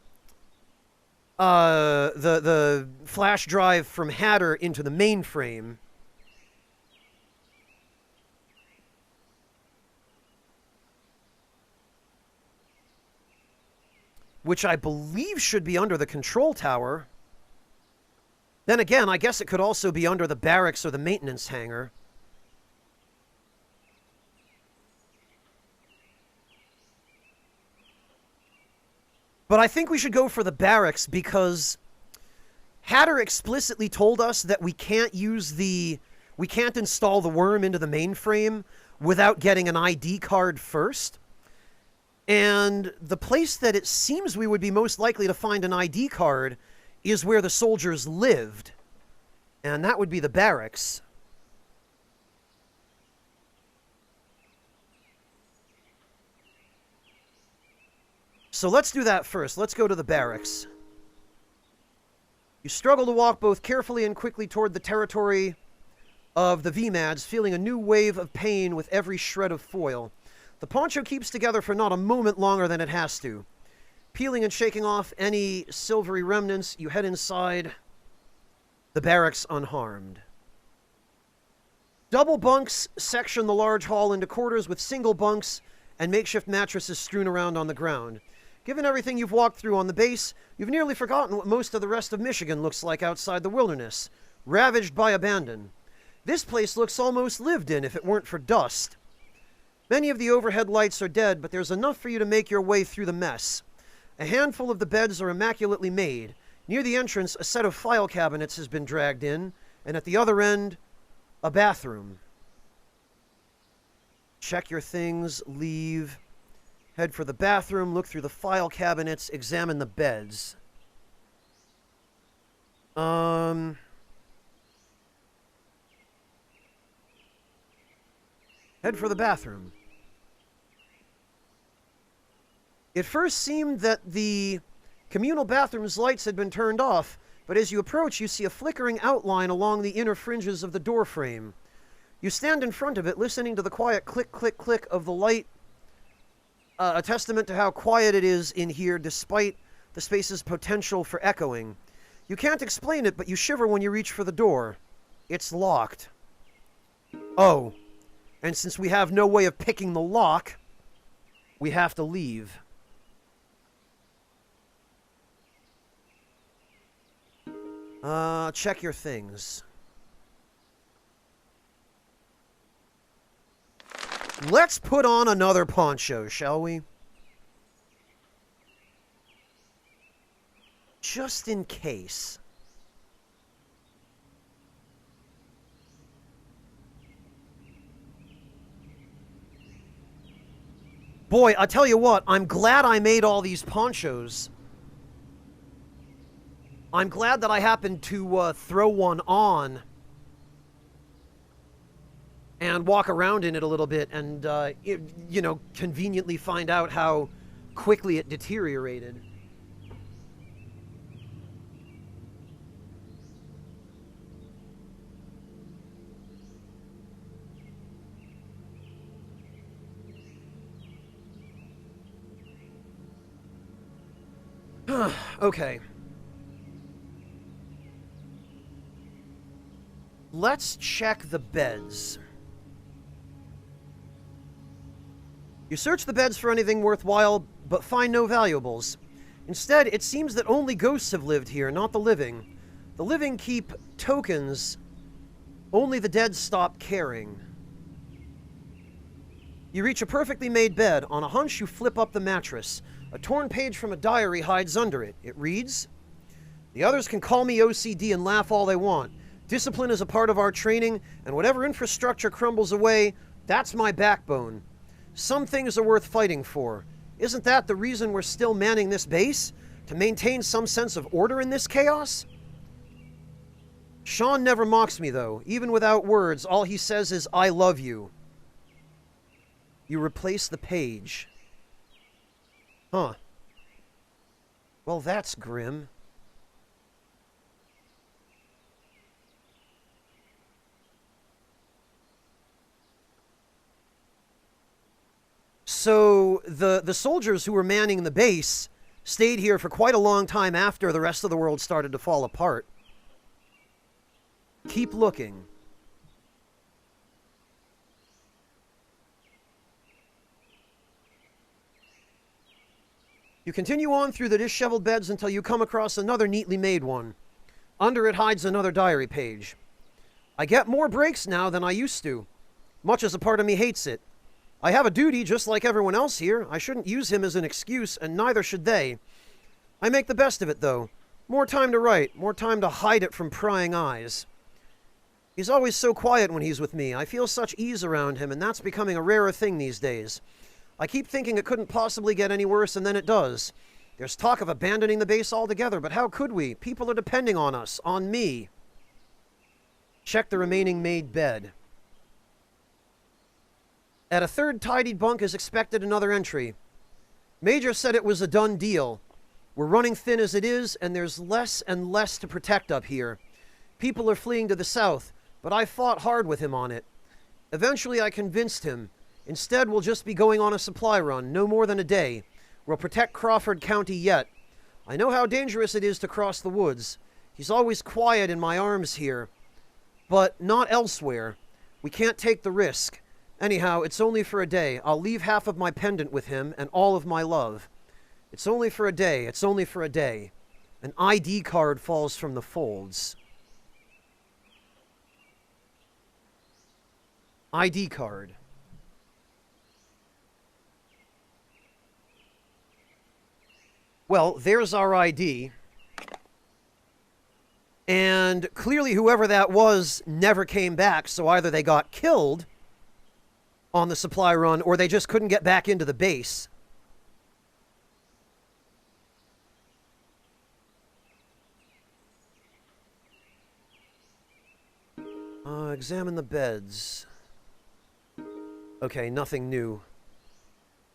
flash drive from Hatter into the mainframe. Which I believe should be under the control tower. Then again, I guess it could also be under the barracks or the maintenance hangar. But I think we should go for the barracks because Hatter explicitly told us that we can't install the worm into the mainframe without getting an ID card first. And the place that it seems we would be most likely to find an ID card is where the soldiers lived. And that would be the barracks. So let's do that first. Let's go to the barracks. You struggle to walk both carefully and quickly toward the territory of the V-Mads, feeling a new wave of pain with every shred of foil. The poncho keeps together for not a moment longer than it has to. Peeling and shaking off any silvery remnants, you head inside the barracks unharmed. Double bunks section the large hall into quarters with single bunks and makeshift mattresses strewn around on the ground. Given everything you've walked through on the base, you've nearly forgotten what most of the rest of Michigan looks like outside the wilderness, ravaged by abandon. This place looks almost lived in if it weren't for dust. Many of the overhead lights are dead, but there's enough for you to make your way through the mess. A handful of the beds are immaculately made. Near the entrance, a set of file cabinets has been dragged in, and at the other end, a bathroom. Check your things, leave, head for the bathroom, look through the file cabinets, examine the beds. Head for the bathroom. It first seemed that the communal bathroom's lights had been turned off, but as you approach, you see a flickering outline along the inner fringes of the door frame. You stand in front of it, listening to the quiet click, click, click of the light, a testament to how quiet it is in here despite the space's potential for echoing. You can't explain it, but you shiver when you reach for the door. It's locked. Oh, and since we have no way of picking the lock, we have to leave. Check your things. Let's put on another poncho, shall we? Just in case. Boy, I tell you what, I'm glad I made all these ponchos. I'm glad that I happened to throw one on and walk around in it a little bit and, you know, conveniently find out how quickly it deteriorated. Okay. Let's check the beds. You search the beds for anything worthwhile, but find no valuables. Instead, it seems that only ghosts have lived here, not the living. The living keep tokens, only the dead stop caring. You reach a perfectly made bed. On a hunch, you flip up the mattress. A torn page from a diary hides under it. It reads, "The others can call me OCD and laugh all they want. Discipline is a part of our training, and whatever infrastructure crumbles away, that's my backbone. Some things are worth fighting for. Isn't that the reason we're still manning this base? To maintain some sense of order in this chaos?" Sean never mocks me, though. Even without words, all he says is, "I love you." You replace the page. Huh. Well, that's grim. So, the soldiers who were manning the base stayed here for quite a long time after the rest of the world started to fall apart. Keep looking. You continue on through the disheveled beds until you come across another neatly made one. Under it hides another diary page. "I get more breaks now than I used to, much as a part of me hates it. I have a duty just like everyone else here. I shouldn't use him as an excuse, and neither should they. I make the best of it, though. More time to write, more time to hide it from prying eyes. He's always so quiet when he's with me. I feel such ease around him, and that's becoming a rarer thing these days. I keep thinking it couldn't possibly get any worse, and then it does. There's talk of abandoning the base altogether, but how could we? People are depending on us, on me." Check the remaining made bed. At a third tidied bunk is expected another entry. "Major said it was a done deal. We're running thin as it is, and there's less and less to protect up here. People are fleeing to the south, but I fought hard with him on it. Eventually I convinced him. Instead, we'll just be going on a supply run, no more than a day. We'll protect Crawford County yet. I know how dangerous it is to cross the woods. He's always quiet in my arms here, but not elsewhere. We can't take the risk. Anyhow, it's only for a day. I'll leave half of my pendant with him and all of my love. It's only for a day. It's only for a day." An ID card falls from the folds. ID card. Well, there's our ID. And clearly whoever that was never came back, so either they got killed on the supply run or they just couldn't get back into the base. Examine the beds. Okay, nothing new.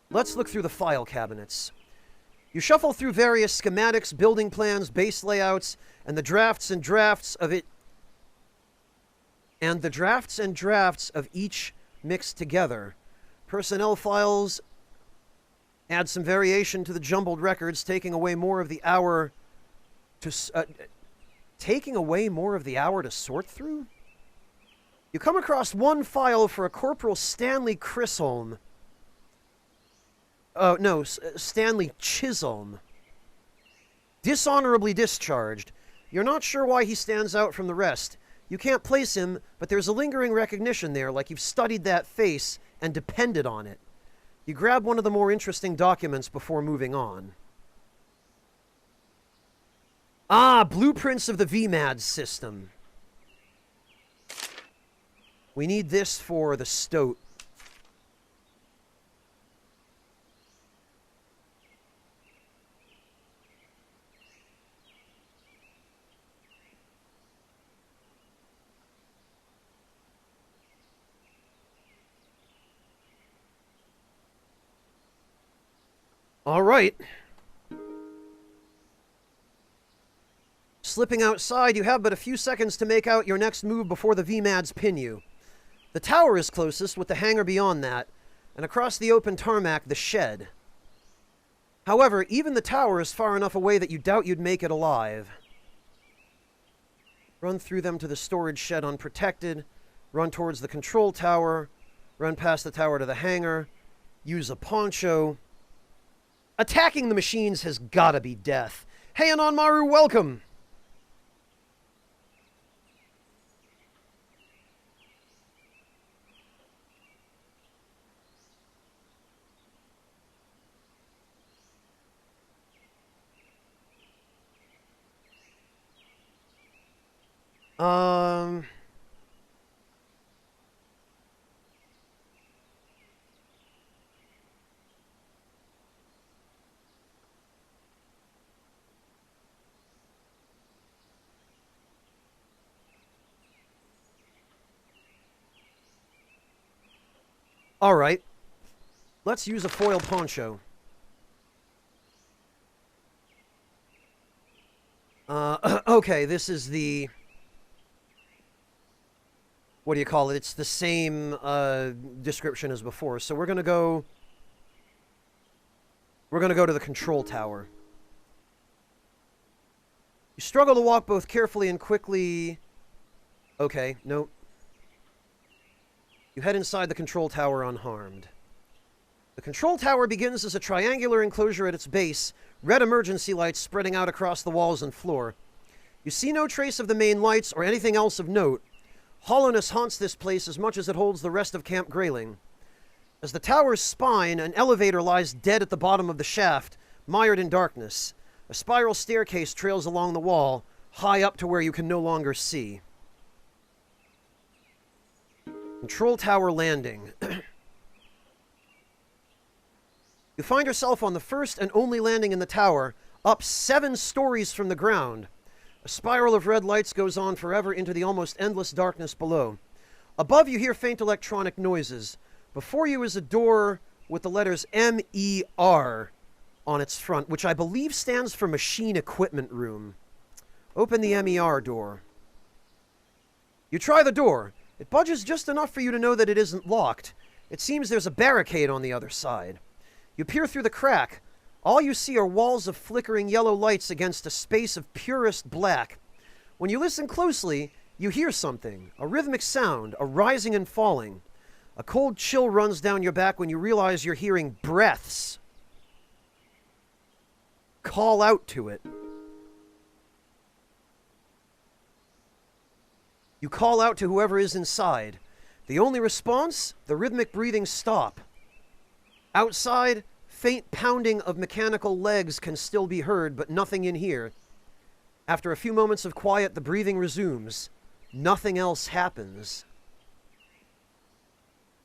Let's look through the file cabinets. You shuffle through various schematics, building plans, base layouts, and the drafts and drafts of it. And the drafts and drafts of each mixed together. Personnel files add some variation to the jumbled records, taking away more of the hour to sort through. You come across one file for a Corporal Stanley Chisholm. Stanley Chisholm. Dishonorably discharged. You're not sure why he stands out from the rest. You can't place him, but there's a lingering recognition there, like you've studied that face and depended on it. You grab one of the more interesting documents before moving on. Blueprints of the VMAD system. We need this for the stoat. All right. Slipping outside, you have but a few seconds to make out your next move before the VMADs pin you. The tower is closest, with the hangar beyond that, and across the open tarmac, the shed. However, even the tower is far enough away that you doubt you'd make it alive. Run through them to the storage shed unprotected, run towards the control tower, run past the tower to the hangar, use a poncho. Attacking the machines has gotta be death. Hey, Anonmaru, welcome! Um... All right. Let's use a foil poncho. Okay, this is the... What do you call it? It's the same description as before. So we're gonna go... We're gonna go to the control tower. You struggle to walk both carefully and quickly... Okay, nope. You head inside the control tower unharmed. The control tower begins as a triangular enclosure at its base, red emergency lights spreading out across the walls and floor. You see no trace of the main lights or anything else of note. Hollowness haunts this place as much as it holds the rest of Camp Grayling. As the tower's spine, an elevator lies dead at the bottom of the shaft, mired in darkness. A spiral staircase trails along the wall, high up to where you can no longer see. Control tower landing. You find yourself on the first and only landing in the tower, up 7 stories from the ground. A spiral of red lights goes on forever into the almost endless darkness below. Above you hear faint electronic noises. Before you is a door with the letters MER on its front, which I believe stands for Machine Equipment Room. Open the MER door. You try the door. It budges just enough for you to know that it isn't locked. It seems there's a barricade on the other side. You peer through the crack. All you see are walls of flickering yellow lights against a space of purest black. When you listen closely, you hear something, a rhythmic sound, a rising and falling. A cold chill runs down your back when you realize you're hearing breaths. Call out to it. You call out to whoever is inside. The only response? The rhythmic breathing stop. Outside, faint pounding of mechanical legs can still be heard, but nothing in here. After a few moments of quiet, the breathing resumes. Nothing else happens.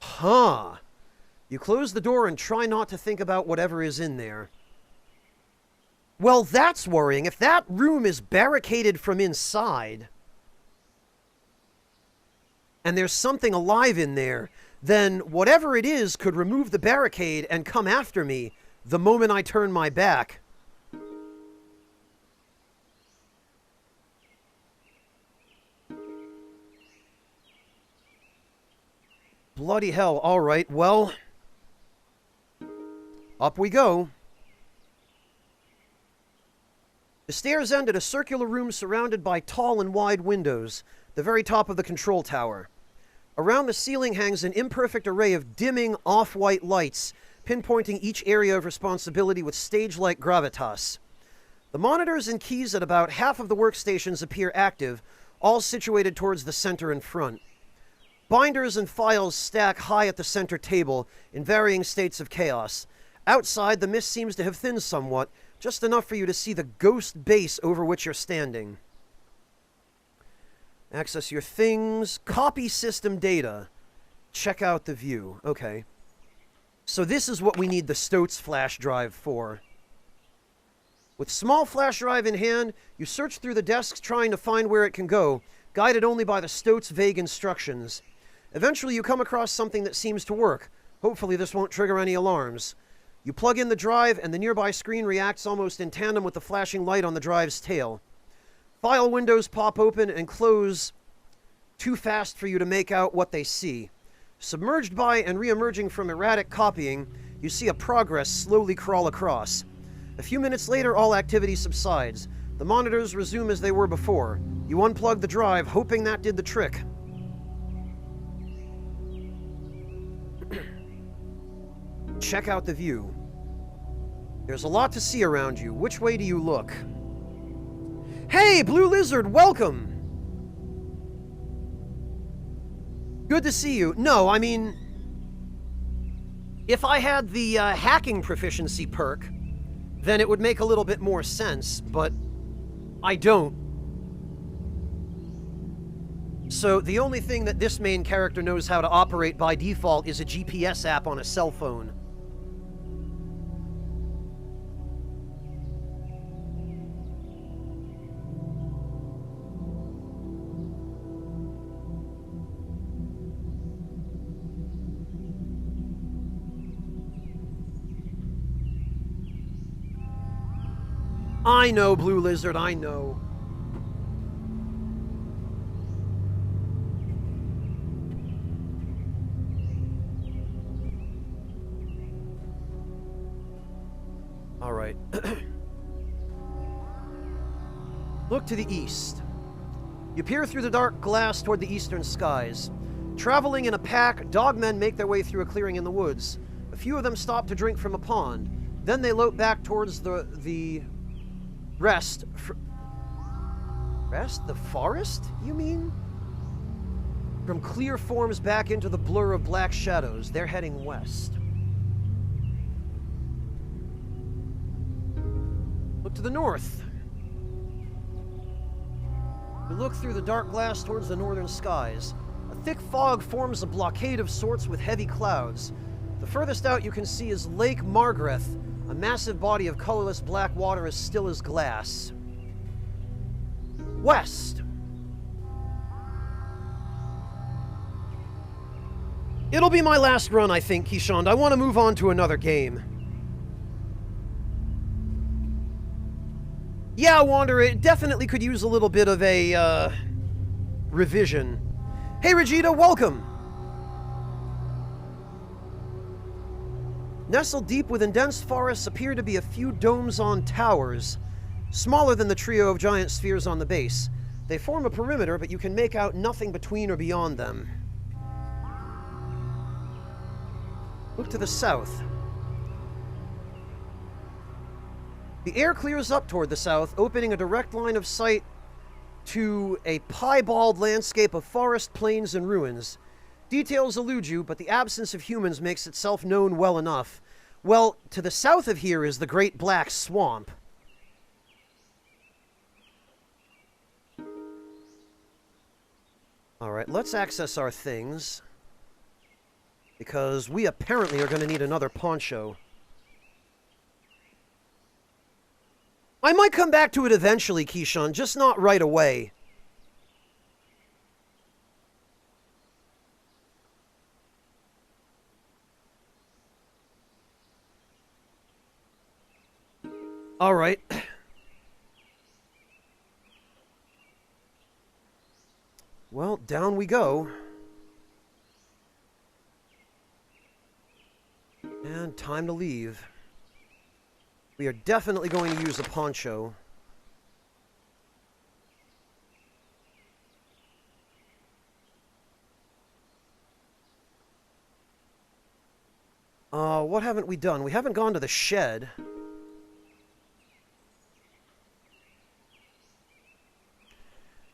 Huh. You close the door and try not to think about whatever is in there. Well, that's worrying. If that room is barricaded from inside, and there's something alive in there, then whatever it is could remove the barricade and come after me the moment I turn my back. Bloody hell. All right, well, up we go. The stairs end at a circular room surrounded by tall and wide windows, the very top of the control tower. Around the ceiling hangs an imperfect array of dimming off-white lights, pinpointing each area of responsibility with stage-like gravitas. The monitors and keys at about half of the workstations appear active, all situated towards the center and front. Binders and files stack high at the center table in varying states of chaos. Outside, the mist seems to have thinned somewhat, just enough for you to see the ghost base over which you're standing. Access your things. Copy system data. Check out the view. Okay. So this is what we need the Stoats flash drive for. With small flash drive in hand, you search through the desks trying to find where it can go, guided only by the Stoats' vague instructions. Eventually you come across something that seems to work. Hopefully this won't trigger any alarms. You plug in the drive and the nearby screen reacts almost in tandem with the flashing light on the drive's tail. File windows pop open and close too fast for you to make out what they see. Submerged by and re-emerging from erratic copying, you see a progress slowly crawl across. A few minutes later, all activity subsides. The monitors resume as they were before. You unplug the drive, hoping that did the trick. Check out the view. There's a lot to see around you. Which way do you look? Hey, Blue Lizard, welcome! Good to see you. No, I mean, if I had the hacking proficiency perk, then it would make a little bit more sense, but I don't. So the only thing that this main character knows how to operate by default is a GPS app on a cell phone. I know, Blue Lizard, I know. All right. Look to the east. You peer through the dark glass toward the eastern skies. Traveling in a pack, dogmen make their way through a clearing in the woods. A few of them stop to drink from a pond. Then they lope back towards the rest. Rest? The forest, you mean? From clear forms back into the blur of black shadows, they're heading west. Look to the north. You look through the dark glass towards the northern skies. A thick fog forms a blockade of sorts with heavy clouds. The furthest out you can see is Lake Margareth, a massive body of colorless black water as still as glass. West. It'll be my last run, I think, Keeshond. I want to move on to another game. Yeah, Wanderer, it definitely could use a little bit of a, revision. Hey, Regita, welcome! Nestled deep within dense forests appear to be a few domes on towers, smaller than the trio of giant spheres on the base. They form a perimeter, but you can make out nothing between or beyond them. Look to the south. The air clears up toward the south, opening a direct line of sight to a piebald landscape of forest, plains, and ruins. Details elude you, but the absence of humans makes itself known well enough. Well, to the south of here is the Great Black Swamp. Alright, let's access our things, because we apparently are going to need another poncho. I might come back to it eventually, Keeshond, just not right away. All right. Well, down we go. And time to leave. We are definitely going to use a poncho. What haven't we done? We haven't gone to the shed.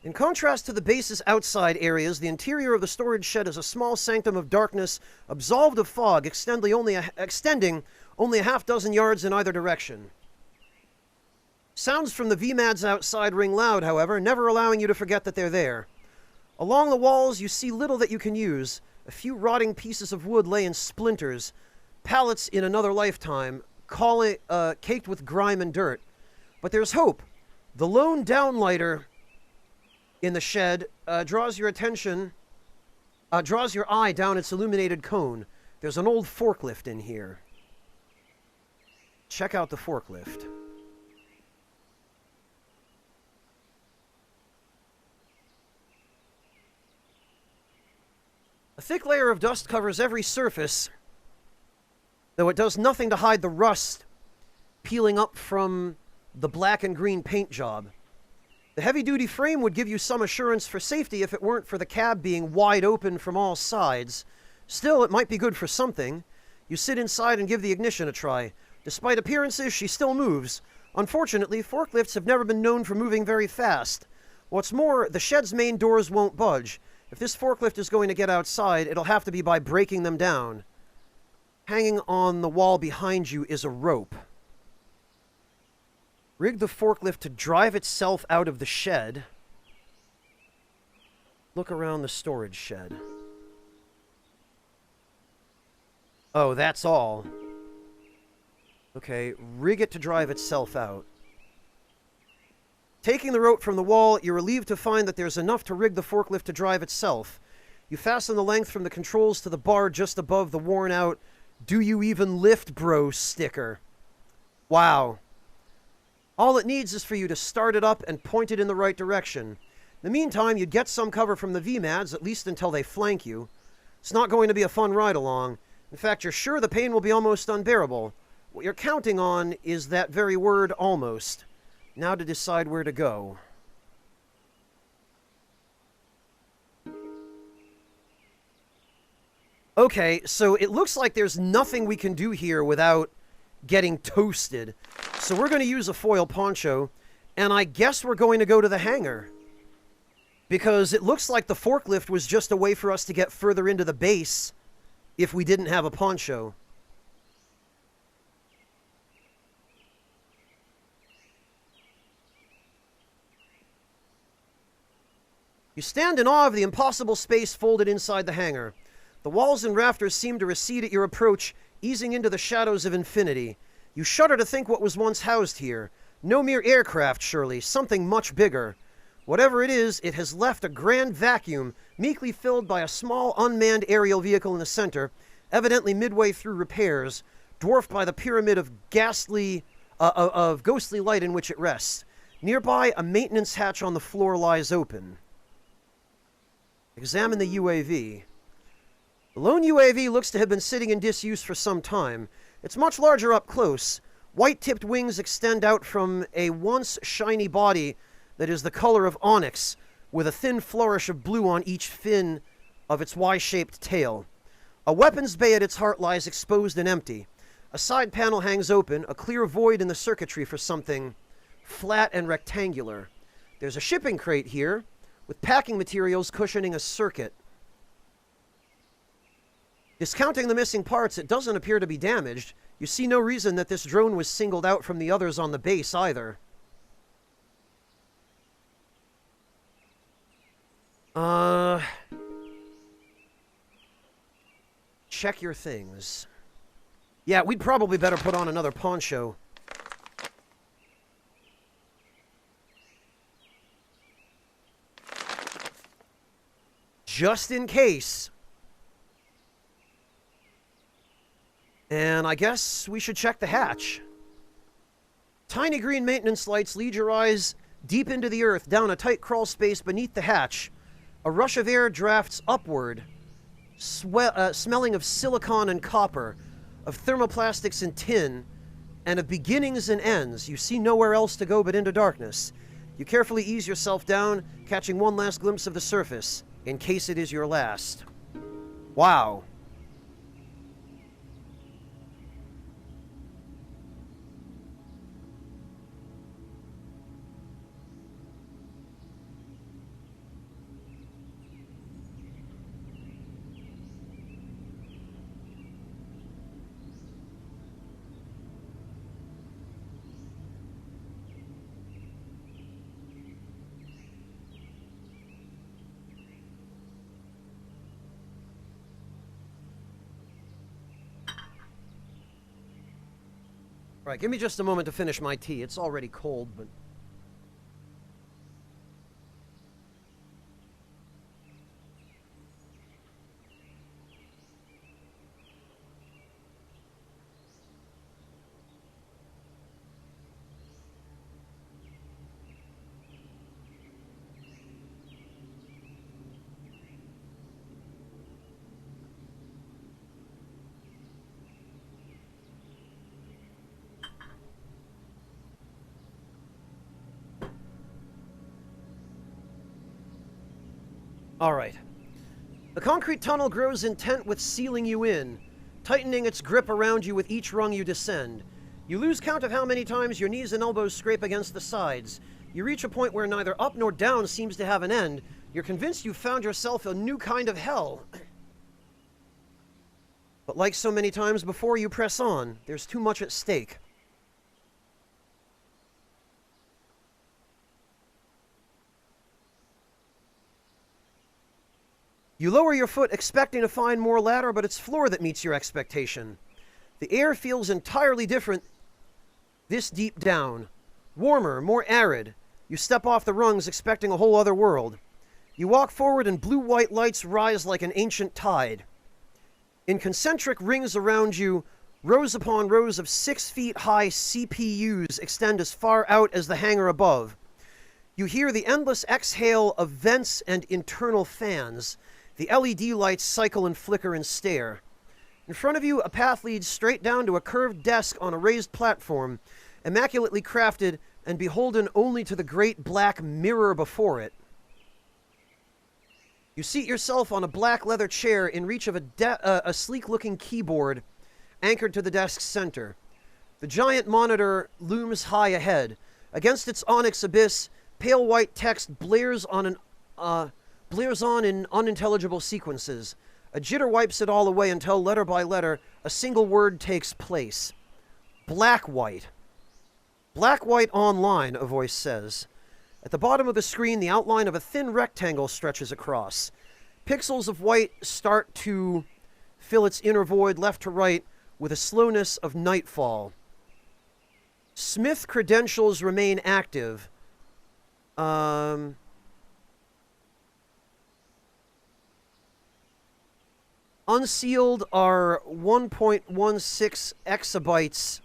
In contrast to the base's outside areas, the interior of the storage shed is a small sanctum of darkness, absolved of fog, extending only a half dozen yards in either direction. Sounds from the VMADs outside ring loud, however, never allowing you to forget that they're there. Along the walls, you see little that you can use. A few rotting pieces of wood lay in splinters, pallets in another lifetime, caked with grime and dirt. But there's hope. The lone downlighter in the shed draws your eye down its illuminated cone. There's an old forklift in here. Check out the forklift. A thick layer of dust covers every surface, though it does nothing to hide the rust peeling up from the black and green paint job. The heavy-duty frame would give you some assurance for safety if it weren't for the cab being wide open from all sides. Still, it might be good for something. You sit inside and give the ignition a try. Despite appearances, she still moves. Unfortunately, forklifts have never been known for moving very fast. What's more, the shed's main doors won't budge. If this forklift is going to get outside, it'll have to be by breaking them down. Hanging on the wall behind you is a rope. Rig the forklift to drive itself out of the shed. look around the storage shed. Oh, that's all. Okay, rig it to drive itself out. Taking the rope from the wall, you're relieved to find that there's enough to rig the forklift to drive itself. You fasten the length from the controls to the bar just above the worn-out "Do you even lift, bro?" sticker. Wow. All it needs is for you to start it up and point it in the right direction. In the meantime, you'd get some cover from the VMADs, at least until they flank you. It's not going to be a fun ride-along. In fact, you're sure the pain will be almost unbearable. What you're counting on is that very word, almost. Now to decide where to go. Okay, so it looks like there's nothing we can do here without getting toasted. So we're going to use a foil poncho, and I guess we're going to go to the hangar. Because it looks like the forklift was just a way for us to get further into the base if we didn't have a poncho. You stand in awe of the impossible space folded inside the hangar. The walls and rafters seem to recede at your approach, easing into the shadows of infinity. You shudder to think what was once housed here. No mere aircraft, surely, something much bigger. Whatever it is, it has left a grand vacuum, meekly filled by a small unmanned aerial vehicle in the center, evidently midway through repairs, dwarfed by the pyramid of ghostly light in which it rests. Nearby, a maintenance hatch on the floor lies open. Examine the UAV. The lone UAV looks to have been sitting in disuse for some time. It's much larger up close. White-tipped wings extend out from a once shiny body that is the color of onyx, with a thin flourish of blue on each fin of its Y-shaped tail. A weapons bay at its heart lies exposed and empty. A side panel hangs open, a clear void in the circuitry for something flat and rectangular. There's a shipping crate here, with packing materials cushioning a circuit. Discounting the missing parts, it doesn't appear to be damaged. You see no reason that this drone was singled out from the others on the base either. Check your things. Yeah, we'd probably better put on another poncho. Just in case. And I guess we should check the hatch. Tiny green maintenance lights lead your eyes deep into the earth, down a tight crawl space beneath the hatch. A rush of air drafts upward, smelling of silicon and copper, of thermoplastics and tin, and of beginnings and ends. You see nowhere else to go but into darkness. You carefully ease yourself down, catching one last glimpse of the surface, in case it is your last. Wow. Right, give me just a moment to finish my tea. It's already cold, but... All right. The concrete tunnel grows intent with sealing you in, tightening its grip around you with each rung you descend. You lose count of how many times your knees and elbows scrape against the sides. You reach a point where neither up nor down seems to have an end. You're convinced you've found yourself a new kind of hell. But like so many times before, you press on. There's too much at stake. You lower your foot expecting to find more ladder, but it's floor that meets your expectation. The air feels entirely different this deep down. Warmer, more arid. You step off the rungs expecting a whole other world. You walk forward and blue-white lights rise like an ancient tide. In concentric rings around you, rows upon rows of 6 feet high CPUs extend as far out as the hangar above. You hear the endless exhale of vents and internal fans. The LED lights cycle and flicker and stare. In front of you, a path leads straight down to a curved desk on a raised platform, immaculately crafted and beholden only to the great black mirror before it. You seat yourself on a black leather chair in reach of a sleek-looking keyboard anchored to the desk's center. The giant monitor looms high ahead. Against its onyx abyss, pale white text blares on in unintelligible sequences. A jitter wipes it all away until, letter by letter, a single word takes place. Black-white. Black-white online, a voice says. At the bottom of the screen, the outline of a thin rectangle stretches across. Pixels of white start to fill its inner void left to right with a slowness of nightfall. Smith credentials remain active. Unsealed are 1.16 exabytes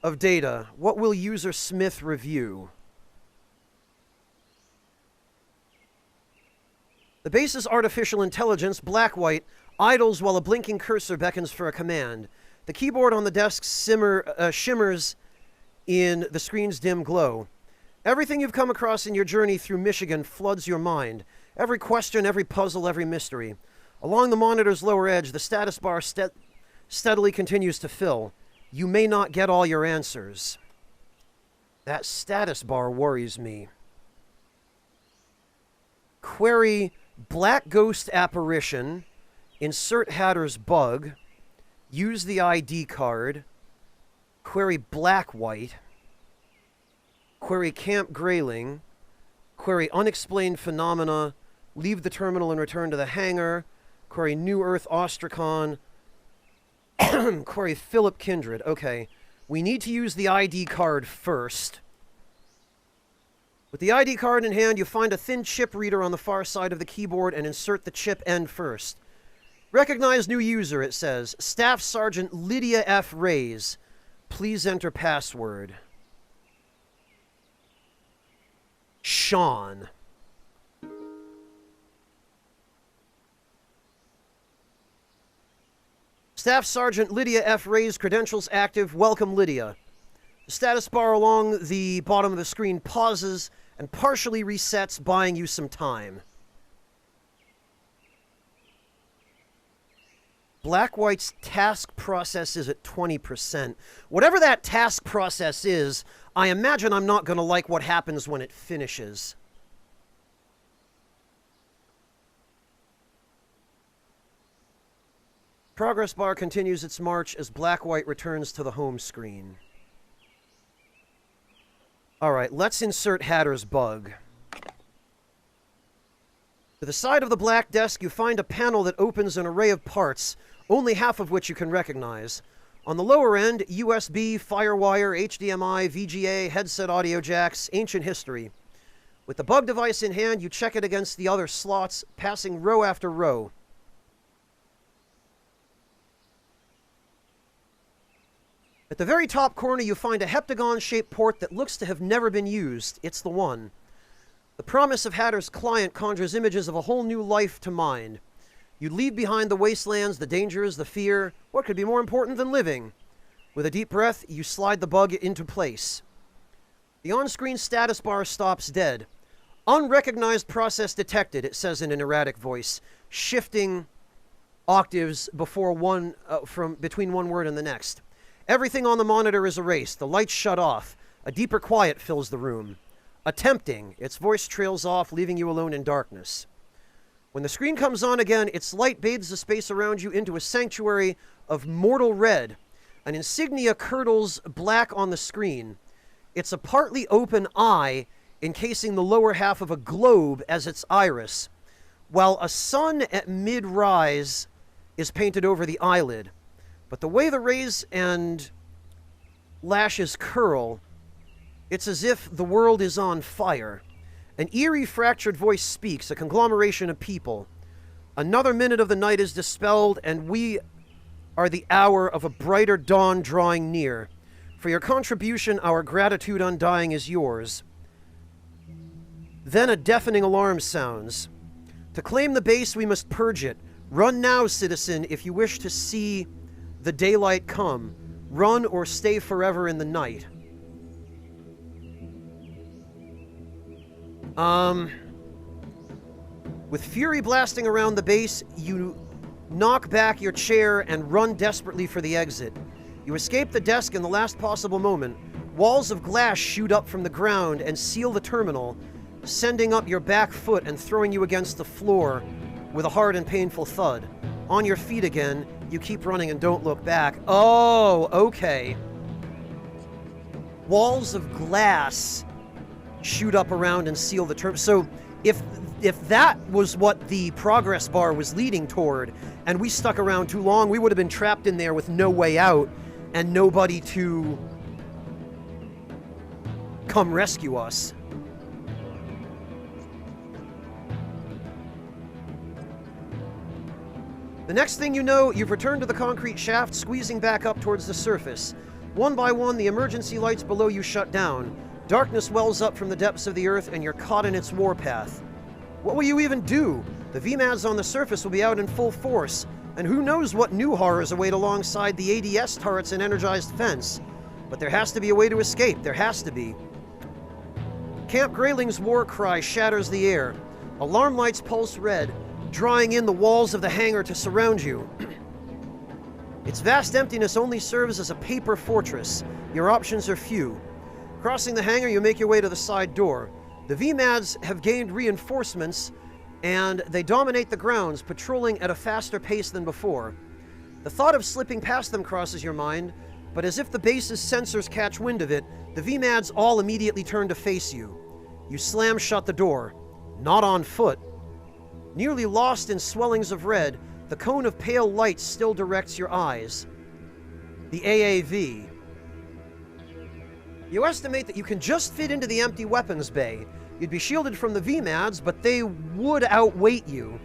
of data. What will user Smith review? The base's artificial intelligence, Black-White, idles while a blinking cursor beckons for a command. The keyboard on the desk shimmers in the screen's dim glow. Everything you've come across in your journey through Michigan floods your mind. Every question, every puzzle, every mystery. Along the monitor's lower edge, the status bar steadily continues to fill. You may not get all your answers. That status bar worries me. Query Black Ghost Apparition. Insert Hatter's Bug. Use the ID card. Query Black-White. Query Camp Grayling. Query Unexplained Phenomena. Leave the terminal and return to the hangar. Query New Earth Ostracon. Query Philip Kindred. Okay. We need to use the ID card first. With the ID card in hand, you find a thin chip reader on the far side of the keyboard and insert the chip end first. Recognize new user, it says. Staff Sergeant Lydia F. Rays. Please enter password. Sean. Staff Sergeant Lydia F. Rays, credentials active. Welcome, Lydia. The status bar along the bottom of the screen pauses and partially resets, buying you some time. Black-White's task process is at 20%. Whatever that task process is, I imagine I'm not going to like what happens when it finishes. Progress bar continues its march as Black-White returns to the home screen. Alright, let's insert Hatter's Bug. To the side of the black desk, you find a panel that opens an array of parts, only half of which you can recognize. On the lower end, USB, Firewire, HDMI, VGA, headset audio jacks, ancient history. With the bug device in hand, you check it against the other slots, passing row after row. At the very top corner, you find a heptagon-shaped port that looks to have never been used. It's the one. The promise of Hatter's client conjures images of a whole new life to mind. You leave behind the wastelands, the dangers, the fear. What could be more important than living? With a deep breath, you slide the bug into place. The on-screen status bar stops dead. Unrecognized process detected, it says in an erratic voice, shifting octaves between one word and the next. Everything on the monitor is erased. The lights shut off. A deeper quiet fills the room. Attempting. Its voice trails off, leaving you alone in darkness. When the screen comes on again, its light bathes the space around you into a sanctuary of mortal red. An insignia curdles black on the screen. It's a partly open eye encasing the lower half of a globe as its iris. while a sun at mid-rise is painted over the eyelid. But the way the rays and lashes curl, it's as if the world is on fire. An eerie, fractured voice speaks, a conglomeration of people. Another minute of the night is dispelled, and we are the hour of a brighter dawn drawing near. For your contribution, our gratitude undying is yours. Then a deafening alarm sounds. To claim the base, we must purge it. Run now, citizen, if you wish to see the daylight come. Run or stay forever in the night. With fury blasting around the base, you knock back your chair and run desperately for the exit. You escape the desk in the last possible moment. Walls of glass shoot up from the ground and seal the terminal, sending up your back foot and throwing you against the floor with a hard and painful thud. On your feet again, you keep running and don't look back. Oh, okay. Walls of glass shoot up around and seal the terminal. So if that was what the progress bar was leading toward, and we stuck around too long, we would have been trapped in there with no way out and nobody to come rescue us. The next thing you know, you've returned to the concrete shaft, squeezing back up towards the surface. One by one, the emergency lights below you shut down. Darkness wells up from the depths of the earth, and you're caught in its warpath. What will you even do? The VMADs on the surface will be out in full force, and who knows what new horrors await alongside the ADS turrets and energized fence. But there has to be a way to escape. There has to be. Camp Grayling's war cry shatters the air. Alarm lights pulse red, drawing in the walls of the hangar to surround you. Its vast emptiness only serves as a paper fortress. Your options are few. Crossing the hangar, you make your way to the side door. The VMADs have gained reinforcements, and they dominate the grounds, patrolling at a faster pace than before. The thought of slipping past them crosses your mind, but as if the base's sensors catch wind of it, the VMADs all immediately turn to face you. You slam shut the door. Not on foot. Nearly lost in swellings of red, the cone of pale light still directs your eyes. The AAV. You estimate that you can just fit into the empty weapons bay. You'd be shielded from the VMADs, but they would outweight you.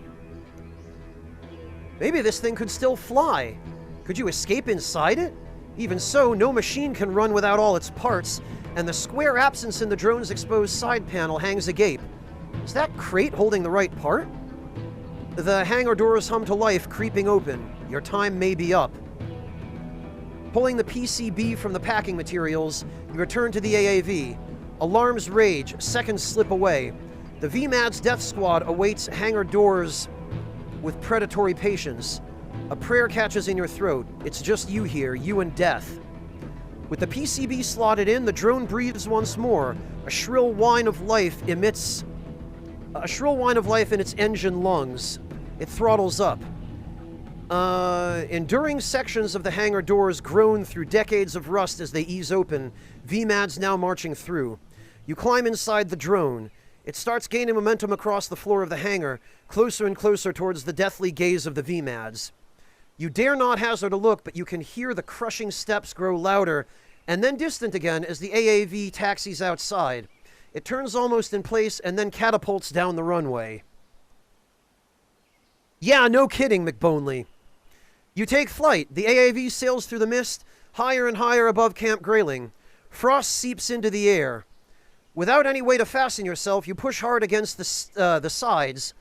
Maybe this thing could still fly. Could you escape inside it? Even so, no machine can run without all its parts, and the square absence in the drone's exposed side panel hangs agape. Is that crate holding the right part? The hangar doors hum to life, creeping open. Your time may be up. Pulling the PCB from the packing materials, you return to the AAV. Alarms rage, seconds slip away. The VMAD's death squad awaits hangar doors with predatory patience. A prayer catches in your throat. It's just you here, you and death. With the PCB slotted in, the drone breathes once more. A shrill whine of life in its engine lungs. It throttles up. Enduring sections of the hangar doors groan through decades of rust as they ease open, VMADs now marching through. You climb inside the drone. It starts gaining momentum across the floor of the hangar, closer and closer towards the deathly gaze of the VMADs. You dare not hazard a look, but you can hear the crushing steps grow louder, and then distant again as the AAV taxis outside. It turns almost in place and then catapults down the runway. Yeah, no kidding, McBonely. You take flight. The AAV sails through the mist, higher and higher above Camp Grayling. Frost seeps into the air. Without any way to fasten yourself, you push hard against the sides,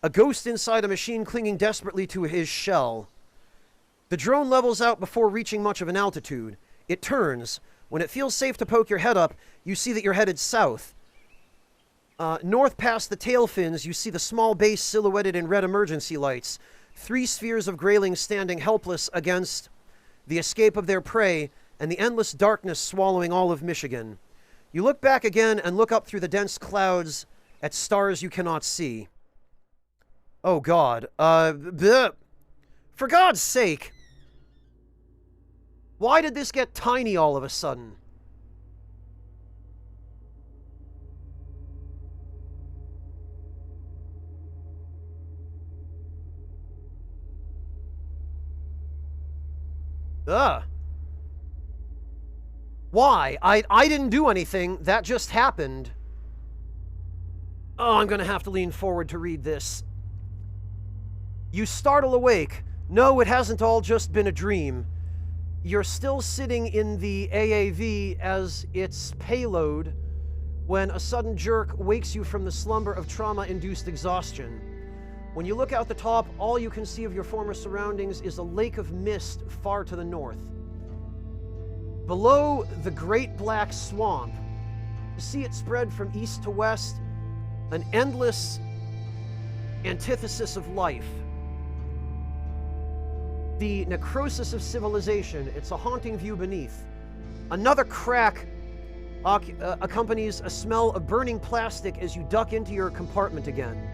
a ghost inside a machine clinging desperately to his shell. The drone levels out before reaching much of an altitude. It turns. When it feels safe to poke your head up, you see that you're headed south. North past the tail fins, you see the small base silhouetted in red emergency lights. 3 spheres of Grayling standing helpless against the escape of their prey and the endless darkness swallowing all of Michigan. You look back again and look up through the dense clouds at stars you cannot see. Oh, God. For God's sake. Why did this get tiny all of a sudden? Ugh. Why? I didn't do anything. That just happened. Oh, I'm gonna have to lean forward to read this. You startle awake. No, it hasn't all just been a dream. You're still sitting in the AAV as its payload when a sudden jerk wakes you from the slumber of trauma-induced exhaustion. When you look out the top, all you can see of your former surroundings is a lake of mist far to the north. Below the Great Black Swamp, you see it spread from east to west, an endless antithesis of life. The necrosis of civilization, it's a haunting view beneath. Another crack accompanies a smell of burning plastic as you duck into your compartment again.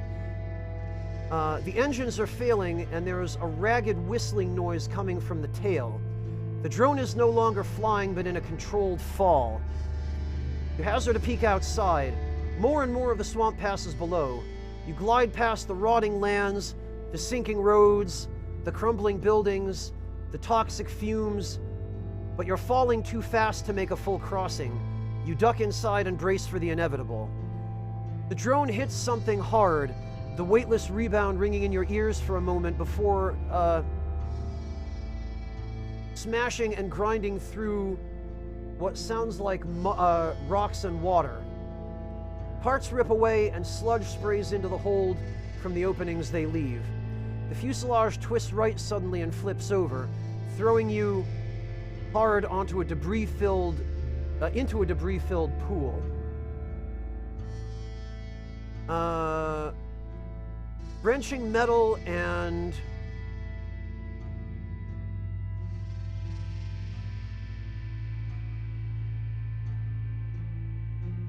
The engines are failing, and there is a ragged whistling noise coming from the tail. The drone is no longer flying, but in a controlled fall. You hazard a peek outside. More and more of the swamp passes below. You glide past the rotting lands, the sinking roads, the crumbling buildings, the toxic fumes, but you're falling too fast to make a full crossing. You duck inside and brace for the inevitable. The drone hits something hard, the weightless rebound ringing in your ears for a moment before smashing and grinding through what sounds like rocks and water. Parts rip away and sludge sprays into the hold from the openings they leave. The fuselage twists right suddenly and flips over, throwing you hard onto a debris-filled pool. Wrenching metal and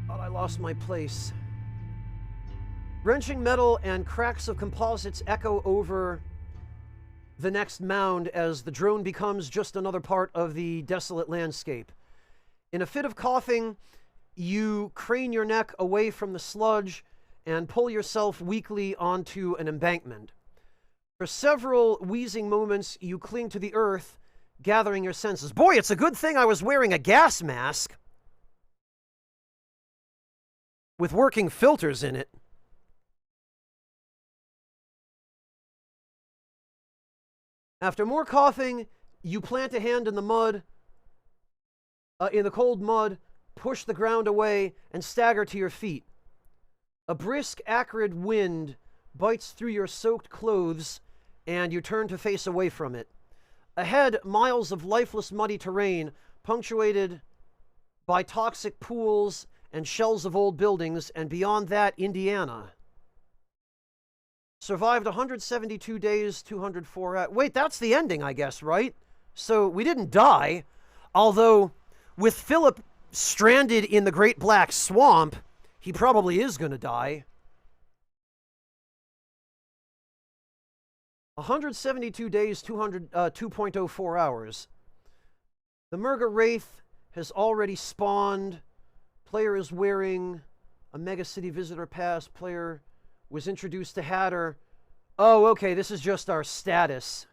I lost my place. Wrenching metal and cracks of composites echo over the next mound as the drone becomes just another part of the desolate landscape. In a fit of coughing, you crane your neck away from the sludge and pull yourself weakly onto an embankment. For several wheezing moments, you cling to the earth, gathering your senses. Boy, it's a good thing I was wearing a gas mask with working filters in it. After more coughing, you plant a hand in the mud, in the cold mud, push the ground away, and stagger to your feet. A brisk, acrid wind bites through your soaked clothes, and you turn to face away from it. Ahead, miles of lifeless, muddy terrain, punctuated by toxic pools and shells of old buildings, and beyond that, Indiana. Survived 172 days, 204 hours. Wait, that's the ending, I guess, right? So we didn't die. Although, with Philip stranded in the Great Black Swamp, he probably is going to die. 172 days, 2.04 hours. The Murga Wraith has already spawned. Player is wearing a Mega City Visitor Pass. Player was introduced to Hatter. Oh, okay, this is just our status.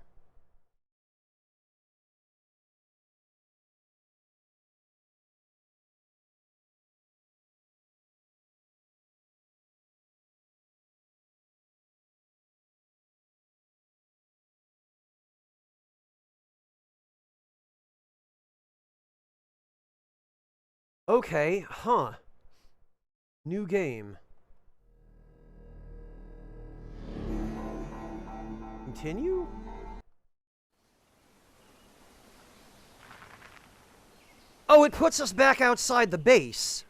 Okay, huh. New game. Continue? Oh, it puts us back outside the base.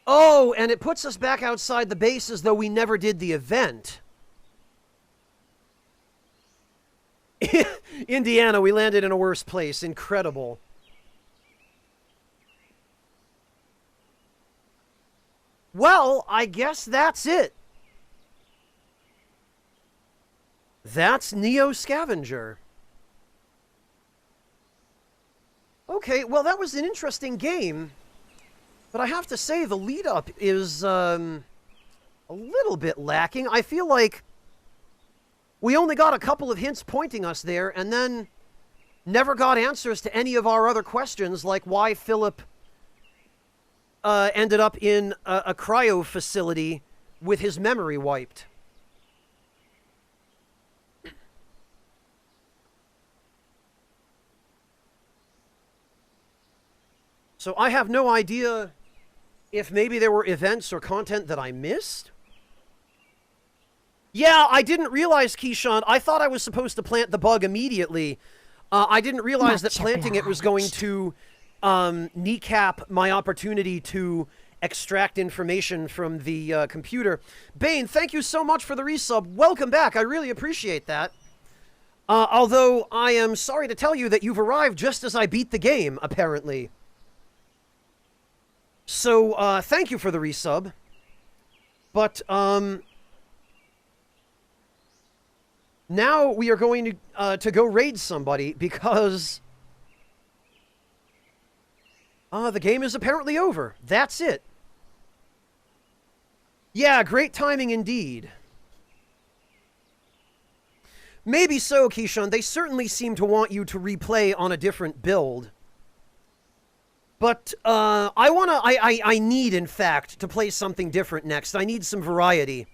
Oh, and it puts us back outside the base as though we never did the event. Indiana, we landed in a worse place. Incredible. Well, I guess that's it. That's Neo Scavenger. Okay, well, that was an interesting game. But I have to say, the lead-up is a little bit lacking. I feel like we only got a couple of hints pointing us there, and then never got answers to any of our other questions, like why Philip ended up in a cryo facility with his memory wiped. So I have no idea if maybe there were events or content that I missed. Yeah, I didn't realize, Keyshawn. I thought I was supposed to plant the bug immediately. I didn't realize that planting it was going to kneecap my opportunity to extract information from the computer. Bane, thank you so much for the resub. Welcome back. I really appreciate that. Although I am sorry to tell you that you've arrived just as I beat the game, apparently. So, thank you for the resub. But, now we are going to go raid somebody because the game is apparently over. That's it. Yeah, great timing indeed. Maybe so, Keyshawn. They certainly seem to want you to replay on a different build. But I need, in fact, to play something different next. I need some variety.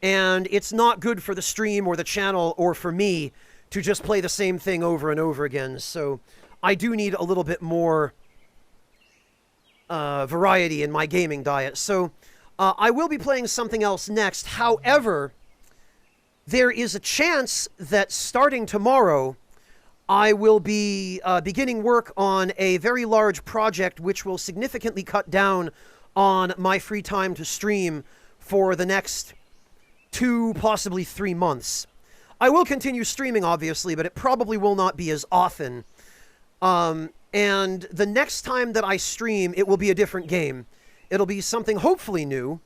And it's not good for the stream or the channel or for me to just play the same thing over and over again. So I do need a little bit more variety in my gaming diet. So I will be playing something else next. However, there is a chance that starting tomorrow, I will be beginning work on a very large project which will significantly cut down on my free time to stream for the next 2, possibly 3 months. I will continue streaming, obviously, but it probably will not be as often. And the next time that I stream, it will be a different game. It'll be something hopefully new,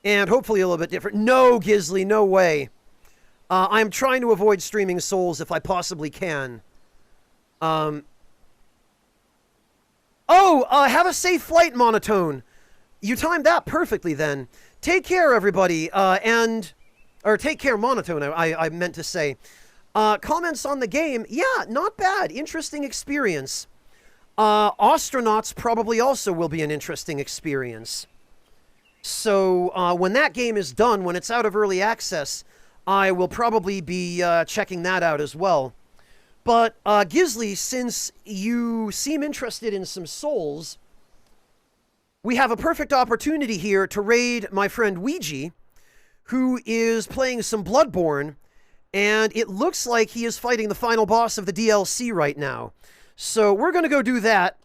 and hopefully a little bit different. No, Gisley, no way. I'm trying to avoid streaming Souls if I possibly can. Have a safe flight, Monotone. You timed that perfectly then. Take care, everybody, or take care, Monotone, I meant to say. Comments on the game, yeah, not bad, interesting experience. Astronauts probably also will be an interesting experience. So, when that game is done, when it's out of early access, I will probably be checking that out as well. But, Gisley, since you seem interested in some Souls, we have a perfect opportunity here to raid my friend Ouija, who is playing some Bloodborne, and it looks like he is fighting the final boss of the DLC right now. So we're going to go do that,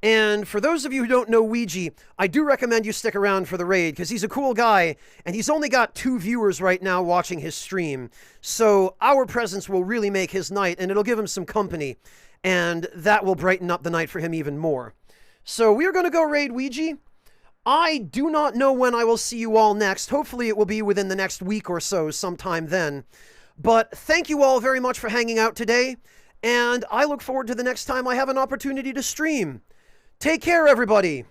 and for those of you who don't know Ouija, I do recommend you stick around for the raid, because he's a cool guy, and he's only got 2 viewers right now watching his stream. So our presence will really make his night, and it'll give him some company, and that will brighten up the night for him even more. So we are going to go raid Ouija. I do not know when I will see you all next. Hopefully it will be within the next week or so, sometime then. But thank you all very much for hanging out today, and I look forward to the next time I have an opportunity to stream. Take care, everybody!